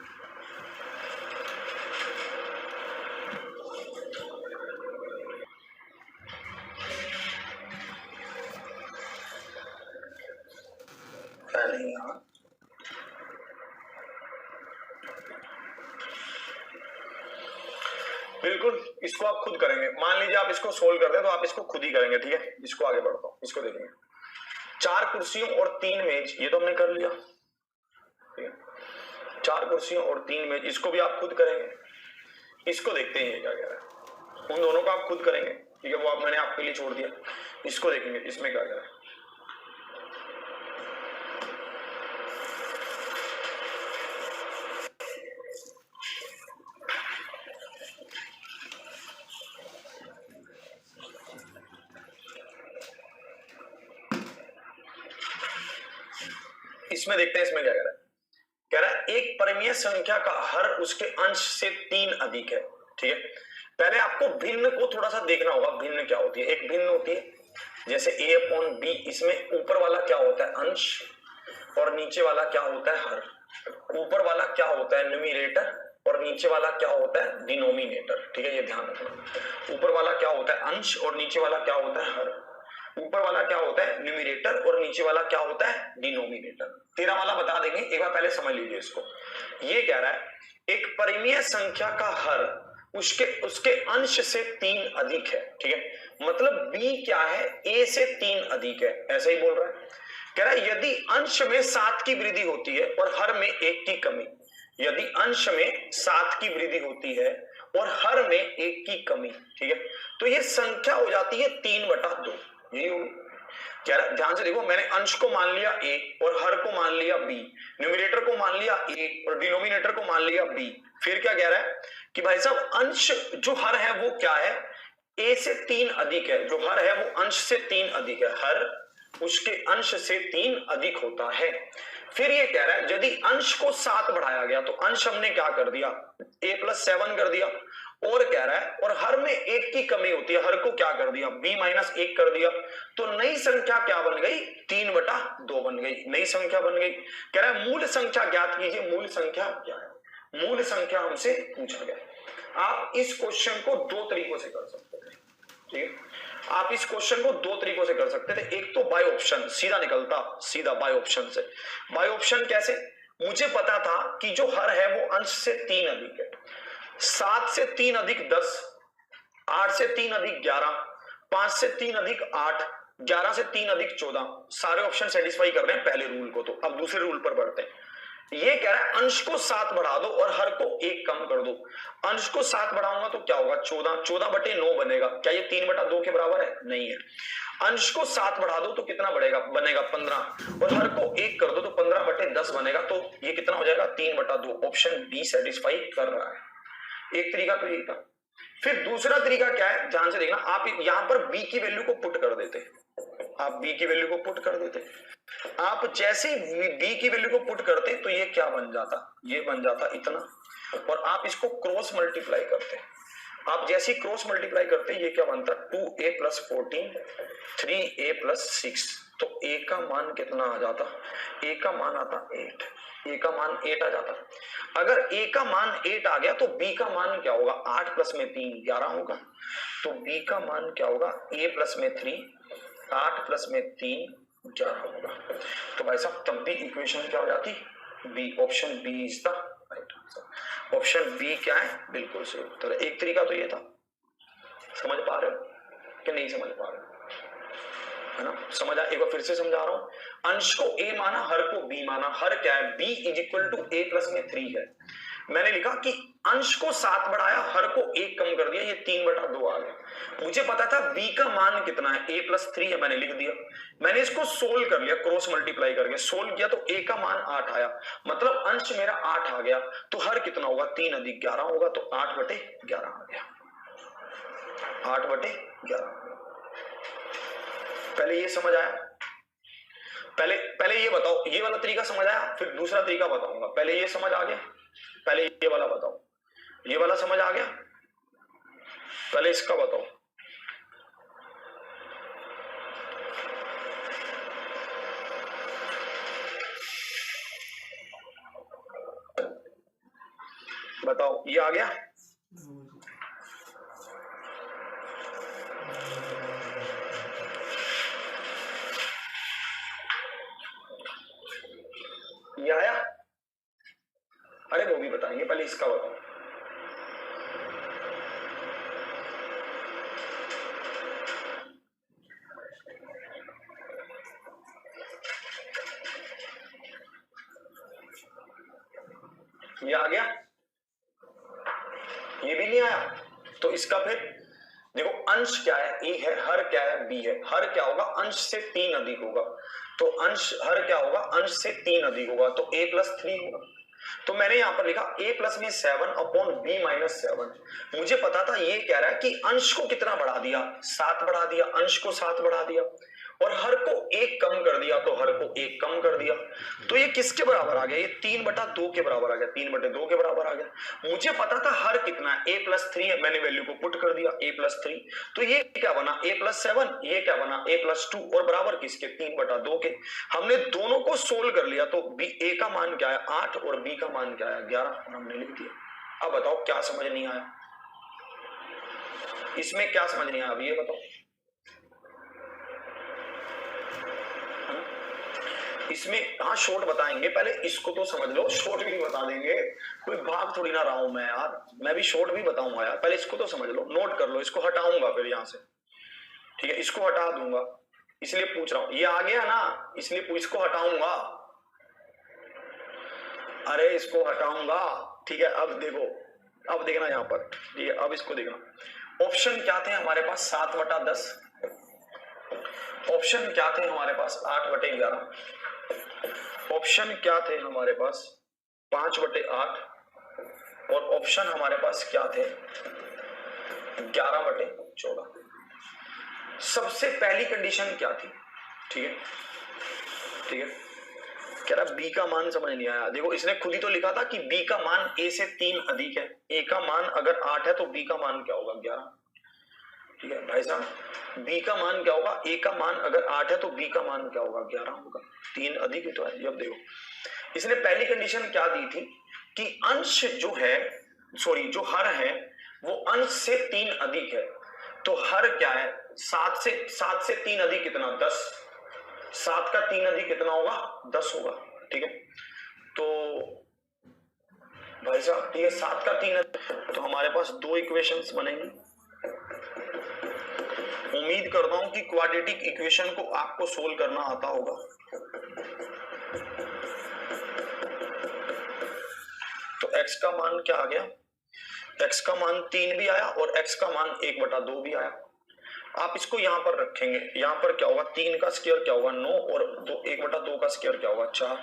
नहीं यार बिल्कुल, इसको आप खुद करेंगे। मान लीजिए आप इसको सोल्व कर दें तो आप इसको खुद ही करेंगे। ठीक है, इसको आगे बढ़ता हूं, इसको देखेंगे। 4 कुर्सियों और 3 मेज, ये तो हमने कर लिया। ठीक है, 4 कुर्सियों और 3 मेज, इसको भी आप खुद करेंगे। इसको देखते हैं ये क्या कह रहा है, उन दोनों को आप खुद करेंगे। ठीक है, वो आप मैंने आपके लिए छोड़ दिया। इसको देखेंगे, इसमें क्या कह रहा है। इसमें देखते हैं इसमें क्या कह रहा है। कह रहा है एक परिमेय संख्या का हर उसके अंश से 3 अधिक है। ठीक है, पहले आपको भिन्न को थोड़ा सा देखना होगा। भिन्न क्या होती है, एक भिन्न होती है जैसे a/b, इसमें ऊपर वाला क्या होता है अंश और नीचे वाला क्या होता है हर। ऊपर वाला क्या होता है न्यूमरेटर और नीचे वाला क्या होता है डिनोमिनेटर। ठीक है, ये ध्यान रखना। ऊपर वाला क्या होता है अंश और नीचे वाला क्या होता है हर। ऊपर वाला क्या होता है न्यूमरेटर और नीचे वाला क्या होता है डिनोमिनेटर। 13 वाला बता देंगे, एक बार पहले समझ लीजिए इसको। ये कह रहा है एक परिमेय संख्या का हर उसके उसके अंश से 3 अधिक है, ठीक है, मतलब b क्या है, a से 3 अधिक है, ऐसा ही बोल रहा है। कह रहा है यदि अंश में 7 की वृद्धि होती है और हर में 1 की कमी, यदि अंश में 7 की वृद्धि होती है और हर में 1 की कमी, ठीक है, तो ये संख्या हो जाती है 3/2, यही होगी। कह रहा है ध्यान से देखो, मैंने अंश को मान लिया a और हर को मान लिया b, न्यूमरेटर को मान लिया a और डिनोमिनेटर को मान लिया b। फिर क्या कह रहा है कि भाई साहब अंश जो हर है वो क्या है, a से 3 अधिक है, जो हर है वो अंश से 3 अधिक है, हर उसके अंश से 3 अधिक होता है। फिर ये कह रहा है यदि अंश को 7 बढ़ाया गया तो अंश हमने क्या कर दिया, a+7 कर दिया, और कह रहा है और हर में 1 की कमी होती है, हर को क्या कर दिया, b-1 कर दिया, तो नई संख्या क्या बन गई, 3/2 बन गई, नई संख्या बन गई। कह रहा है मूल संख्या ज्ञात कीजिए, मूल संख्या क्या है, मूल संख्या हमसे पूछा गया। आप इस क्वेश्चन को 2 तरीकों से कर सकते थे, ठीक है, आप इस क्वेश्चन को 2 तरीकों से कर सकते थे। एक तो बाय ऑप्शन, सीधा निकलता, सीधा बाय ऑप्शन से। बाय ऑप्शन कैसे, मुझे पता था कि जो हर है वो अंश से 3 अधिक है, 7 से 3 अधिक 10, 8 से 3 अधिक 11, 5 से 3 अधिक 8, 11 से 3 अधिक 14, सारे ऑप्शन सेटिस्फाई कर रहे हैं पहले रूल को। तो अब दूसरे रूल पर बढ़ते हैं। ये कह रहा है अंश को 7 बढ़ा दो और हर को 1 कम कर दो। अंश को 7 बढ़ाऊंगा तो क्या होगा, 14, 14/9 बनेगा। क्या ये 3/2 के बराबर है, नहीं है। अंश को 7 बढ़ा दो तो कितना बढ़ेगा, बनेगा 15, और हर को 1 कर दो तो 15/10 बनेगा, तो ये कितना हो जाएगा, 3/2। ऑप्शन बी सेटिस्फाई कर रहा है। एक तरीका तो ये था। फिर दूसरा तरीका क्या है, ध्यान से देखना, आप यहां पर b की वैल्यू को पुट कर देते, आप b की वैल्यू को पुट कर देते। आप जैसे ही b की वैल्यू को पुट करते तो ये क्या बन जाता, ये बन जाता इतना, और आप इसको क्रॉस मल्टीप्लाई करते। आप जैसे ही क्रॉस मल्टीप्लाई करते ये क्या बनता, 2a+14 3a+6, तो a का मान कितना आ जाता, a का मान आता 8, a का मान 8 आ जाता। अगर a का मान 8 आ गया तो b का मान क्या होगा, 8 + 3 11 होगा, तो b का मान क्या होगा, a + 3 8 + 3 11 होगा। तो भाई साहब तब भी इक्वेशन क्या हो जाती, B, option B is the right answer. Option B क्या है, बिल्कुल सही उत्तर है। एक तरीका तो ये था, समझ पा रहे हो कि नहीं समझ पा रहे हो, है ना, समझ आ, एक बार फिर से समझा रहा हूं। अंश को a माना, हर को b माना, हर क्या है, b = a + 3 है। मैंने लिखा कि अंश को 7 बढ़ाया, हर को 1 कम कर दिया, ये 3/2 आ गया। मुझे पता था b का मान कितना है, a+3 है, मैंने लिख दिया। मैंने इसको सोल्व कर लिया, क्रॉस मल्टीप्लाई करके सोल्व किया तो a का मान 8 आया, मतलब अंश मेरा 8 आ गया, तो हर कितना होगा, 3 अधिक 11 होगा, तो 8/11 आ गया, 8/11। पहले ये समझ आया, पहले ये बताओ, ये वाला तरीका समझ आया, फिर दूसरा तरीका बताऊंगा। पहले ये समझ आ गया, पहले ये वाला बताओ, ये वाला समझ आ गया, पहले इसका बताओ। बताओ ये आ गया, ये आया, अरे वो भी बताएंगे, पहले इसका बताओ। ये आ गया, ये भी नहीं आया, तो इसका फिर देखो, अंश क्या है, a है, हर क्या है, b है। हर क्या होगा, अंश से 3 अधिक होगा, तो अंश हर क्या होगा, अंश से 3 अधिक होगा, तो a+3 होगा। तो मैंने यहां पर लिखा a + 7/b-7। मुझे पता था ये कह रहा है कि अंश को कितना बढ़ा दिया, 7 बढ़ा दिया, अंश को 7 बढ़ा दिया, और हर को 1 कम कर दिया, तो हर को 1 कम कर दिया, तो ये किसके बराबर आ गया, ये 3/2 के बराबर आ गया, 3/2 के बराबर आ गया। मुझे पता था हर कितना है, a+3 है, मैंने वैल्यू को पुट कर दिया, a+3, तो ये क्या बना, a+7, ये क्या बना, a+2, और बराबर किसके, 3/2 के। हमने दोनों को सोल्व कर लिया, तो a का मान क्या है, 8, और b का मान क्या है, 11, और हमने लिख दिया। अब बताओ क्या समझ नहीं आया, इसमें क्या समझ नहीं आया, अब ये बताओ। इसमें हाँ शॉर्ट बताएंगे, पहले इसको तो समझ लो, शॉर्ट भी बता देंगे, कोई भाग थोड़ी ना रहा हूं मैं यार, मैं भी शॉर्ट भी बताऊंगा यार, पहले इसको तो समझ लो, नोट कर लो, इसको हटाऊंगा फिर यहां से, ठीक है, इसको हटा दूंगा, इसलिए पूछ रहा हूं, ये आ गया ना, इसलिए इसको हटाऊंगा, अरे इसको हटाऊंगा, ठीक है। अब देखो, अब देखना यहां पर, ठीक है, अब इसको देखना, ऑप्शन क्या थे हमारे पास, 7/10, ऑप्शन क्या थे हमारे पास, 8/11, ऑप्शन क्या थे हमारे पास, 5/8, और ऑप्शन हमारे पास क्या थे, 11/14। सबसे पहली कंडीशन क्या थी, ठीक है, ठीक है, कह रहा बी का मान समझ नहीं आया, देखो इसने खुद ही तो लिखा था कि बी का मान ए से 3 अधिक है, ए का मान अगर 8 है तो बी का मान क्या होगा, 11, ठीक है भाई साहब, बी का मान क्या होगा, ए का मान अगर 8 है तो बी का मान क्या होगा, 11 होगा, 3 अधिक ही तो है। अब देखो इसने पहली कंडीशन क्या दी थी कि अंश जो है, सॉरी जो हर है वो अंश से 3 अधिक है, तो हर क्या है, 7 से 3 अधिक कितना, 10, 7 का 3 अधिक कितना होगा, 10 होगा, ठीक है, तो भाई साहब ठीक है, 7 का 3 अधिक, तो हमारे पास 2 इक्वेशंस बनेंगी। उम्मीद करता हूं कि क्वाड्रेटिक इक्वेशन को आपको सोल्व करना आता होगा। तो x का मान क्या आ गया, x का मान 3 भी आया और x का मान 1/2 भी आया। आप इसको यहां पर रखेंगे, यहां पर क्या होगा, 3 का स्क्वायर क्या होगा 9 और 1/2 का स्क्वायर क्या होगा 4,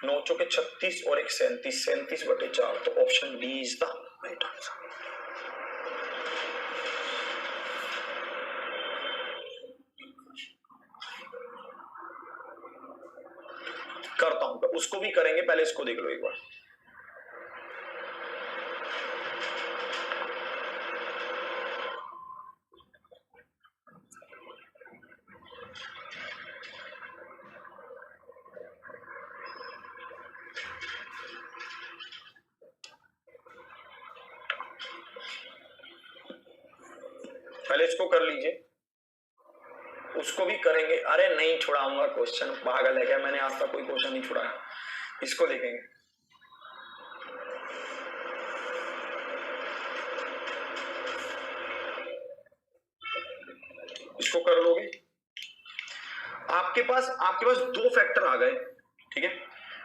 9 चौके 36 और 1 37, 37/4, तो option D is the right answer. करता हूं, उसको भी करेंगे, पहले इसको देख लो एक बार। पहले इसको कर लीजिए, उसको भी करेंगे। अरे नहीं छुड़ाऊंगा क्वेश्चन, पागल है क्या, मैंने आज तक कोई क्वेश्चन नहीं छुड़ाया। इसको देखेंगे, इसको कर लोगे, आपके पास 2 फैक्टर आ गए, ठीक है,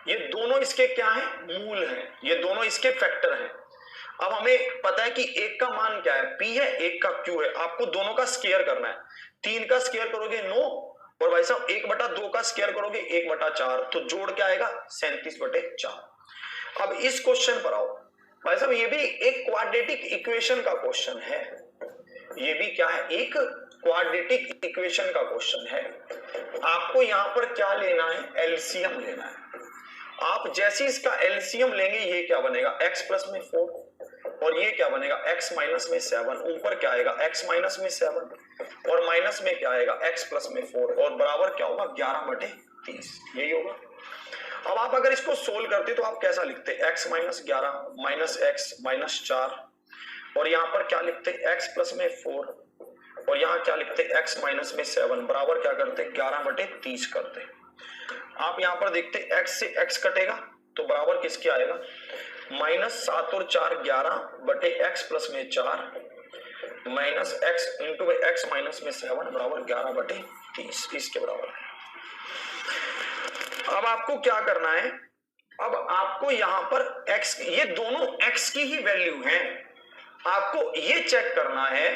ये दोनों इसके क्या है, मूल हैं, ये दोनों इसके फैक्टर हैं। अब हमें पता है कि एक का मान क्या है, P है, एक का Q है, आपको दोनों का स्क्वायर करना है। 3 का स्क्वायर करोगे 9 और भाई साहब 1/2 का स्क्वायर करोगे 1/4, तो जोड़ क्या आएगा 37/4। अब इस क्वेश्चन पर आओ भाई साहब, ये भी एक क्वाड्रेटिक इक्वेशन का क्वेश्चन है, ये भी क्या है, एक क्वाड्रेटिक इक्वेशन का क्वेश्चन है। आपको यहां पर क्या लेना है, एलसीएम लेना है। आप जैसे इसका एलसीएम लेंगे, ये क्या बनेगा, x प्लस में 4 और ये क्या बनेगा, x माइनस में 7, ऊपर क्या आएगा, x माइनस में 7 और माइनस में क्या आएगा, x प्लस में 4 और बराबर क्या होगा 11/30, यही होगा। अब आप अगर इसको सोल्व करते तो आप कैसा लिखते, x minus 11 minus x minus 4 और यहाँ पर क्या लिखते, x प्लस में 4 और यहाँ क्या लिखते, x माइनस में 7 बराबर क्या करते, 11/30 करते। आप यहाँ पर देखते x से x कटेगा तो बराबर किसके आएगा, -7 और 4 11/x प्लस में 4 minus x into x minus में 7 बराबर 11/30, इसके बराबर है। अब आपको क्या करना है, अब आपको यहाँ पर x, ये दोनों x की ही वैल्यू हैं, आपको ये चेक करना है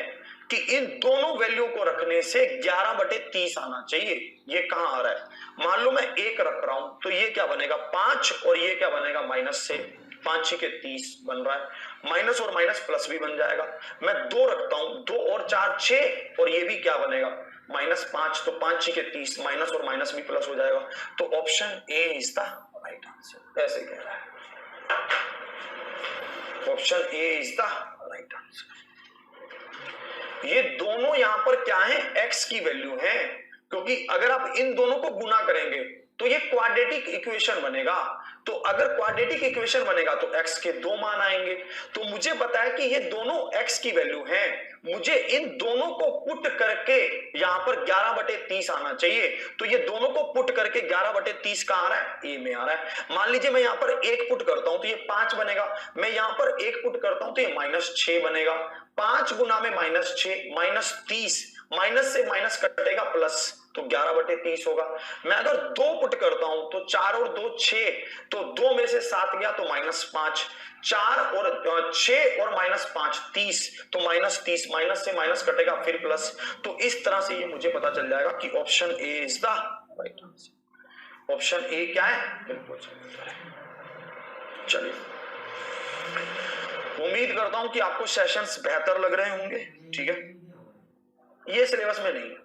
कि इन दोनों वैल्यू को रखने से 11/30 आना चाहिए। ये कहां आ रहा है, मान लो मैं 1 रख रहा हूं तो ये क्या बनेगा 5 और ये क्या बनेगा माइनस से 5 के 30 बन रहा है, माइनस और माइनस प्लस भी बन जाएगा। मैं 2 रखता हूं, 2 और 4 6 और ये भी क्या बनेगा -5, तो 5 के 30 माइनस और माइनस भी प्लस हो जाएगा, तो option A is the right answer. ऐसे कह रहा है, option A is the right answer. ये दोनों यहां पर क्या है, x की वैल्यू है, क्योंकि अगर आप इन दोनों को गुना करेंगे तो ये क्वाड्रेटिक इक्वेशन बनेगा। तो अगर क्वाड्रेटिक इक्वेशन बनेगा तो x के 2 मान आएंगे। तो मुझे पता है कि ये दोनों x की वैल्यू हैं, मुझे इन दोनों को पुट करके यहां पर 11/30 आना चाहिए। तो ये दोनों को पुट करके 11/30 कहां आ रहा है, a में आ रहा है। मान लीजिए मैं यहां पर 1 पुट करता हूं तो ये 5 बनेगा, मैं यहां पर 1 पुट करता हूं तो ये -6 बनेगा। 5 गुना में -6 -30, माइनस से माइनस कटेगा प्लस, तो 11/30 होगा। मैं अगर 2 पुट करता हूं तो 4 और 2 6, तो 2 में से 7 गया तो -5, 4 और 6 और -5 30, तो -30, माइनस से माइनस कटेगा फिर प्लस। तो इस तरह से ये मुझे पता चल जाएगा कि option A is the right answer. Option A क्या है, बिल्कुल सही। चलिए, उम्मीद करता हूं कि आपको सेशंस बेहतर लग रहे होंगे, ठीक है। ये सिलेबस में नहीं है,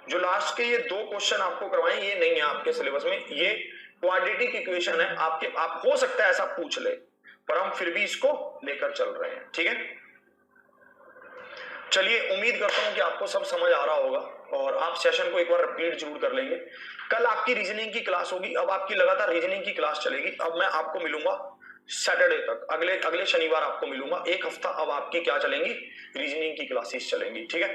जो लास्ट के ये 2 क्वेश्चन आपको करवाए ये नहीं है आपके सिलेबस में, ये क्वाड्रेटिक इक्वेशन है। आप हो सकता है ऐसा पूछ ले, पर हम फिर भी इसको लेकर चल रहे हैं, ठीक है। चलिए, उम्मीद करता हूं कि आपको सब समझ आ रहा होगा और आप सेशन को एक बार रिपीट जरूर कर लेंगे। कल आपकी रीजनिंग की क्लास होगी, अब आपकी लगातार रीजनिंग की क्लास चलेगी। अब मैं आपको मिलूंगा सैटरडे तक, अगले शनिवार आपको मिलूंगा। एक हफ्ता अब आपकी क्या चलेंगी, रीजनिंग की क्लासेस चलेंगी, ठीक है।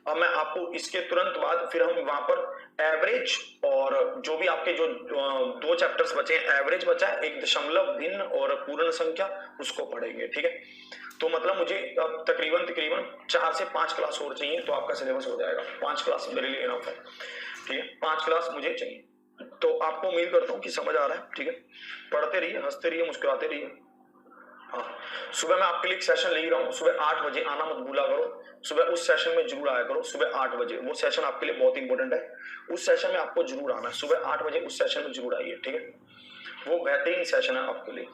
अब मैं आपको इसके तुरंत बाद फिर हम वहां पर एवरेज और जो भी आपके जो 2 चैप्टर्स बचे हैं, एवरेज बचा है, एक दशमलव, भिन्न और पूर्ण संख्या, उसको पढ़ेंगे, ठीक है। तो मतलब मुझे अब तकरीबन 4 से 5 क्लास और चाहिए तो आपका सिलेबस हो जाएगा। 5 क्लास मेरे लिए इनफ है, ठीक है। 5 क्लास मुझे चाहिए, तो आपको उम्मीद करता हूँ कि समझ आ रहा है, ठीक है। पढ़ते रहिए, हंसते रहिए, मुस्कुराते रहिए। हाँ, सुबह मैं आपके लिए एक सेशन ले ही रहा हूँ, सुबह 8 बजे आना मत भूला करो। सुबह उस सेशन में जरूर आया करो, सुबह 8 बजे। वो सेशन आपके लिए बहुत इंपॉर्टेंट है, उस सेशन में आपको जरूर आना है। सुबह 8 बजे उस सेशन में जरूर आइए, ठीक है। वो बेहतरीन सेशन है आपके लिए,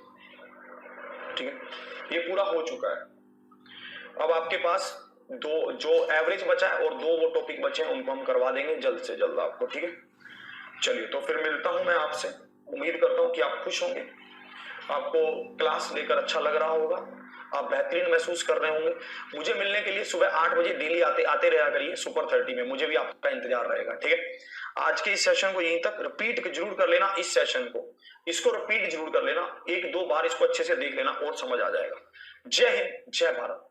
ठीक है। ये पूरा हो चुका है। अब आपके पास 2 जो एवरेज बचा है और 2 वो टॉपिक बचे हैं, उनको हम करवा देंगे जल्द से जल्द आपको, ठीक है। चलिए, तो फिर मिलता हूं मैं आपसे। उम्मीद करता हूं कि आप खुश होंगे, आपको क्लास लेकर अच्छा लग रहा होगा, आप बेहतरीन महसूस कर रहे होंगे। मुझे मिलने के लिए सुबह 8 बजे डेली आते रहा करिए सुपर 30 में, मुझे भी आपका इंतजार रहेगा, ठीक है। आज के इस सेशन को यहीं तक, रिपीट जरूर कर लेना इस सेशन को, इसको रिपीट जरूर कर लेना, 1-2 बार इसको अच्छे से देख लेना और समझ आ जाएगा। जय हिंद, जय भारत।